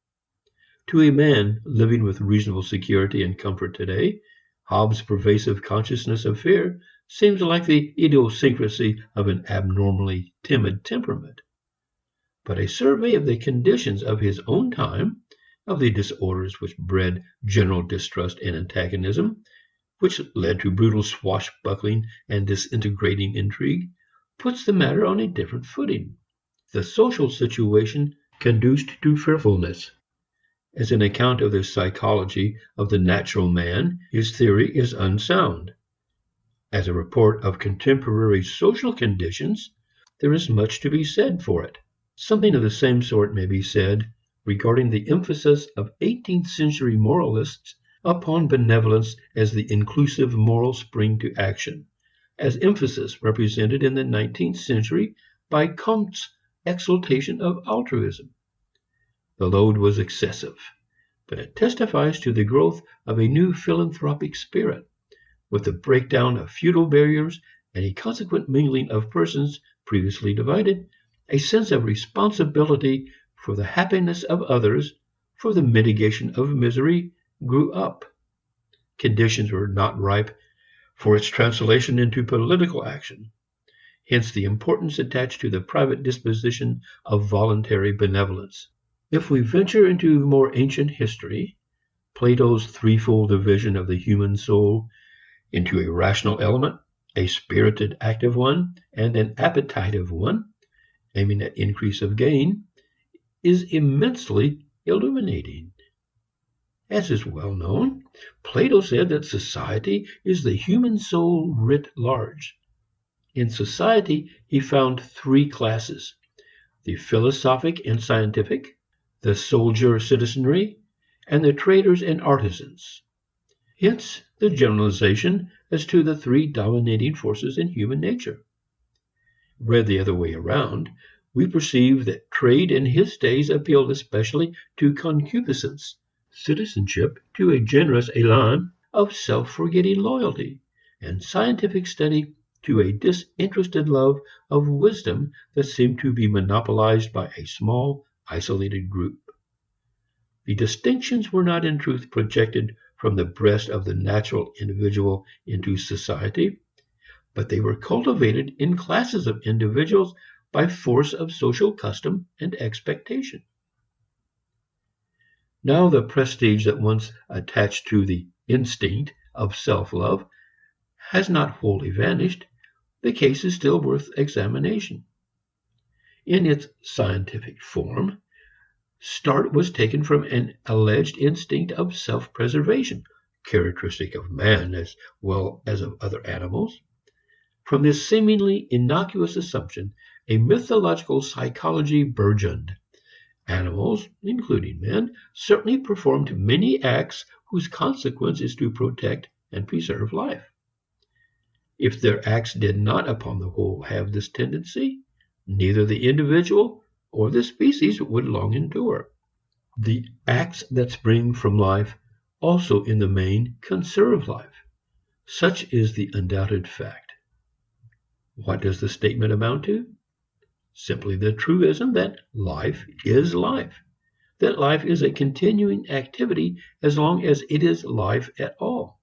To a man living with reasonable security and comfort today, Hobbes' pervasive consciousness of fear seems like the idiosyncrasy of an abnormally timid temperament. But a survey of the conditions of his own time, of the disorders which bred general distrust and antagonism, which led to brutal swashbuckling and disintegrating intrigue, puts the matter on a different footing. The social situation conduced to fearfulness. As an account of the psychology of the natural man, his theory is unsound. As a report of contemporary social conditions, there is much to be said for it. Something of the same sort may be said regarding the emphasis of 18th century moralists upon benevolence as the inclusive moral spring to action, as emphasis represented in the 19th century by Comte's exaltation of altruism. The load was excessive, but it testifies to the growth of a new philanthropic spirit, with the breakdown of feudal barriers and a consequent mingling of persons previously divided. A sense of responsibility for the happiness of others, for the mitigation of misery, grew up. Conditions were not ripe for its translation into political action. Hence the importance attached to the private disposition of voluntary benevolence. If we venture into more ancient history, Plato's threefold division of the human soul into a rational element, a spirited active one, and an appetitive one, aiming at increase of gain, is immensely illuminating. As is well known, Plato said that society is the human soul writ large. In society, he found three classes: the philosophic and scientific, the soldier citizenry, and the traders and artisans. Hence the generalization as to the three dominating forces in human nature. Read the other way around, we perceive that trade in his days appealed especially to concupiscence, citizenship to a generous élan of self-forgetting loyalty, and scientific study to a disinterested love of wisdom that seemed to be monopolized by a small, isolated group. The distinctions were not in truth projected from the breast of the natural individual into society, but they were cultivated in classes of individuals by force of social custom and expectation. Now the prestige that once attached to the instinct of self-love has not wholly vanished. The case is still worth examination. In its scientific form, start was taken from an alleged instinct of self-preservation, characteristic of man as well as of other animals. From this seemingly innocuous assumption, a mythological psychology burgeoned. Animals, including men, certainly performed many acts whose consequence is to protect and preserve life. If their acts did not upon the whole have this tendency, neither the individual or the species would long endure. The acts that spring from life also in the main conserve life. Such is the undoubted fact. What does the statement amount to? Simply the truism that life is life, that life is a continuing activity as long as it is life at all.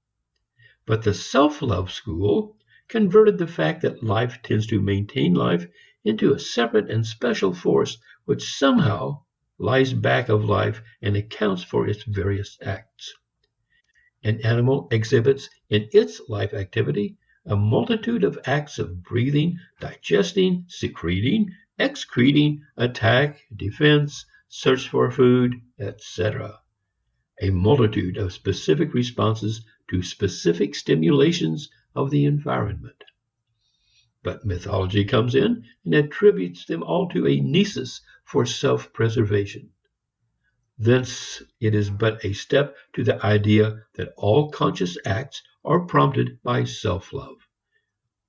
But the self-love school converted the fact that life tends to maintain life into a separate and special force which somehow lies back of life and accounts for its various acts. An animal exhibits in its life activity a multitude of acts of breathing, digesting, secreting, excreting, attack, defense, search for food, etc. A multitude of specific responses to specific stimulations of the environment. But mythology comes in and attributes them all to a nisus for self-preservation. Thence it is but a step to the idea that all conscious acts are prompted by self-love.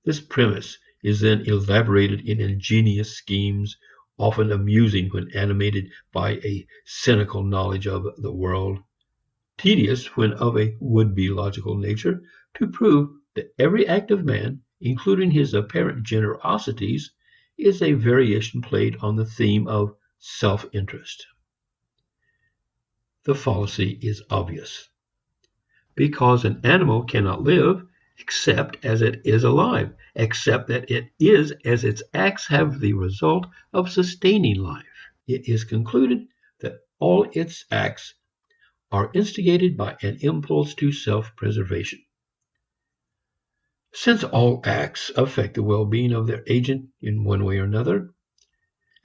This premise is then elaborated in ingenious schemes, often amusing when animated by a cynical knowledge of the world, tedious when of a would-be logical nature, to prove that every act of man, including his apparent generosities, is a variation played on the theme of self-interest. The fallacy is obvious. Because an animal cannot live except as it is alive, except that it is as its acts have the result of sustaining life, it is concluded that all its acts are instigated by an impulse to self-preservation. Since all acts affect the well-being of their agent in one way or another,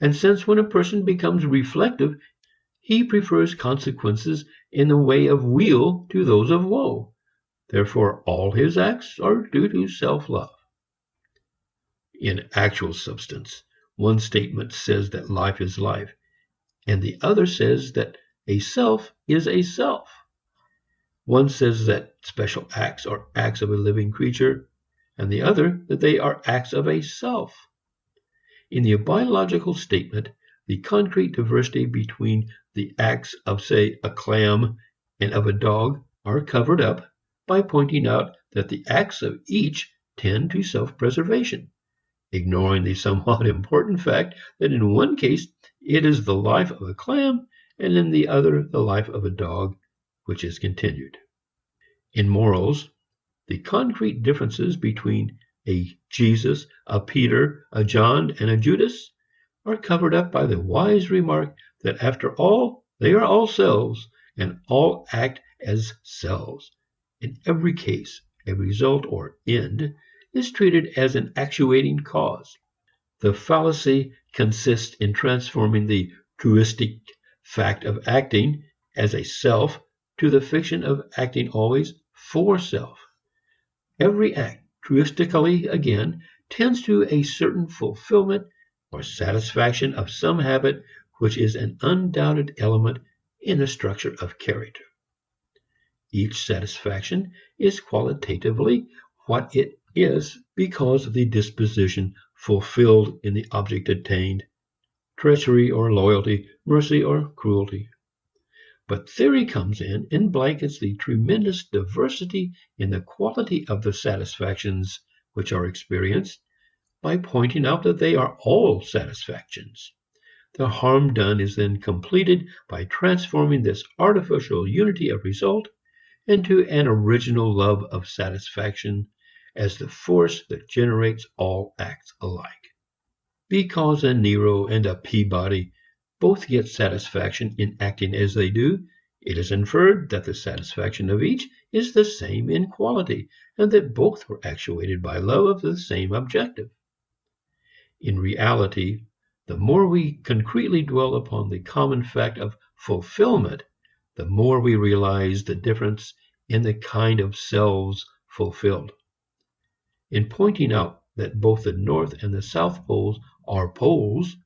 and since when a person becomes reflective, he prefers consequences in the way of weal to those of woe, therefore all his acts are due to self-love. In actual substance, one statement says that life is life, and the other says that a self is a self. One says that special acts are acts of a living creature, and the other that they are acts of a self. In the biological statement, the concrete diversity between the acts of, say, a clam and of a dog are covered up by pointing out that the acts of each tend to self-preservation, ignoring the somewhat important fact that in one case it is the life of a clam and in the other the life of a dog, which is continued. In morals, the concrete differences between a Jesus, a Peter, a John, and a Judas are covered up by the wise remark that after all, they are all selves, and all act as selves. In every case, a result or end is treated as an actuating cause. The fallacy consists in transforming the truistic fact of acting as a self to the fiction of acting always for self. Every act, truistically again, tends to a certain fulfillment or satisfaction of some habit which is an undoubted element in the structure of character. Each satisfaction is qualitatively what it is because of the disposition fulfilled in the object attained, treachery or loyalty, mercy or cruelty. But theory comes in and blankets the tremendous diversity in the quality of the satisfactions which are experienced by pointing out that they are all satisfactions. The harm done is then completed by transforming this artificial unity of result into an original love of satisfaction as the force that generates all acts alike. Because a Nero and a Peabody both get satisfaction in acting as they do, it is inferred that the satisfaction of each is the same in quality, and that both were actuated by love of the same objective. In reality, the more we concretely dwell upon the common fact of fulfillment, the more we realize the difference in the kind of selves fulfilled. In pointing out that both the North and the South poles are poles,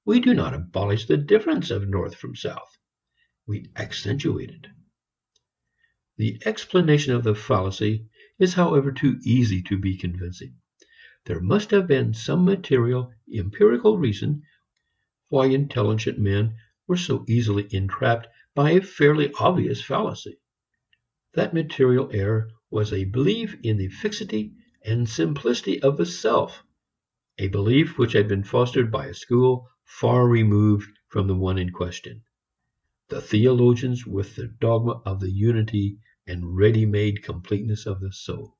we do not abolish the difference of North from South. We accentuate it. The explanation of the fallacy is, however, too easy to be convincing. There must have been some material, empirical reason why intelligent men were so easily entrapped by a fairly obvious fallacy. That material error was a belief in the fixity and simplicity of the self, a belief which had been fostered by a school far removed from the one in question. The theologians with the dogma of the unity and ready-made completeness of the soul.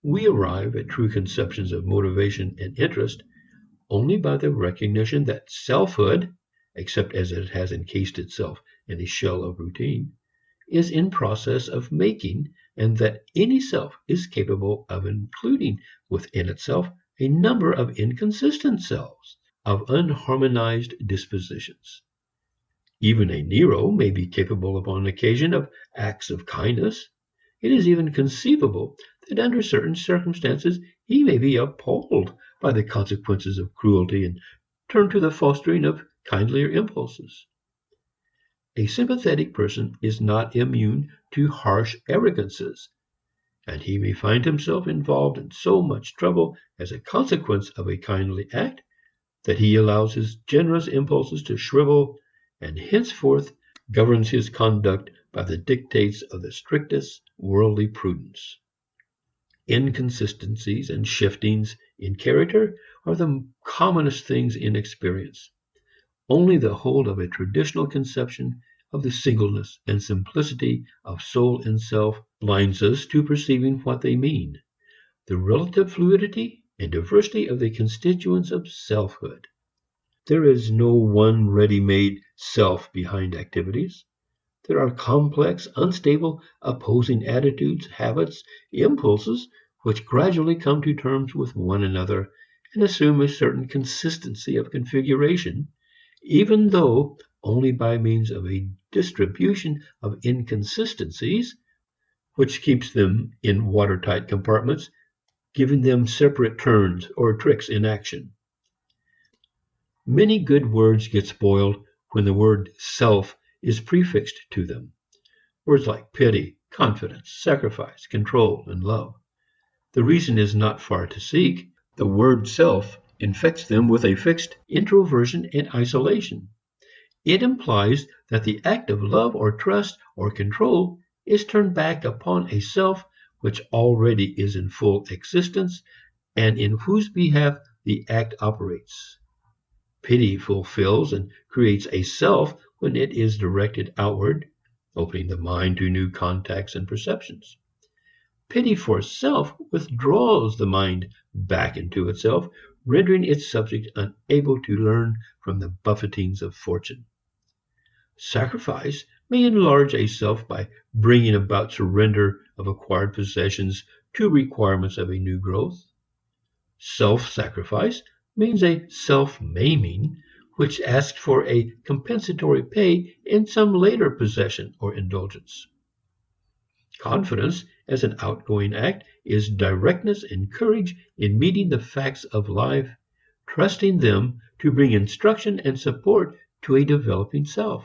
We arrive at true conceptions of motivation and interest only by the recognition that selfhood, except as it has encased itself in a shell of routine, is in process of making, and that any self is capable of including within itself a number of inconsistent selves, of unharmonized dispositions. Even a Nero may be capable upon occasion of acts of kindness. It is even conceivable that under certain circumstances he may be appalled by the consequences of cruelty and turn to the fostering of kindlier impulses. A sympathetic person is not immune to harsh arrogances, and he may find himself involved in so much trouble as a consequence of a kindly act that he allows his generous impulses to shrivel and henceforth governs his conduct by the dictates of the strictest worldly prudence. Inconsistencies and shiftings in character are the commonest things in experience. Only the hold of a traditional conception of the singleness and simplicity of soul and self blinds us to perceiving what they mean, the relative fluidity and diversity of the constituents of selfhood. There is no one ready-made self behind activities. There are complex, unstable, opposing attitudes, habits, impulses, which gradually come to terms with one another and assume a certain consistency of configuration, even though only by means of a distribution of inconsistencies, which keeps them in watertight compartments, giving them separate turns or tricks in action. Many good words get spoiled when the word self is prefixed to them. Words like pity, confidence, sacrifice, control, and love. The reason is not far to seek. The word self infects them with a fixed introversion and isolation. It implies that the act of love or trust or control is turned back upon a self which already is in full existence and in whose behalf the act operates. Pity fulfills and creates a self when it is directed outward, opening the mind to new contacts and perceptions. Pity for self withdraws the mind back into itself, rendering its subject unable to learn from the buffetings of fortune. Sacrifice may enlarge a self by bringing about surrender of acquired possessions to requirements of a new growth. Self-sacrifice means a self-maiming, which asks for a compensatory pay in some later possession or indulgence. Confidence as an outgoing act is directness and courage in meeting the facts of life, trusting them to bring instruction and support to a developing self.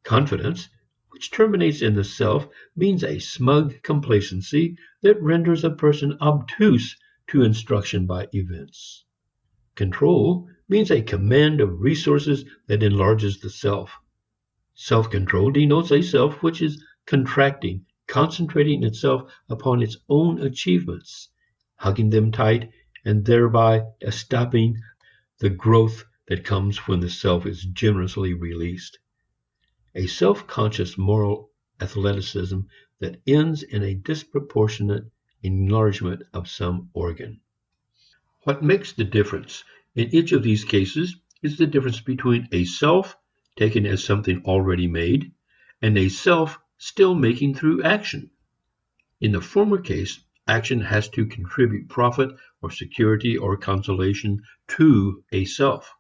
Confidence, which terminates in the self, means a smug complacency that renders a person obtuse to instruction by events. Control means a command of resources that enlarges the self. Self-control denotes a self which is contracting, concentrating itself upon its own achievements, hugging them tight, and thereby stopping the growth that comes when the self is generously released. A self-conscious moral athleticism that ends in a disproportionate enlargement of some organ. What makes the difference in each of these cases is the difference between a self taken as something already made and a self still making through action. In the former case, action has to contribute profit or security or consolation to a self.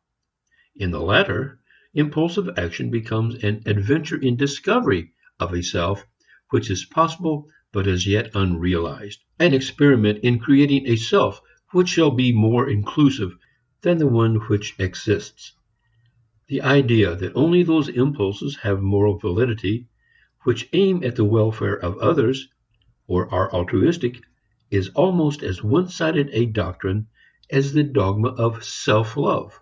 In the latter, impulsive action becomes an adventure in discovery of a self which is possible but as yet unrealized, and experiment in creating a self which shall be more inclusive than the one which exists. The idea that only those impulses have moral validity which aim at the welfare of others or are altruistic is almost as one-sided a doctrine as the dogma of self-love.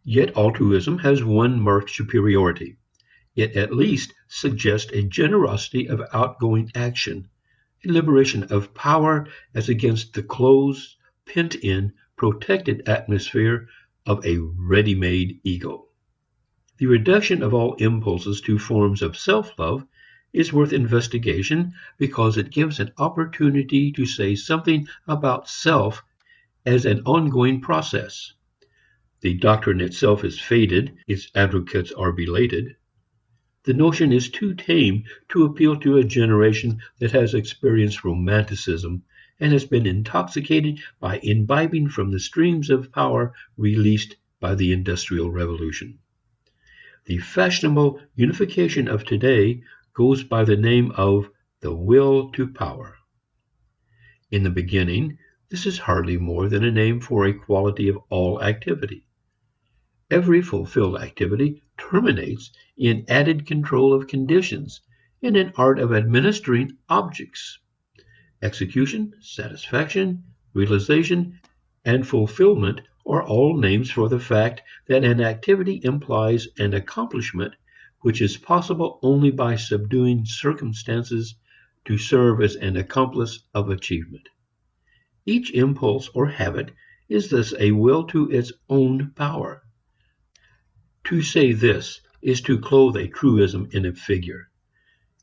Yet altruism has one marked superiority. It at least suggests a generosity of outgoing action, a liberation of power as against the closed, pent-in, protected atmosphere of a ready-made ego. The reduction of all impulses to forms of self-love is worth investigation because it gives an opportunity to say something about self as an ongoing process. The doctrine itself is faded, its advocates are belated. The notion is too tame to appeal to a generation that has experienced romanticism and has been intoxicated by imbibing from the streams of power released by the Industrial Revolution. The fashionable unification of today goes by the name of the will to power. In the beginning, this is hardly more than a name for a quality of all activity. Every fulfilled activity terminates in added control of conditions and an art of administering objects. Execution, satisfaction, realization, and fulfillment are all names for the fact that an activity implies an accomplishment which is possible only by subduing circumstances to serve as an accomplice of achievement. Each impulse or habit is thus a will to its own power. To say this is to clothe a truism in a figure.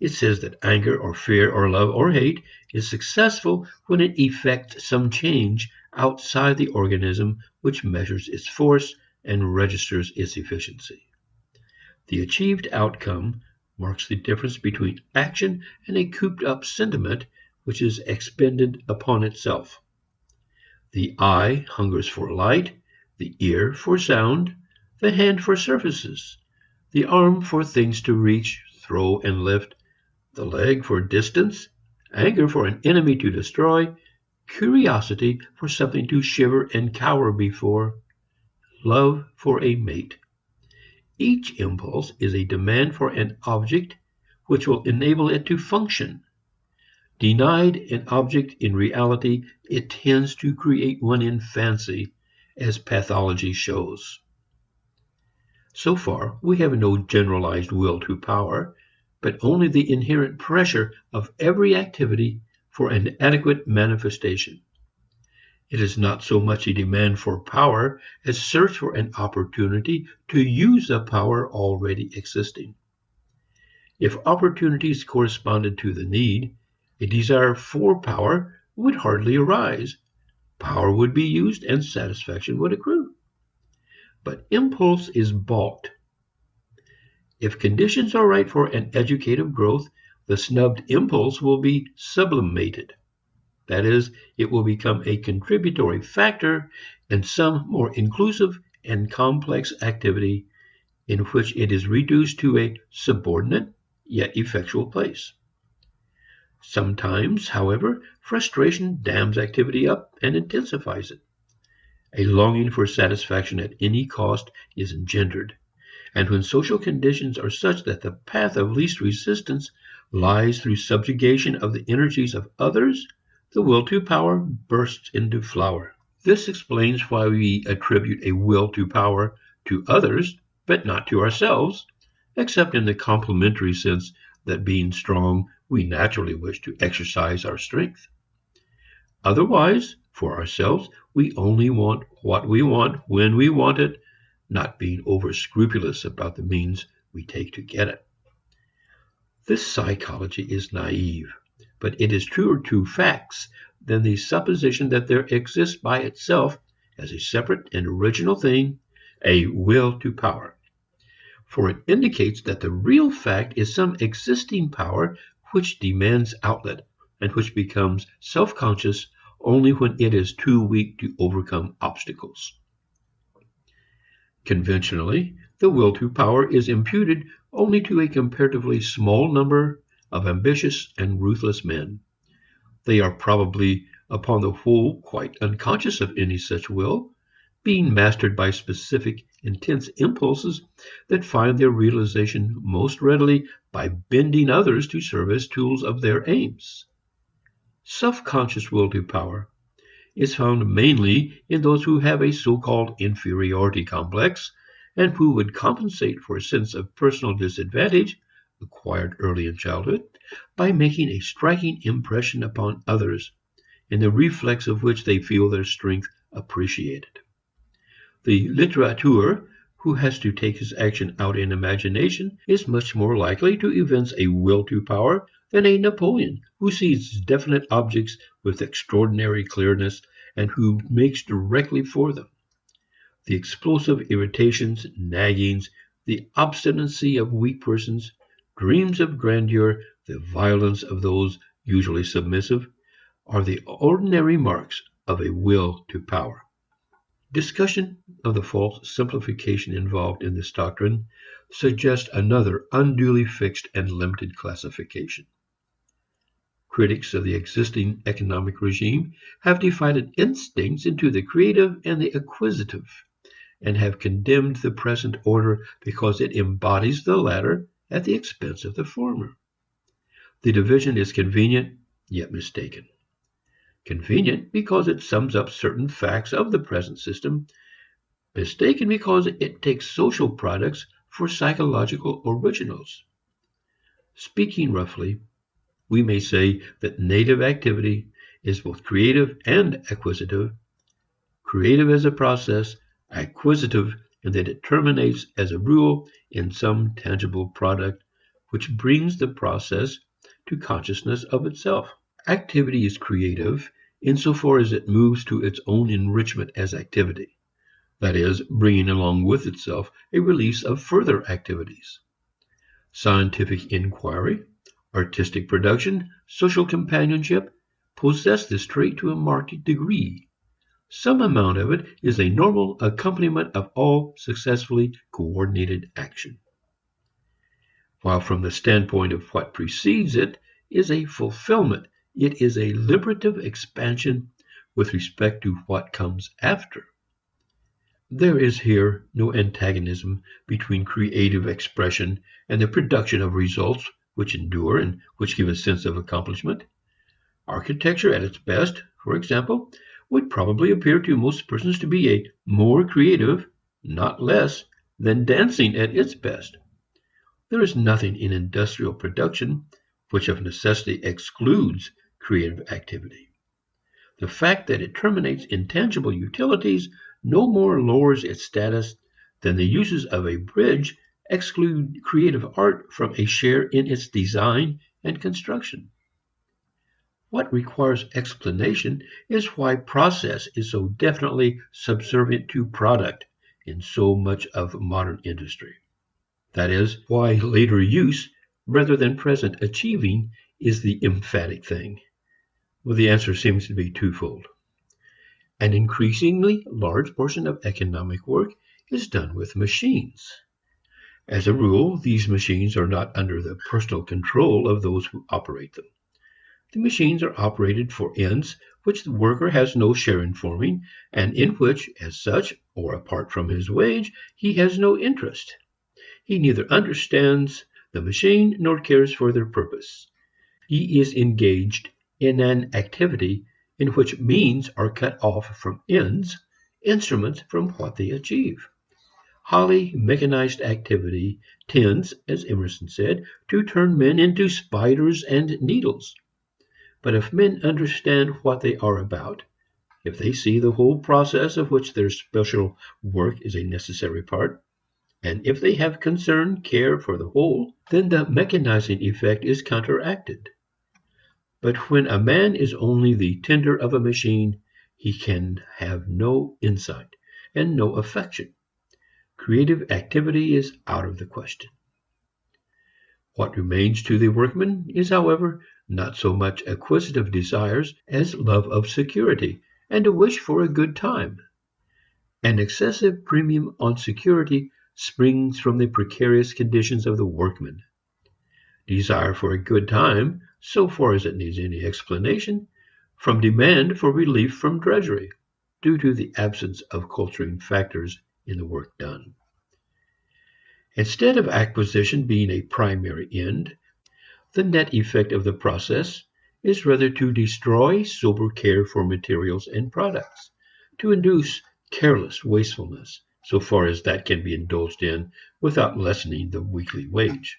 It says that anger or fear or love or hate is successful when it effects some change outside the organism which measures its force and registers its efficiency. The achieved outcome marks the difference between action and a cooped-up sentiment which is expended upon itself. The eye hungers for light, the ear for sound, the hand for surfaces, the arm for things to reach, throw, and lift, the leg for distance, anger for an enemy to destroy, curiosity for something to shiver and cower before, love for a mate. Each impulse is a demand for an object which will enable it to function. Denied an object in reality, it tends to create one in fancy, as pathology shows. So far, we have no generalized will to power, but only the inherent pressure of every activity for an adequate manifestation. It is not so much a demand for power as search for an opportunity to use the power already existing. If opportunities corresponded to the need, a desire for power would hardly arise. Power would be used and satisfaction would accrue. But impulse is balked. If conditions are right for an educative growth, the snubbed impulse will be sublimated. That is, it will become a contributory factor in some more inclusive and complex activity in which it is reduced to a subordinate yet effectual place. Sometimes, however, frustration dams activity up and intensifies it. A longing for satisfaction at any cost is engendered, and when social conditions are such that the path of least resistance lies through subjugation of the energies of others, the will to power bursts into flower. This explains why we attribute a will to power to others, but not to ourselves, except in the complementary sense that being strong, we naturally wish to exercise our strength. Otherwise, for ourselves, we only want what we want when we want it, not being over-scrupulous about the means we take to get it. This psychology is naive, but it is truer to facts than the supposition that there exists by itself, as a separate and original thing, a will to power. For it indicates that the real fact is some existing power which demands outlet and which becomes self-conscious only when it is too weak to overcome obstacles. Conventionally, the will to power is imputed only to a comparatively small number of ambitious and ruthless men. They are probably, upon the whole, quite unconscious of any such will, being mastered by specific, intense impulses that find their realization most readily by bending others to serve as tools of their aims. Self-conscious will to power is found mainly in those who have a so-called inferiority complex and who would compensate for a sense of personal disadvantage acquired early in childhood by making a striking impression upon others, in the reflex of which they feel their strength appreciated. The litterateur who has to take his action out in imagination is much more likely to evince a will to power than a Napoleon who sees definite objects with extraordinary clearness and who makes directly for them. The explosive irritations, naggings, the obstinacy of weak persons, dreams of grandeur, the violence of those usually submissive, are the ordinary marks of a will to power. Discussion of the false simplification involved in this doctrine suggests another unduly fixed and limited classification. Critics of the existing economic regime have divided instincts into the creative and the acquisitive, and have condemned the present order because it embodies the latter at the expense of the former. The division is convenient, yet mistaken. Convenient because it sums up certain facts of the present system, mistaken because it takes social products for psychological originals. Speaking roughly, we may say that native activity is both creative and acquisitive, creative as a process, acquisitive in that it terminates as a rule in some tangible product which brings the process to consciousness of itself. Activity is creative insofar as it moves to its own enrichment as activity, that is, bringing along with itself a release of further activities. Scientific inquiry, artistic production, social companionship possess this trait to a marked degree. Some amount of it is a normal accompaniment of all successfully coordinated action. While from the standpoint of what precedes it is a fulfillment, it is a liberative expansion with respect to what comes after. There is here no antagonism between creative expression and the production of results which endure and which give a sense of accomplishment. Architecture at its best, for example, would probably appear to most persons to be a more creative, not less, than dancing at its best. There is nothing in industrial production which of necessity excludes creative activity. The fact that it terminates in tangible utilities no more lowers its status than the uses of a bridge exclude creative art from a share in its design and construction. What requires explanation is why process is so definitely subservient to product in so much of modern industry. That is, why later use rather than present achieving is the emphatic thing. Well, the answer seems to be twofold. An increasingly large portion of economic work is done with machines. As a rule, these machines are not under the personal control of those who operate them. The machines are operated for ends which the worker has no share in forming, and in which, as such, or apart from his wage, he has no interest. He neither understands the machine nor cares for their purpose. He is engaged in an activity in which means are cut off from ends, instruments from what they achieve. Highly mechanized activity tends, as Emerson said, to turn men into spiders and needles. But if men understand what they are about, if they see the whole process of which their special work is a necessary part, and if they have concern, care for the whole, then the mechanizing effect is counteracted. But when a man is only the tender of a machine, he can have no insight and no affection. Creative activity is out of the question. What remains to the workman is, however, not so much acquisitive desires as love of security and a wish for a good time. An excessive premium on security springs from the precarious conditions of the workman. Desire for a good time, so far as it needs any explanation, from demand for relief from drudgery, due to the absence of culturing factors in the work done. Instead of acquisition being a primary end, the net effect of the process is rather to destroy sober care for materials and products, to induce careless wastefulness, so far as that can be indulged in without lessening the weekly wage.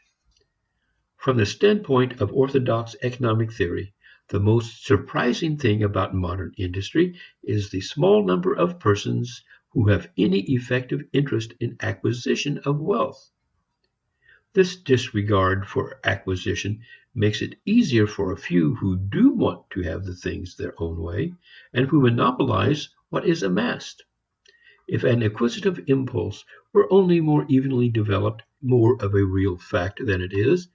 From the standpoint of orthodox economic theory, the most surprising thing about modern industry is the small number of persons who have any effective interest in acquisition of wealth. This disregard for acquisition makes it easier for a few who do want to have the things their own way and who monopolize what is amassed. If an acquisitive impulse were only more evenly developed, more of a real fact than it is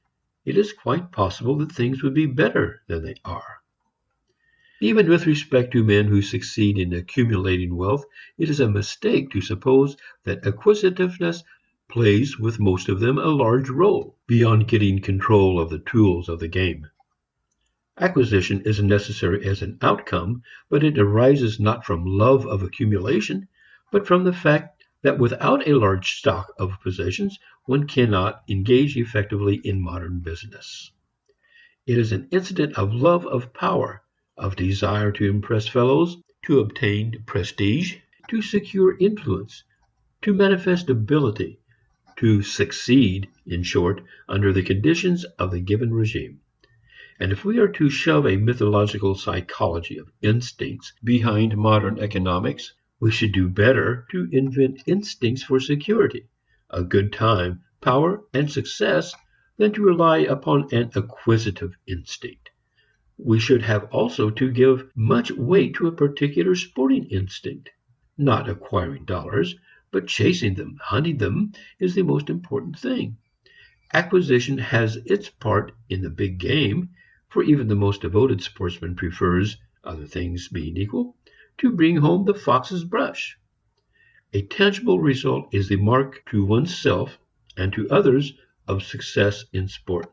quite possible that things would be better than they are. Even with respect to men who succeed in accumulating wealth, it is a mistake to suppose that acquisitiveness plays with most of them a large role, beyond getting control of the tools of the game. Acquisition is necessary as an outcome, but it arises not from love of accumulation, but from the fact that without a large stock of possessions, one cannot engage effectively in modern business. It is an incident of love of power, of desire to impress fellows, to obtain prestige, to secure influence, to manifest ability, to succeed, in short, under the conditions of the given regime. And if we are to shove a mythological psychology of instincts behind modern economics, we should do better to invent instincts for security, a good time, power, and success than to rely upon an acquisitive instinct. We should have also to give much weight to a particular sporting instinct. Not acquiring dollars, but chasing them, hunting them, is the most important thing. Acquisition has its part in the big game, for even the most devoted sportsman prefers, other things being equal, to bring home the fox's brush. A tangible result is the mark to oneself and to others of success in sport.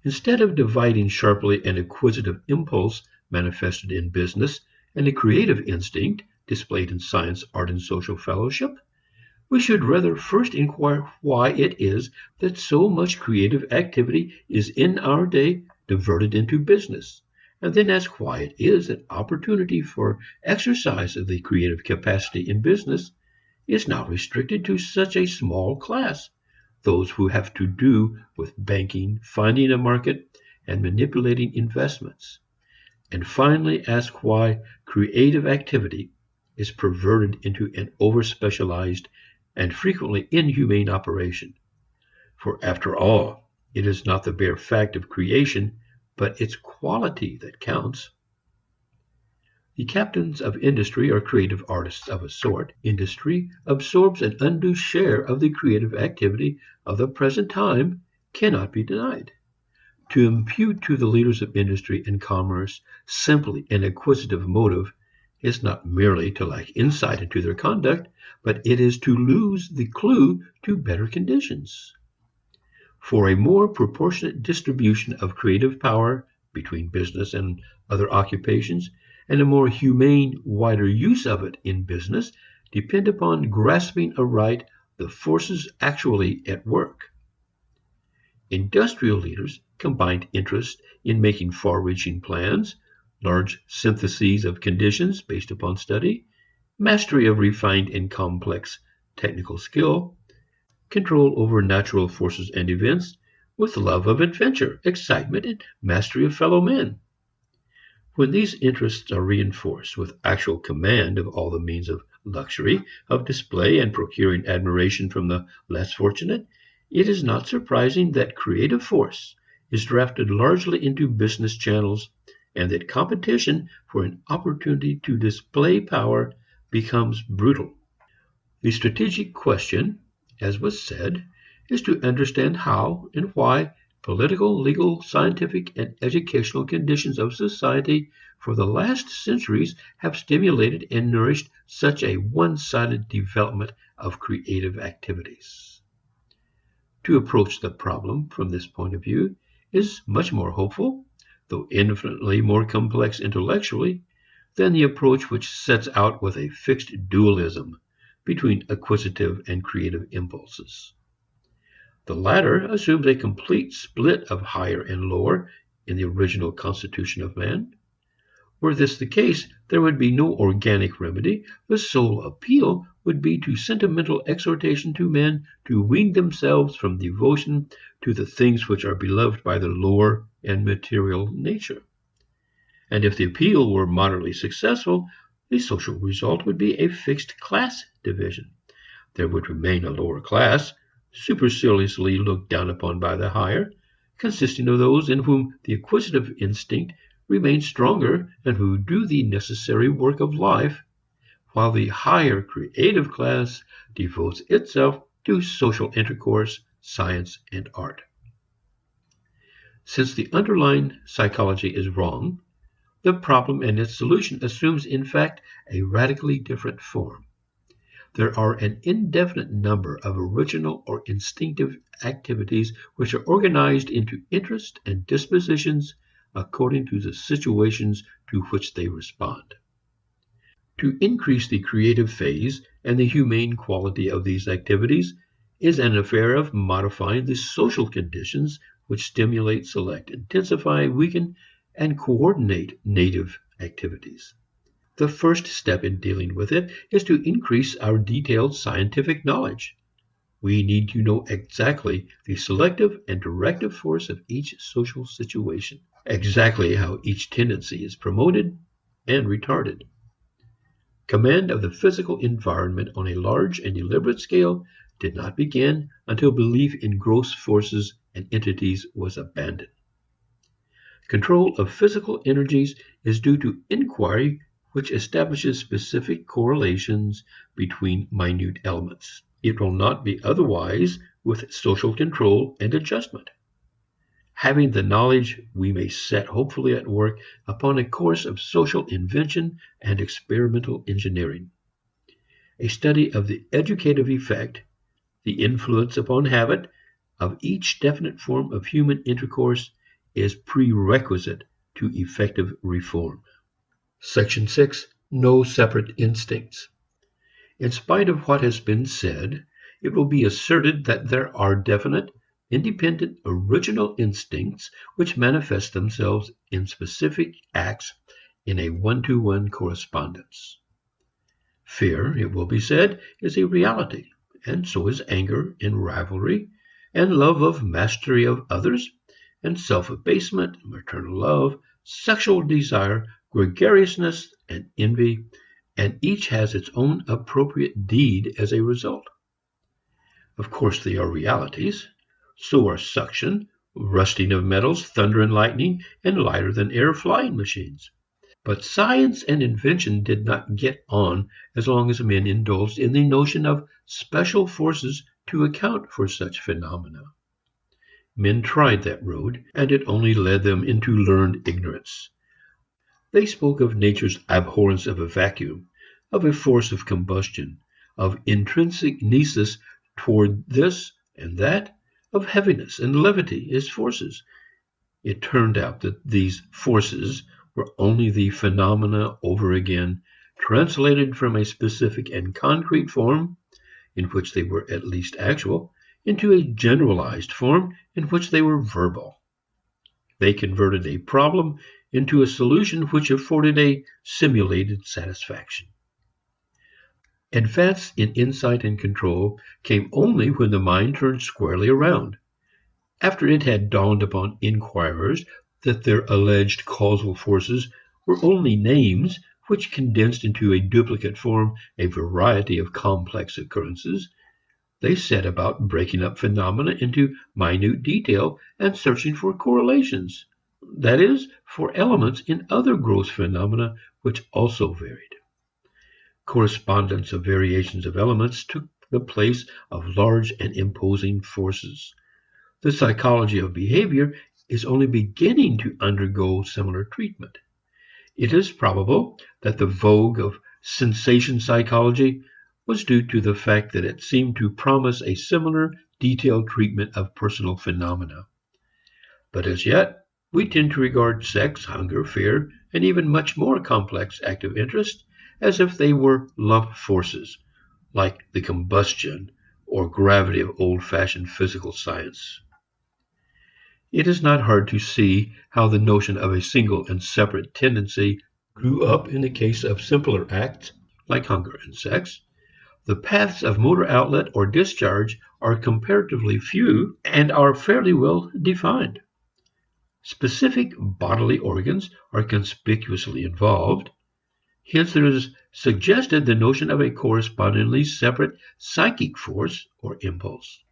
Instead of dividing sharply an acquisitive impulse manifested in business and a creative instinct displayed in science, art, and social fellowship, we should rather first inquire why it is that so much creative activity is in our day diverted into business, and then ask why it is that opportunity for exercise of the creative capacity in business is now restricted to such a small class, those who have to do with banking, finding a market, and manipulating investments. And finally ask why creative activity is perverted into an over-specialized and frequently inhumane operation. For after all, it is not the bare fact of creation, but its quality that counts. The captains of industry are creative artists of a sort. Industry absorbs an undue share of the creative activity of the present time cannot be denied. To impute to the leaders of industry and commerce simply an acquisitive motive is not merely to lack insight into their conduct, but it is to lose the clue to better conditions. For a more proportionate distribution of creative power between business and other occupations, and a more humane, wider use of it in business, depend upon grasping aright the forces actually at work. Industrial leaders combined interest in making far-reaching plans, large syntheses of conditions based upon study, mastery of refined and complex technical skill, control over natural forces and events, with love of adventure, excitement, and mastery of fellow men. When these interests are reinforced with actual command of all the means of luxury, of display, and procuring admiration from the less fortunate, it is not surprising that creative force is drafted largely into business channels, and that competition for an opportunity to display power becomes brutal. The strategic question, as was said, is to understand how and why political, legal, scientific, and educational conditions of society for the last centuries have stimulated and nourished such a one-sided development of creative activities. To approach the problem from this point of view is much more hopeful, though infinitely more complex intellectually, than the approach which sets out with a fixed dualism between acquisitive and creative impulses. The latter assumes a complete split of higher and lower in the original constitution of man. Were this the case, there would be no organic remedy. The sole appeal would be to sentimental exhortation to men to wean themselves from devotion to the things which are beloved by their lower and material nature. And if the appeal were moderately successful, the social result would be a fixed class division. There would remain a lower class, superciliously looked down upon by the higher, consisting of those in whom the acquisitive instinct remains stronger and who do the necessary work of life, while the higher creative class devotes itself to social intercourse, science, and art. Since the underlying psychology is wrong, the problem and its solution assumes, in fact, a radically different form. There are an indefinite number of original or instinctive activities which are organized into interests and dispositions according to the situations to which they respond. To increase the creative phase and the humane quality of these activities is an affair of modifying the social conditions which stimulate, select, intensify, weaken, and coordinate native activities. The first step in dealing with it is to increase our detailed scientific knowledge. We need to know exactly the selective and directive force of each social situation, exactly how each tendency is promoted and retarded. Command of the physical environment on a large and deliberate scale did not begin until belief in gross forces and entities was abandoned. Control of physical energies is due to inquiry which establishes specific correlations between minute elements. It will not be otherwise with social control and adjustment. Having the knowledge, we may set hopefully at work upon a course of social invention and experimental engineering. A study of the educative effect, the influence upon habit, of each definite form of human intercourse is prerequisite to effective reform. Section 6. No separate instincts. In spite of what has been said, it will be asserted that there are definite, independent, original instincts which manifest themselves in specific acts in a one-to-one correspondence. Fear, it will be said, is a reality, and so is anger and rivalry, and love of mastery of others, and self-abasement, maternal love, sexual desire, gregariousness, and envy, and each has its own appropriate deed as a result. Of course, they are realities. So are suction, rusting of metals, thunder and lightning, and lighter than air flying machines. But science and invention did not get on as long as men indulged in the notion of special forces to account for such phenomena. Men tried that road, and it only led them into learned ignorance. They spoke of nature's abhorrence of a vacuum, of a force of combustion, of intrinsic nesis toward this and that, of heaviness and levity as forces. It turned out that these forces were only the phenomena over again, translated from a specific and concrete form, in which they were at least actual, into a generalized form in which they were verbal. They converted a problem into a solution which afforded a simulated satisfaction. Advance in insight and control came only when the mind turned squarely around. After it had dawned upon inquirers that their alleged causal forces were only names which condensed into a duplicate form a variety of complex occurrences, they set about breaking up phenomena into minute detail and searching for correlations, that is, for elements in other gross phenomena which also varied. Correspondence of variations of elements took the place of large and imposing forces. The psychology of behavior is only beginning to undergo similar treatment. It is probable that the vogue of sensation psychology was due to the fact that it seemed to promise a similar detailed treatment of personal phenomena. But as yet, we tend to regard sex, hunger, fear, and even much more complex active interest as if they were lump forces, like the combustion or gravity of old-fashioned physical science. It is not hard to see how the notion of a single and separate tendency grew up in the case of simpler acts, like hunger and sex. The paths of motor outlet or discharge are comparatively few and are fairly well defined. Specific bodily organs are conspicuously involved. Hence there is suggested the notion of a correspondingly separate psychic force or impulse.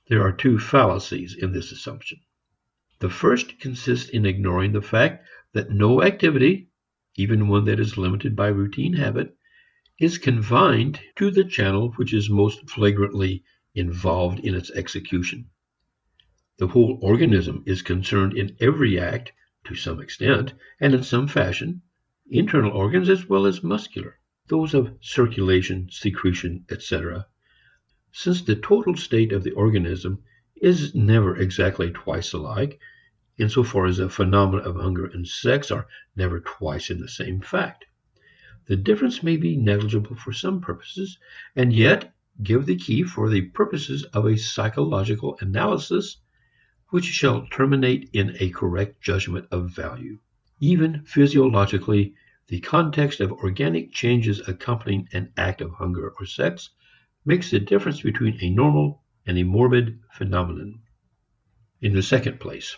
There are two fallacies in this assumption. The first consists in ignoring the fact that no activity, even one that is limited by routine habit, is confined to the channel which is most flagrantly involved in its execution. The whole organism is concerned in every act to some extent and in some fashion, internal organs as well as muscular, those of circulation, secretion, etc. Since the total state of the organism is never exactly twice alike, insofar as the phenomena of hunger and sex are never twice in the same fact, the difference may be negligible for some purposes, and yet give the key for the purposes of a psychological analysis which shall terminate in a correct judgment of value. Even physiologically, the context of organic changes accompanying an act of hunger or sex makes the difference between a normal and a morbid phenomenon. In the second place,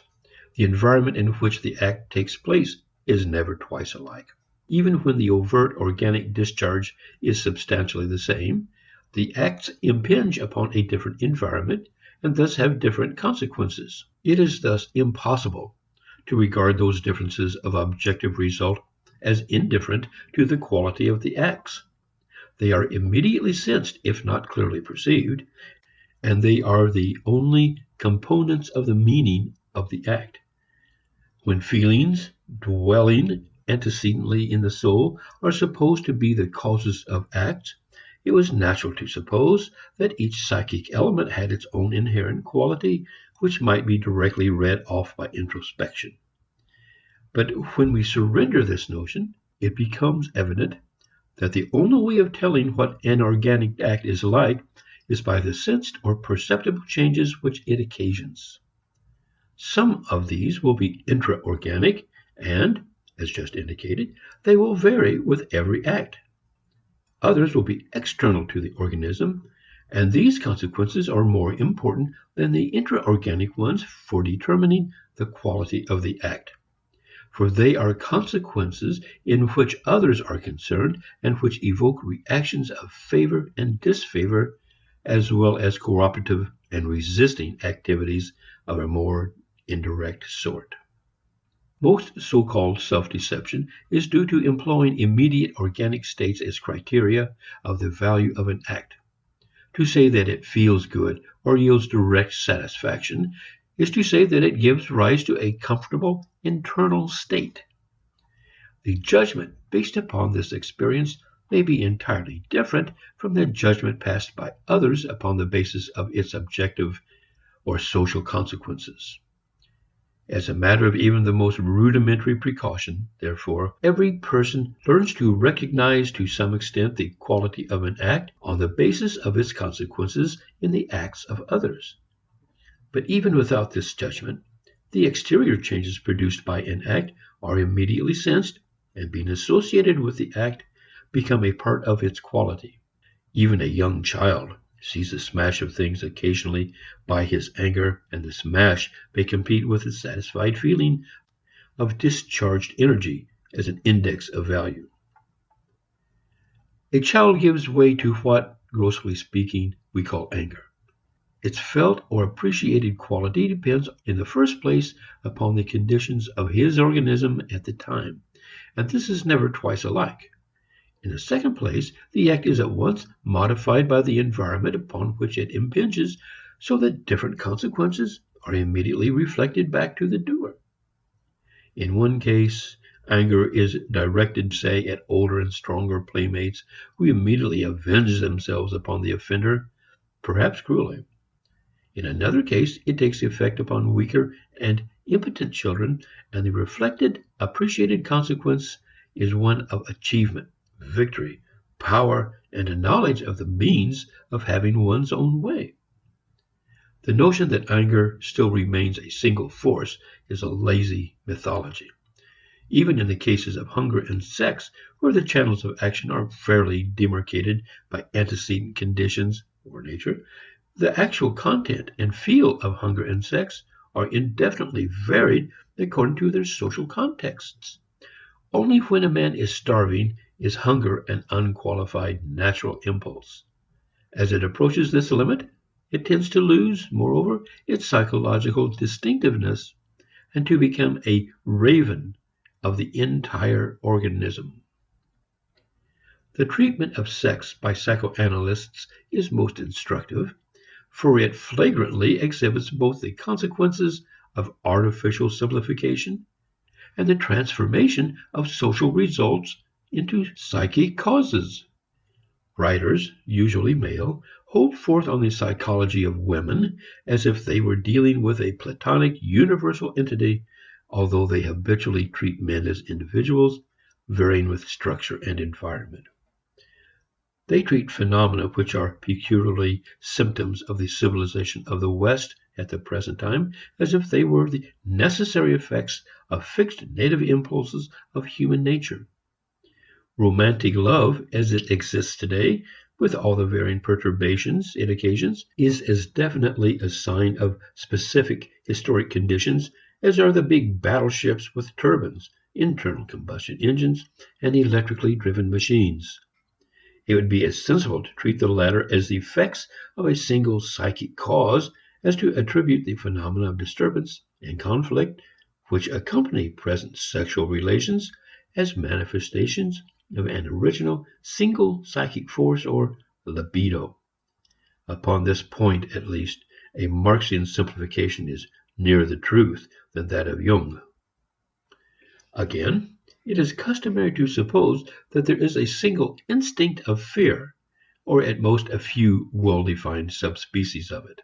the environment in which the act takes place is never twice alike. Even when the overt organic discharge is substantially the same, the acts impinge upon a different environment and thus have different consequences. It is thus impossible to regard those differences of objective result as indifferent to the quality of the acts. They are immediately sensed, if not clearly perceived, and they are the only components of the meaning of the act. When feelings, dwelling antecedently in the soul, are supposed to be the causes of acts, it was natural to suppose that each psychic element had its own inherent quality, which might be directly read off by introspection. But when we surrender this notion, it becomes evident that the only way of telling what an organic act is like is by the sensed or perceptible changes which it occasions. Some of these will be intra-organic and, as just indicated, they will vary with every act. Others will be external to the organism, and these consequences are more important than the intra-organic ones for determining the quality of the act. For they are consequences in which others are concerned and which evoke reactions of favor and disfavor, as well as cooperative and resisting activities of a more indirect sort. Most so-called self-deception is due to employing immediate organic states as criteria of the value of an act. To say that it feels good or yields direct satisfaction is to say that it gives rise to a comfortable internal state. The judgment based upon this experience may be entirely different from the judgment passed by others upon the basis of its objective or social consequences. As a matter of even the most rudimentary precaution, therefore, every person learns to recognize to some extent the quality of an act on the basis of its consequences in the acts of others. But even without this judgment, the exterior changes produced by an act are immediately sensed, and being associated with the act, become a part of its quality. Even a young child sees the smash of things occasionally by his anger, and the smash may compete with the satisfied feeling of discharged energy as an index of value. A child gives way to what, grossly speaking, we call anger. Its felt or appreciated quality depends in the first place upon the conditions of his organism at the time, and this is never twice alike. In the second place, the act is at once modified by the environment upon which it impinges, so that different consequences are immediately reflected back to the doer. In one case, Anger is directed, say, at older and stronger playmates who immediately avenge themselves upon the offender, perhaps cruelly. In another case, it takes effect upon weaker and impotent children, and the reflected, appreciated consequence is one of achievement, victory, power, and a knowledge of the means of having one's own way. The notion that anger still remains a single force is a lazy mythology. Even in the cases of hunger and sex, where the channels of action are fairly demarcated by antecedent conditions or nature, the actual content and feel of hunger and sex are indefinitely varied according to their social contexts. Only when a man is starving is hunger an unqualified natural impulse. As it approaches this limit, it tends to lose, moreover, its psychological distinctiveness and to become a raven of the entire organism. The treatment of sex by psychoanalysts is most instructive, for it flagrantly exhibits both the consequences of artificial simplification and the transformation of social results into psychic causes. Writers, usually male, hold forth on the psychology of women as if they were dealing with a platonic universal entity, although they habitually treat men as individuals, varying with structure and environment. They treat phenomena which are peculiarly symptoms of the civilization of the West at the present time as if they were the necessary effects of fixed native impulses of human nature. Romantic love, as it exists today, with all the varying perturbations it occasions, is as definitely a sign of specific historic conditions as are the big battleships with turbines, internal combustion engines, and electrically driven machines. It would be as sensible to treat the latter as the effects of a single psychic cause as to attribute the phenomena of disturbance and conflict which accompany present sexual relations as manifestations of an original single psychic force or libido. Upon this point, at least, a Marxian simplification is nearer the truth than that of Jung. Again, it is customary to suppose that there is a single instinct of fear, or at most a few well-defined subspecies of it.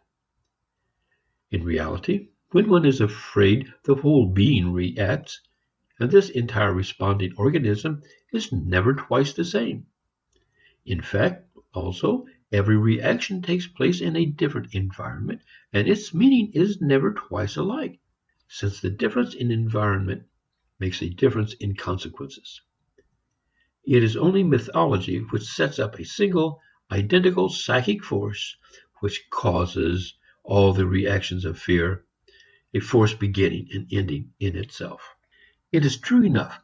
In reality, when one is afraid, the whole being reacts, and this entire responding organism is never twice the same. In fact, also, every reaction takes place in a different environment, and its meaning is never twice alike, since the difference in environment makes a difference in consequences. It is only mythology which sets up a single, identical psychic force which causes all the reactions of fear, a force beginning and ending in itself. It is true enough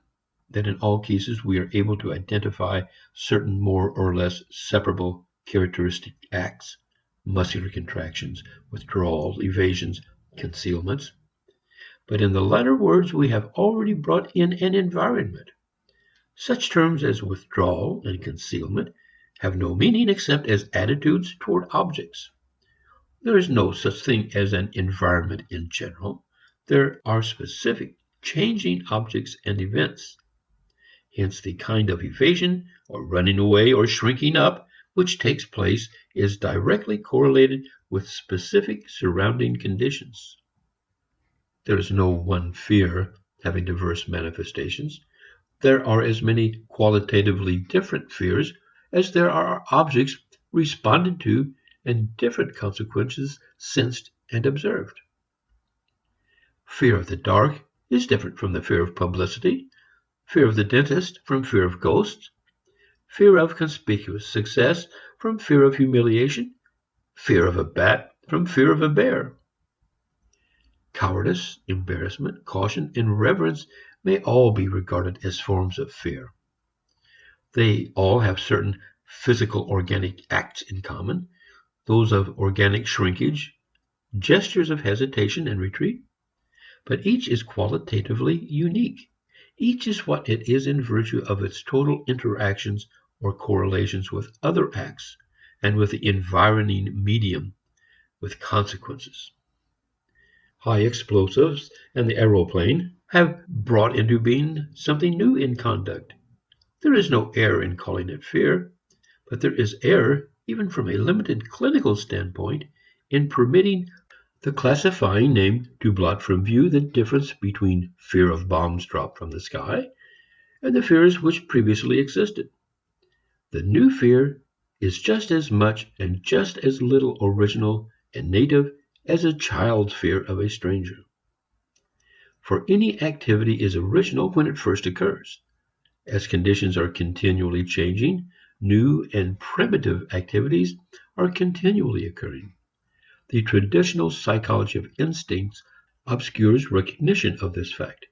that in all cases we are able to identify certain more or less separable characteristic acts, muscular contractions, withdrawals, evasions, concealments. But in the latter words we have already brought in an environment. Such terms as withdrawal and concealment have no meaning except as attitudes toward objects. There is no such thing as an environment in general. There are specific changing objects and events. Hence the kind of evasion or running away or shrinking up which takes place is directly correlated with specific surrounding conditions. There is no one fear having diverse manifestations. There are as many qualitatively different fears as there are objects responded to and different consequences sensed and observed. Fear of the dark is different from the fear of publicity, fear of the dentist from fear of ghosts, fear of conspicuous success from fear of humiliation, fear of a bat from fear of a bear. Cowardice, embarrassment, caution, and reverence may all be regarded as forms of fear. They all have certain physical organic acts in common, those of organic shrinkage, gestures of hesitation and retreat, but each is qualitatively unique. Each is what it is in virtue of its total interactions or correlations with other acts and with the environing medium, with consequences. high explosives, and the aeroplane have brought into being something new in conduct. There is no error in calling it fear, but there is error, even from a limited clinical standpoint, in permitting the classifying name to blot from view the difference between fear of bombs dropped from the sky and the fears which previously existed. The new fear is just as much and just as little original and native as a child's fear of a stranger. For any activity is original when it first occurs. As conditions are continually changing, new and primitive activities are continually occurring. The traditional psychology of instincts obscures recognition of this fact.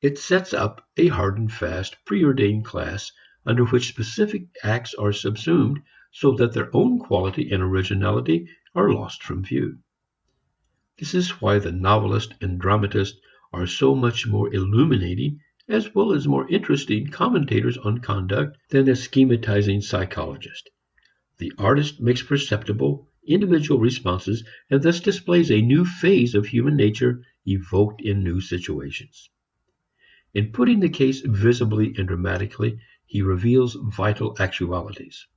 It sets up a hard and fast, preordained class under which specific acts are subsumed so that their own quality and originality are lost from view. This is why the novelist and dramatist are so much more illuminating as well as more interesting commentators on conduct than the schematizing psychologist. The artist makes perceptible individual responses and thus displays a new phase of human nature evoked in new situations. In putting the case visibly and dramatically, he reveals vital actualities.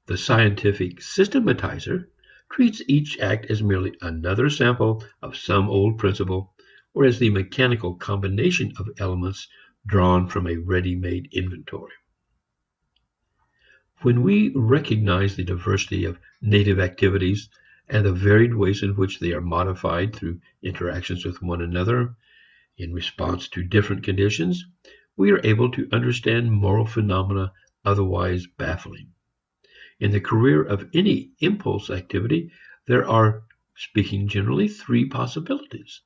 The scientific systematizer treats each act as merely another sample of some old principle, or as the mechanical combination of elements drawn from a ready-made inventory. When we recognize the diversity of native activities and the varied ways in which they are modified through interactions with one another in response to different conditions, we are able to understand moral phenomena otherwise baffling. In the career of any impulse activity, there are, speaking generally, three possibilities.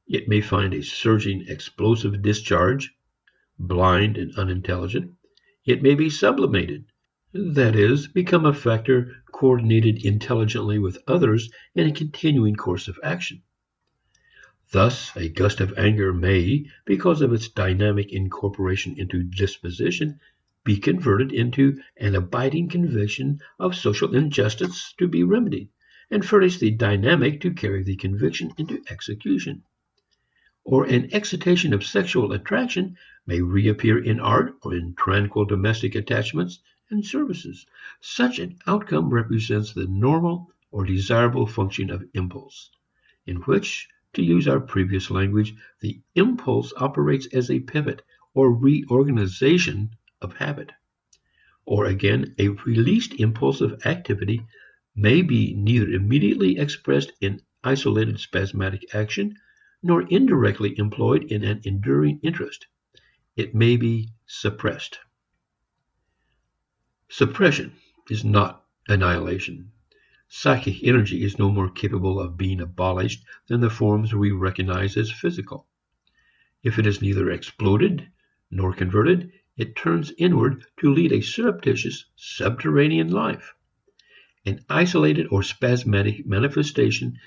It may find a surging explosive discharge, blind and unintelligent. It may be sublimated, that is, become a factor coordinated intelligently with others in a continuing course of action. Thus, a gust of anger may, because of its dynamic incorporation into disposition, be converted into an abiding conviction of social injustice to be remedied, and furnish the dynamic to carry the conviction into execution. Or an excitation of sexual attraction may reappear in art or in tranquil domestic attachments and services. Such an outcome represents the normal or desirable function of impulse, in which, to use our previous language, the impulse operates as a pivot or reorganization of habit. Or again, a released impulsive activity may be neither immediately expressed in isolated spasmodic action nor indirectly employed in an enduring interest. It may be suppressed. Suppression is not annihilation. Psychic energy is no more capable of being abolished than the forms we recognize as physical. If it is neither exploded nor converted, it turns inward to lead a surreptitious, subterranean life. An isolated or spasmodic manifestation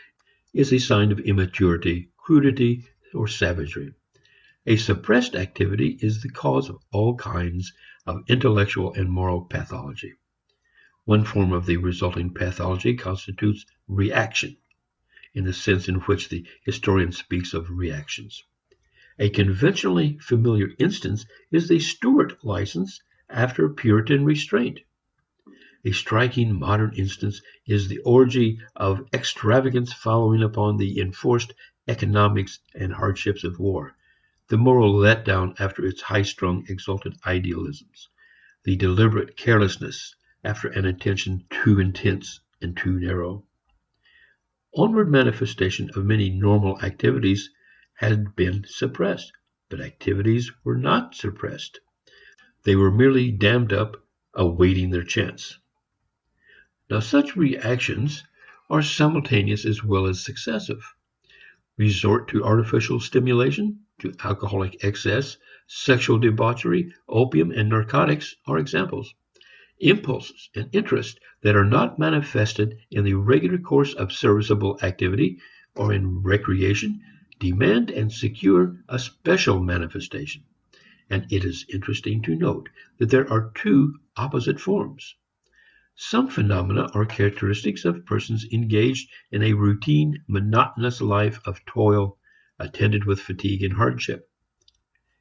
is a sign of immaturity, crudity, or savagery. A suppressed activity is the cause of all kinds of intellectual and moral pathology. One form of the resulting pathology constitutes reaction, in the sense in which the historian speaks of reactions. A conventionally familiar instance is the Stuart license after Puritan restraint. A striking modern instance is the orgy of extravagance following upon the enforced economics and hardships of war, the moral letdown after its high-strung exalted idealisms, the deliberate carelessness after an attention too intense and too narrow. Onward manifestation of many normal activities had been suppressed, but activities were not suppressed. They were merely dammed up, awaiting their chance. Now, such reactions are simultaneous as well as successive. Resort to artificial stimulation, to alcoholic excess, sexual debauchery, opium, and narcotics are examples. Impulses and interests that are not manifested in the regular course of serviceable activity or in recreation demand and secure a special manifestation. And it is interesting to note that there are two opposite forms. Some phenomena are characteristics of persons engaged in a routine, monotonous life of toil, attended with fatigue and hardship.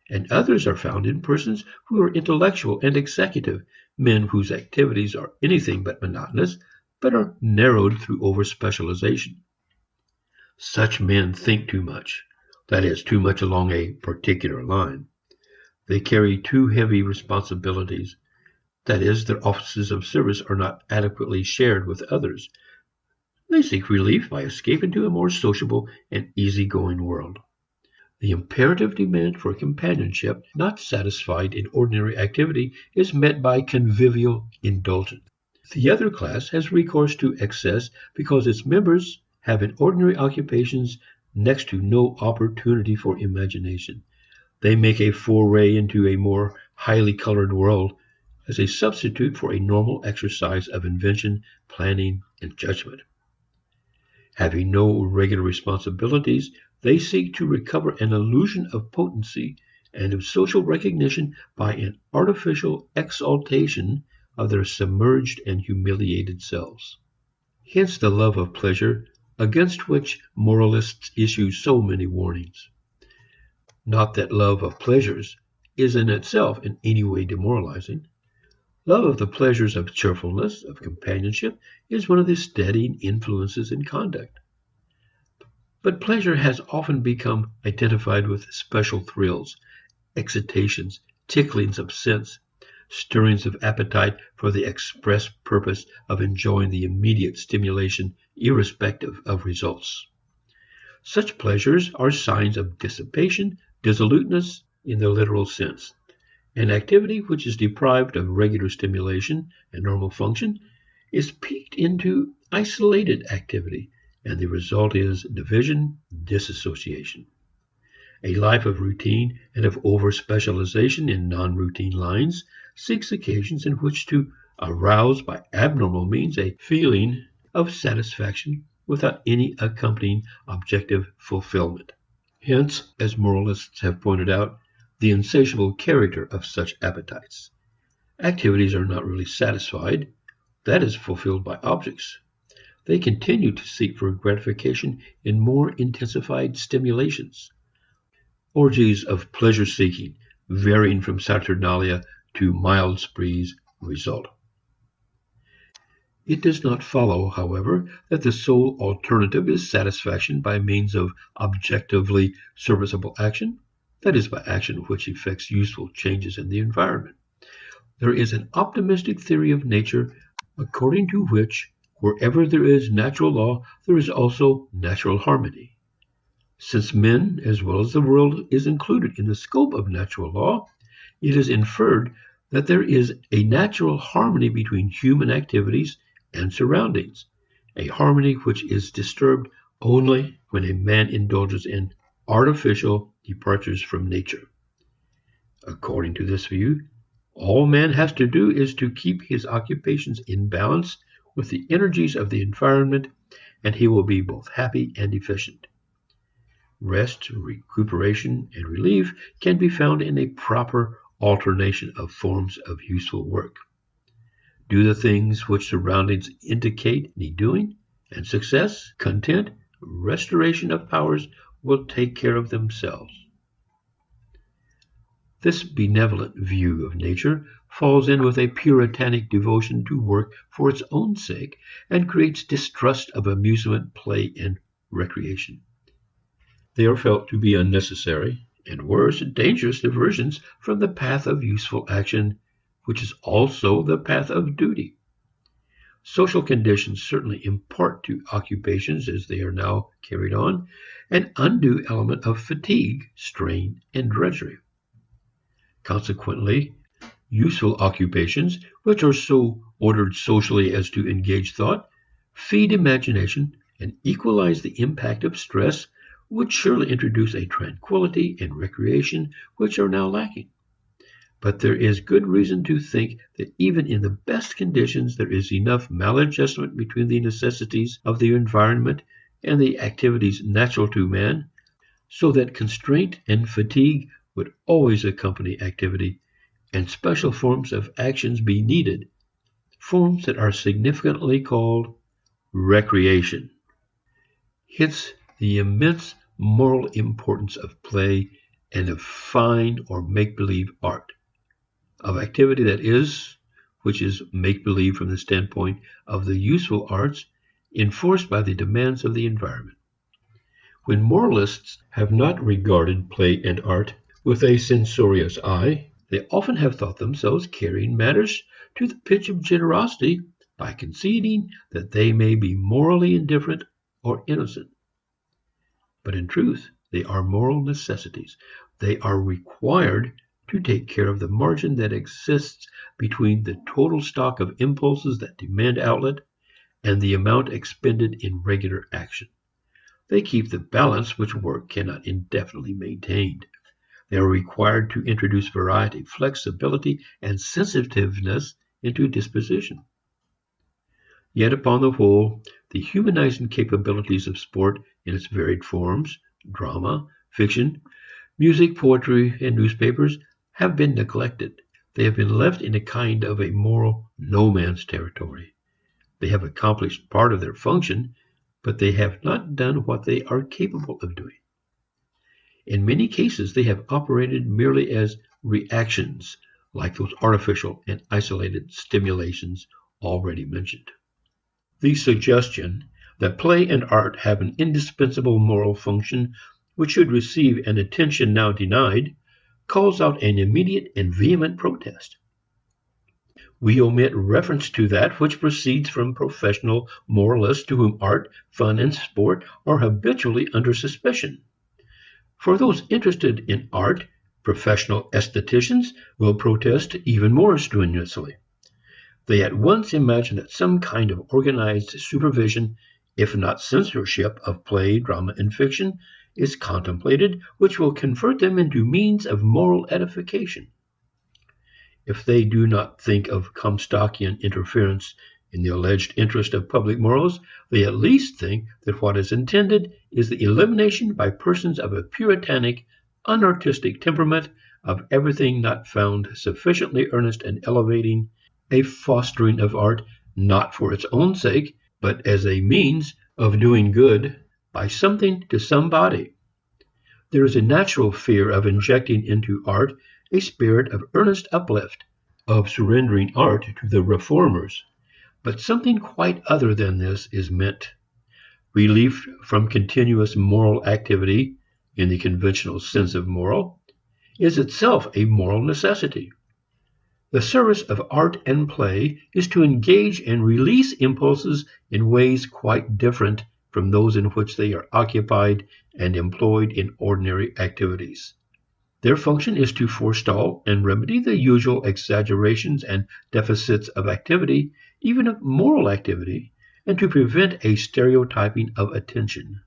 And others are found in persons who are intellectual and executive, men whose activities are anything but monotonous, but are narrowed through over-specialization. Such men think too much, that is, too much along a particular line. They carry too heavy responsibilities, that is, their offices of service are not adequately shared with others. They seek relief by escaping to a more sociable and easygoing world. The imperative demand for companionship, not satisfied in ordinary activity, is met by convivial indulgence. The other class has recourse to excess because its members have in ordinary occupations next to no opportunity for imagination. They make a foray into a more highly colored world as a substitute for a normal exercise of invention, planning, and judgment. Having no regular responsibilities, they seek to recover an illusion of potency and of social recognition by an artificial exaltation of their submerged and humiliated selves. Hence the love of pleasure, against which moralists issue so many warnings. Not that love of pleasures is in itself in any way demoralizing. Love of the pleasures of cheerfulness, of companionship, is one of the steadying influences in conduct. But pleasure has often become identified with special thrills, excitations, ticklings of sense, stirrings of appetite for the express purpose of enjoying the immediate stimulation irrespective of results. Such pleasures are signs of dissipation, dissoluteness in the literal sense. An activity which is deprived of regular stimulation and normal function is peaked into isolated activity, and the result is division, disassociation. A life of routine and of over-specialization in non-routine lines seeks occasions in which to arouse by abnormal means a feeling of satisfaction without any accompanying objective fulfillment. Hence, as moralists have pointed out, the insatiable character of such appetites. Activities are not really satisfied, that is fulfilled by objects. They continue to seek for gratification in more intensified stimulations. Orgies of pleasure-seeking, varying from saturnalia to mild sprees, result. It does not follow, however, that the sole alternative is satisfaction by means of objectively serviceable action, that is, by action which effects useful changes in the environment. There is an optimistic theory of nature according to which wherever there is natural law, there is also natural harmony. Since men, as well as the world, is included in the scope of natural law, it is inferred that there is a natural harmony between human activities and surroundings, a harmony which is disturbed only when a man indulges in artificial departures from nature. According to this view, all man has to do is to keep his occupations in balance with the energies of the environment, and he will be both happy and efficient. Rest, recuperation, and relief can be found in a proper alternation of forms of useful work. Do the things which surroundings indicate need doing, and success, content, restoration of powers will take care of themselves. This benevolent view of nature falls in with a puritanic devotion to work for its own sake and creates distrust of amusement, play, and recreation. They are felt to be unnecessary, and worse, dangerous diversions from the path of useful action, which is also the path of duty. Social conditions certainly impart to occupations as they are now carried on an undue element of fatigue, strain, and drudgery. Consequently, useful occupations, which are so ordered socially as to engage thought, feed imagination, and equalize the impact of stress, would surely introduce a tranquility and recreation which are now lacking. But there is good reason to think that even in the best conditions there is enough maladjustment between the necessities of the environment and the activities natural to man, so that constraint and fatigue would always accompany activity, and special forms of actions be needed forms that are significantly called recreation. Hence the immense moral importance of play and of fine or make-believe art, of activity that is, which is make-believe from the standpoint of the useful arts, enforced by the demands of the environment. When moralists have not regarded play and art with a censorious eye, they often have thought themselves carrying matters to the pitch of generosity by conceding that they may be morally indifferent or innocent. But in truth, they are moral necessities. They are required to take care of the margin that exists between the total stock of impulses that demand outlet and the amount expended in regular action. They keep the balance which work cannot indefinitely maintain. They are required to introduce variety, flexibility, and sensitiveness into disposition. Yet upon the whole, the humanizing capabilities of sport in its varied forms, drama, fiction, music, poetry, and newspapers, have been neglected. They have been left in a kind of a moral no man's territory. They have accomplished part of their function, but they have not done what they are capable of doing. In many cases, they have operated merely as reactions, like those artificial and isolated stimulations already mentioned. The suggestion that play and art have an indispensable moral function which should receive an attention now denied calls out an immediate and vehement protest. We omit reference to that which proceeds from professional moralists to whom art, fun, and sport are habitually under suspicion. For those interested in art, professional aestheticians will protest even more strenuously. They at once imagine that some kind of organized supervision, if not censorship, of play, drama, and fiction is contemplated, which will convert them into means of moral edification. If they do not think of Comstockian interference in the alleged interest of public morals, they at least think that what is intended is the elimination by persons of a puritanic, unartistic temperament of everything not found sufficiently earnest and elevating, a fostering of art not for its own sake, but as a means of doing good by something to somebody. There is a natural fear of injecting into art a spirit of earnest uplift, of surrendering art to the reformers. But something quite other than this is meant. Relief from continuous moral activity, in the conventional sense of moral, is itself a moral necessity. The service of art and play is to engage and release impulses in ways quite different from those in which they are occupied and employed in ordinary activities. Their function is to forestall and remedy the usual exaggerations and deficits of activity, even of moral activity, and to prevent a stereotyping of attention.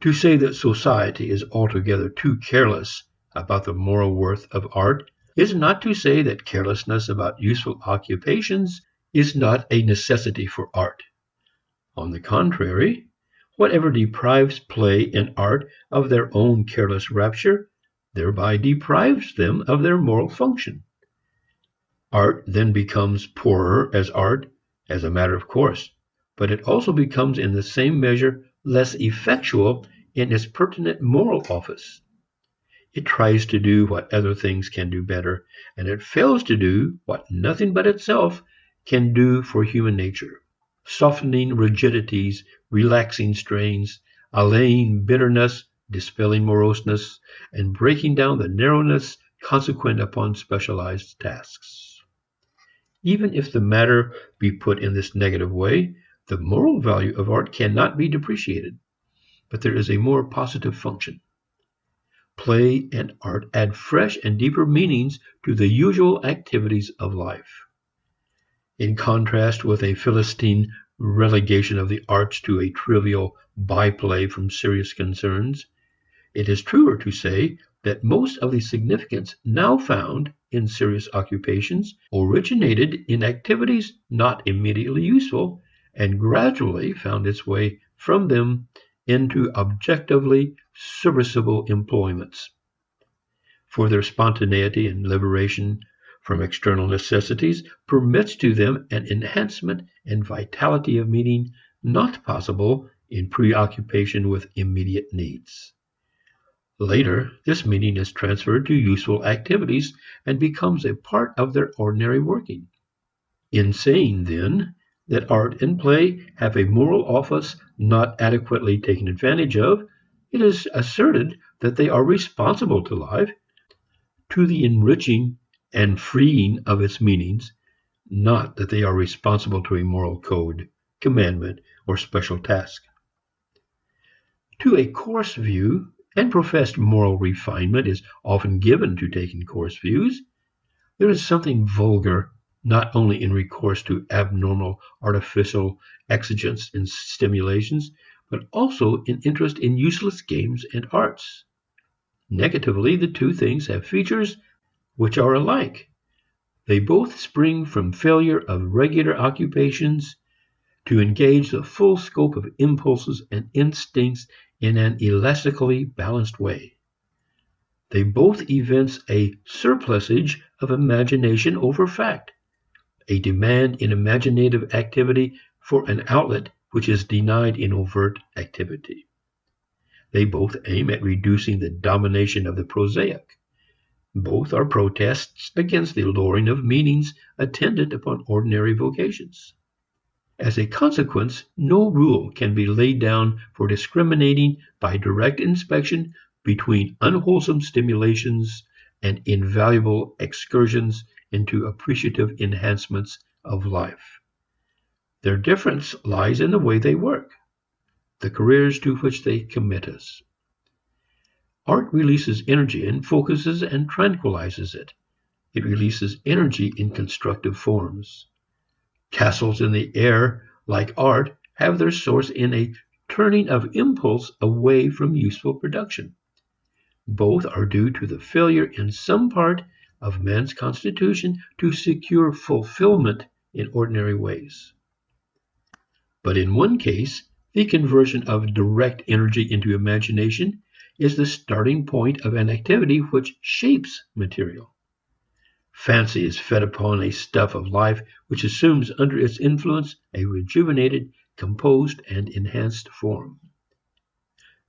To say that society is altogether too careless about the moral worth of art is not to say that carelessness about useful occupations is not a necessity for art. On the contrary, whatever deprives play and art of their own careless rapture, thereby deprives them of their moral function. Art then becomes poorer as art, as a matter of course, but it also becomes in the same measure less effectual in its pertinent moral office. It tries to do what other things can do better, and it fails to do what nothing but itself can do for human nature, softening rigidities, relaxing strains, allaying bitterness, dispelling moroseness, and breaking down the narrowness consequent upon specialized tasks. Even if the matter be put in this negative way, the moral value of art cannot be depreciated, but there is a more positive function. Play and art add fresh and deeper meanings to the usual activities of life. In contrast with a Philistine relegation of the arts to a trivial byplay from serious concerns, it is truer to say that most of the significance now found in serious occupations originated in activities not immediately useful and gradually found its way from them into objectively serviceable employments. For their spontaneity and liberation, from external necessities permits to them an enhancement and vitality of meaning not possible in preoccupation with immediate needs. Later, this meaning is transferred to useful activities and becomes a part of their ordinary working. In saying, then, that art and play have a moral office not adequately taken advantage of, it is asserted that they are responsible to life, to the enriching and freeing of its meanings, not that they are responsible to a moral code, commandment, or special task. To a coarse view, and professed moral refinement is often given to taking coarse views, there is something vulgar not only in recourse to abnormal artificial exigence and stimulations, but also in interest in useless games and arts. Negatively, the two things have features which are alike. They both spring from failure of regular occupations to engage the full scope of impulses and instincts in an elastically balanced way. They both evince a surplusage of imagination over fact, a demand in imaginative activity for an outlet which is denied in overt activity. They both aim at reducing the domination of the prosaic. Both are protests against the lowering of meanings attendant upon ordinary vocations. As a consequence, no rule can be laid down for discriminating by direct inspection between unwholesome stimulations and invaluable excursions into appreciative enhancements of life. Their difference lies in the way they work, the careers to which they commit us. Art releases energy and focuses and tranquilizes it. It releases energy in constructive forms. Castles in the air, like art, have their source in a turning of impulse away from useful production. Both are due to the failure in some part of man's constitution to secure fulfillment in ordinary ways. But in one case, the conversion of direct energy into imagination is the starting point of an activity which shapes material. Fancy is fed upon a stuff of life which assumes under its influence a rejuvenated, composed, and enhanced form.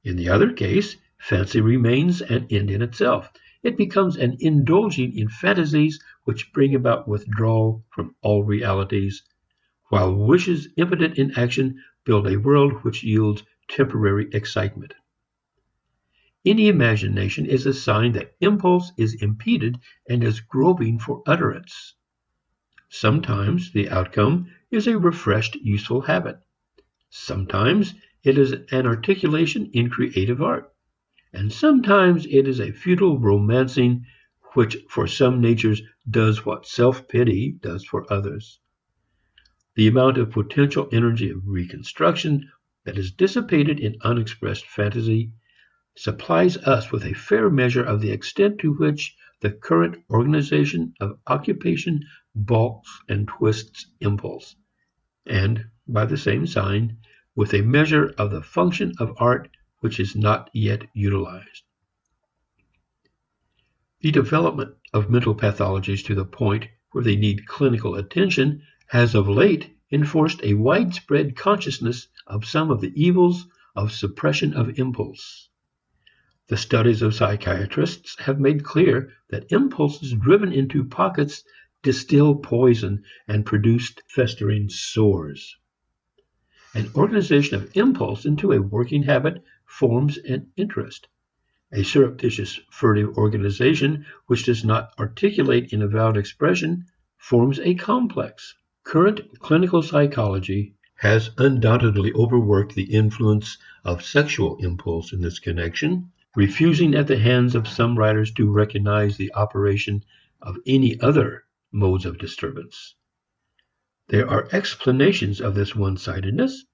In the other case, fancy remains an end in itself. It becomes an indulging in fantasies which bring about withdrawal from all realities, while wishes impotent in action build a world which yields temporary excitement. Any imagination is a sign that impulse is impeded and is groping for utterance. Sometimes the outcome is a refreshed, useful habit. Sometimes it is an articulation in creative art. And sometimes it is a futile romancing which for some natures does what self-pity does for others. The amount of potential energy of reconstruction that is dissipated in unexpressed fantasy supplies us with a fair measure of the extent to which the current organization of occupation balks and twists impulse, and, by the same sign, with a measure of the function of art which is not yet utilized. The development of mental pathologies to the point where they need clinical attention has of late enforced a widespread consciousness of some of the evils of suppression of impulse. The studies of psychiatrists have made clear that impulses driven into pockets distill poison and produce festering sores. An organization of impulse into a working habit forms an interest. A surreptitious, furtive organization which does not articulate in avowed expression forms a complex. Current clinical psychology has undoubtedly overworked the influence of sexual impulse in this connection, refusing at the hands of some writers to recognize the operation of any other modes of disturbance. There are explanations of this one-sidedness.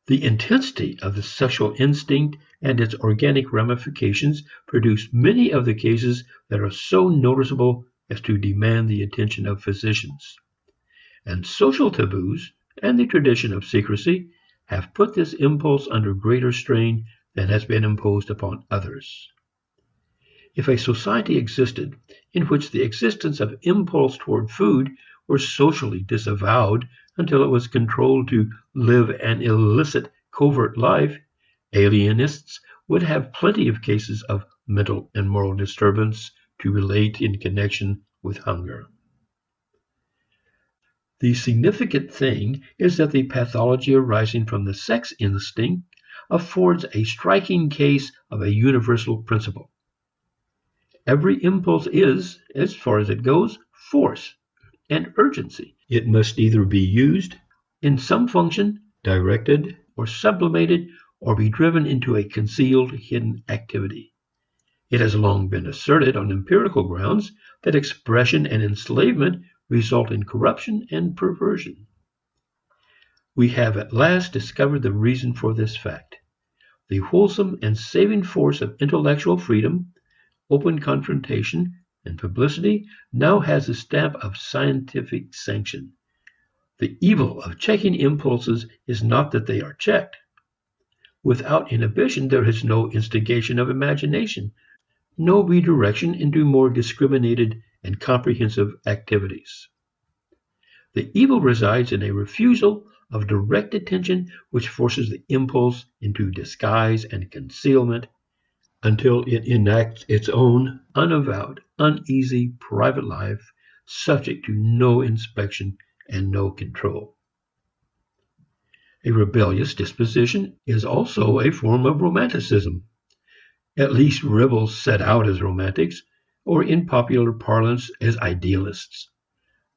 The intensity of the sexual instinct and its organic ramifications produce many of the cases that are so noticeable as to demand the attention of physicians. And social taboos and the tradition of secrecy have put this impulse under greater strain than has been imposed upon others. If a society existed in which the existence of impulse toward food were socially disavowed until it was controlled to live an illicit, covert life, alienists would have plenty of cases of mental and moral disturbance to relate in connection with hunger. The significant thing is that the pathology arising from the sex instinct affords a striking case of a universal principle. Every impulse is, as far as it goes, force and urgency. It must either be used in some function, directed or sublimated, or be driven into a concealed, hidden activity. It has long been asserted on empirical grounds that expression and enslavement result in corruption and perversion. We have at last discovered the reason for this fact. The wholesome and saving force of intellectual freedom, open confrontation, and publicity now has a stamp of scientific sanction. The evil of checking impulses is not that they are checked. Without inhibition, there is no instigation of imagination, no redirection into more discriminated and comprehensive activities. The evil resides in a refusal of direct attention which forces the impulse into disguise and concealment until it enacts its own unavowed, uneasy private life, subject to no inspection and no control. A rebellious disposition is also a form of romanticism. At least rebels set out as romantics, or in popular parlance as idealists.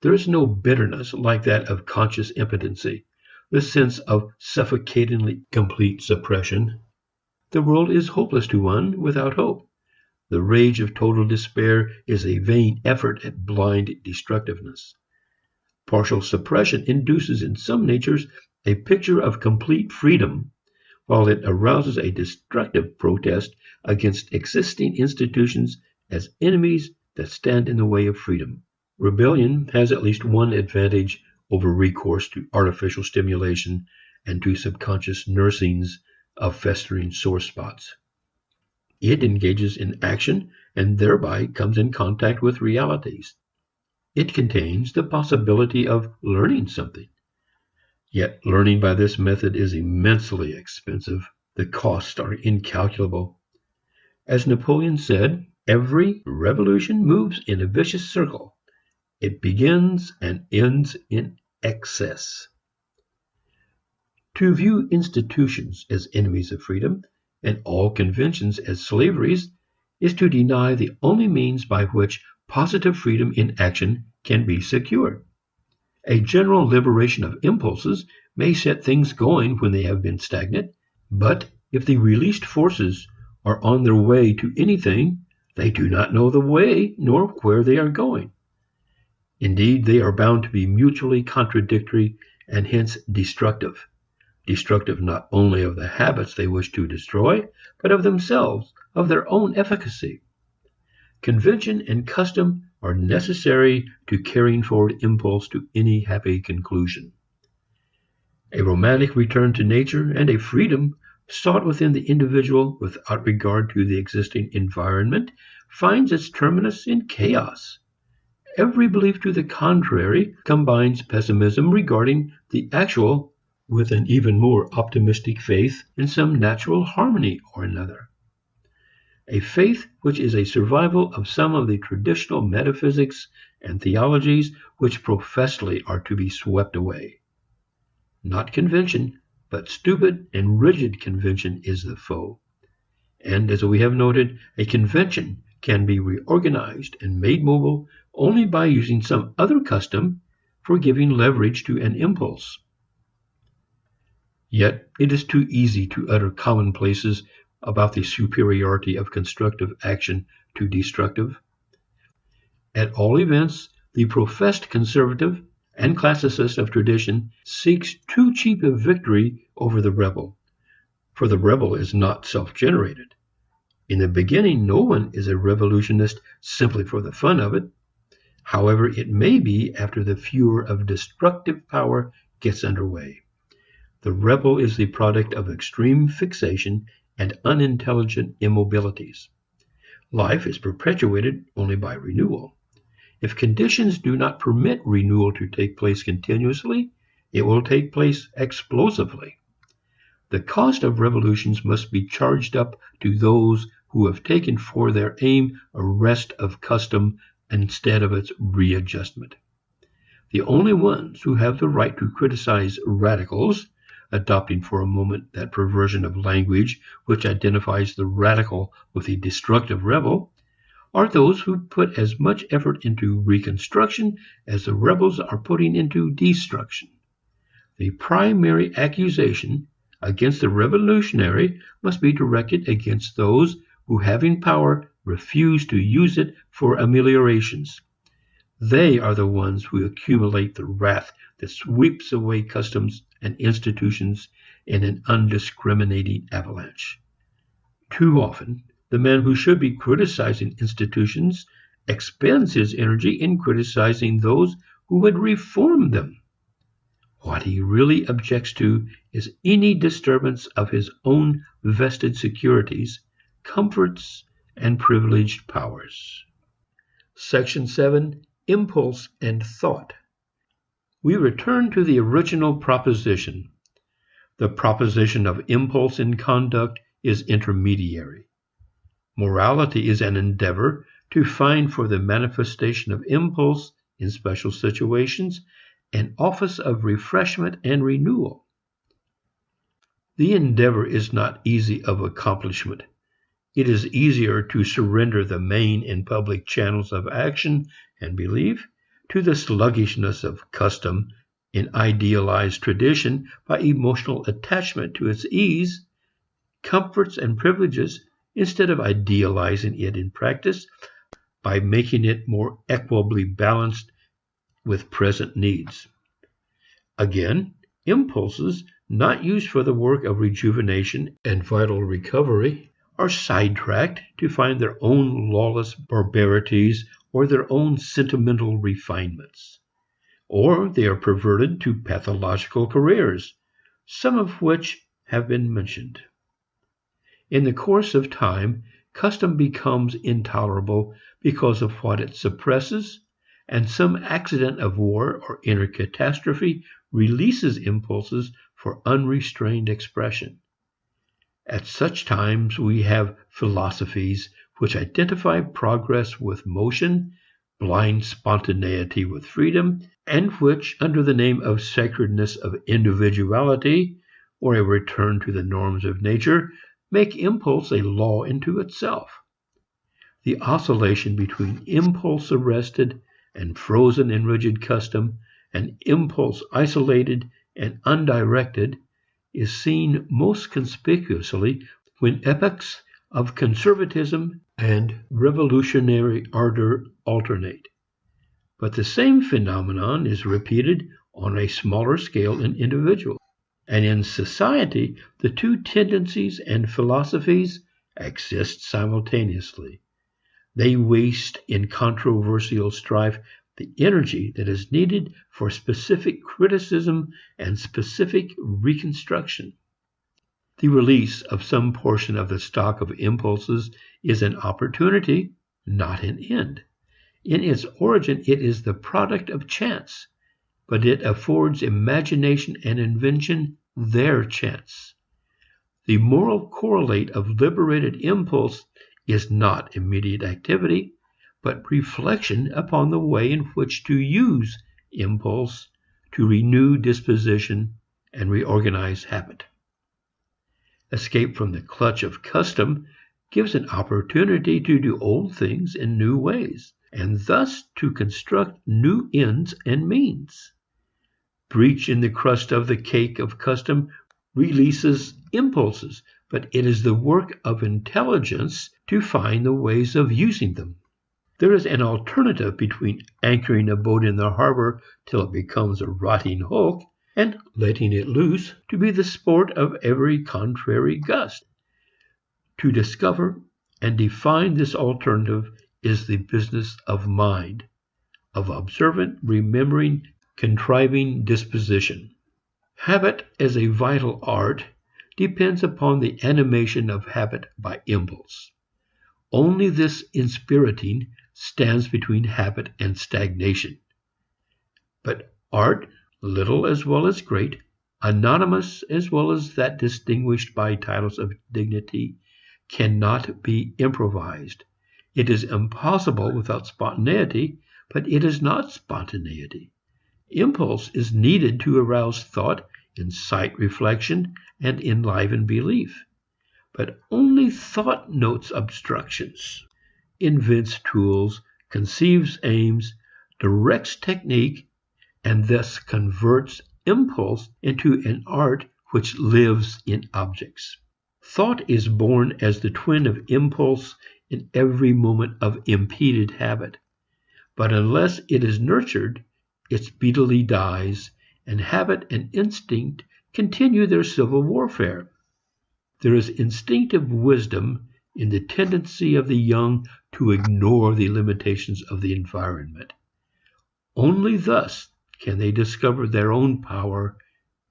There is no bitterness like that of conscious impotency, the sense of suffocatingly complete suppression. The world is hopeless to one without hope. The rage of total despair is a vain effort at blind destructiveness. Partial suppression induces in some natures a picture of complete freedom, while it arouses a destructive protest against existing institutions as enemies that stand in the way of freedom. Rebellion has at least one advantage over recourse to artificial stimulation and to subconscious nursings of festering sore spots. It engages in action and thereby comes in contact with realities. It contains the possibility of learning something. Yet learning by this method is immensely expensive. The costs are incalculable. As Napoleon said, every revolution moves in a vicious circle. It begins and ends in excess. To view institutions as enemies of freedom and all conventions as slaveries is to deny the only means by which positive freedom in action can be secured. A general liberation of impulses may set things going when they have been stagnant, but if the released forces are on their way to anything, they do not know the way nor where they are going. Indeed, they are bound to be mutually contradictory and hence destructive. Destructive not only of the habits they wish to destroy, but of themselves, of their own efficacy. Convention and custom are necessary to carrying forward impulse to any happy conclusion. A romantic return to nature and a freedom sought within the individual without regard to the existing environment finds its terminus in chaos. Every belief to the contrary combines pessimism regarding the actual with an even more optimistic faith in some natural harmony or another. A faith which is a survival of some of the traditional metaphysics and theologies which professedly are to be swept away. Not convention, but stupid and rigid convention is the foe. And as we have noted, a convention can be reorganized and made mobile only by using some other custom for giving leverage to an impulse. Yet it is too easy to utter commonplaces about the superiority of constructive action to destructive. At all events, the professed conservative and classicist of tradition seeks too cheap a victory over the rebel, for the rebel is not self-generated. In the beginning, no one is a revolutionist simply for the fun of it. However, it may be after the furor of destructive power gets underway. The rebel is the product of extreme fixation and unintelligent immobilities. Life is perpetuated only by renewal. If conditions do not permit renewal to take place continuously, it will take place explosively. The cost of revolutions must be charged up to those who have taken for their aim arrest of custom instead of its readjustment. The only ones who have the right to criticize radicals, adopting for a moment that perversion of language which identifies the radical with the destructive rebel, are those who put as much effort into reconstruction as the rebels are putting into destruction. The primary accusation against the revolutionary must be directed against those who, having power, refuse to use it for ameliorations. They are the ones who accumulate the wrath that sweeps away customs and institutions in an undiscriminating avalanche. Too often, the man who should be criticizing institutions expends his energy in criticizing those who would reform them. What he really objects to is any disturbance of his own vested securities, comforts, and privileged powers. Section 7. Impulse and Thought. We return to the original proposition. The proposition of impulse in conduct is intermediary. Morality is an endeavor to find for the manifestation of impulse in special situations an office of refreshment and renewal. The endeavor is not easy of accomplishment. It is easier to surrender the main and public channels of action and belief to the sluggishness of custom in idealized tradition by emotional attachment to its ease, comforts, and privileges, instead of idealizing it in practice by making it more equably balanced with present needs. Again, impulses not used for the work of rejuvenation and vital recovery are sidetracked to find their own lawless barbarities or their own sentimental refinements. Or they are perverted to pathological careers, some of which have been mentioned. In the course of time, custom becomes intolerable because of what it suppresses, and some accident of war or inner catastrophe releases impulses for unrestrained expression. At such times we have philosophies which identify progress with motion, blind spontaneity with freedom, and which, under the name of sacredness of individuality, or a return to the norms of nature, make impulse a law unto itself. The oscillation between impulse arrested and frozen in rigid custom, and impulse isolated and undirected, is seen most conspicuously when epochs of conservatism and revolutionary ardor alternate. But the same phenomenon is repeated on a smaller scale in individuals. And in society, the two tendencies and philosophies exist simultaneously. They waste in controversial strife the energy that is needed for specific criticism and specific reconstruction. The release of some portion of the stock of impulses is an opportunity, not an end. In its origin, it is the product of chance, but it affords imagination and invention their chance. The moral correlate of liberated impulse is not immediate activity, but reflection upon the way in which to use impulse to renew disposition and reorganize habit. Escape from the clutch of custom gives an opportunity to do old things in new ways, and thus to construct new ends and means. Breach in the crust of the cake of custom releases impulses, but it is the work of intelligence to find the ways of using them. There is an alternative between anchoring a boat in the harbor till it becomes a rotting hulk and letting it loose to be the sport of every contrary gust. To discover and define this alternative is the business of mind, of observant, remembering, contriving disposition. Habit as a vital art depends upon the animation of habit by impulse. Only this inspiriting stands between habit and stagnation. But art, little as well as great, anonymous as well as that distinguished by titles of dignity, cannot be improvised. It is impossible without spontaneity, but it is not spontaneity. Impulse is needed to arouse thought, incite reflection, and enliven belief. But only thought notes obstructions, invents tools, conceives aims, directs technique, and thus converts impulse into an art which lives in objects. Thought is born as the twin of impulse in every moment of impeded habit. But unless it is nurtured, it speedily dies, and habit and instinct continue their civil warfare. There is instinctive wisdom in the tendency of the young to ignore the limitations of the environment. Only thus can they discover their own power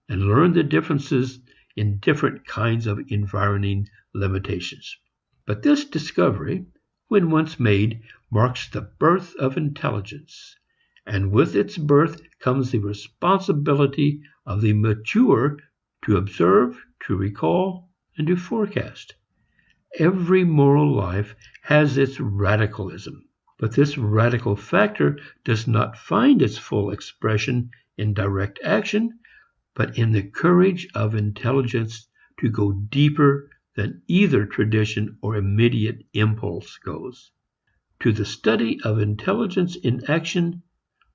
and learn the differences in different kinds of environing limitations. But this discovery, when once made, marks the birth of intelligence, and with its birth comes the responsibility of the mature to observe, to recall, and to forecast. Every moral life has its radicalism, but this radical factor does not find its full expression in direct action, but in the courage of intelligence to go deeper than either tradition or immediate impulse goes. To the study of intelligence in action,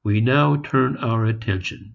we now turn our attention.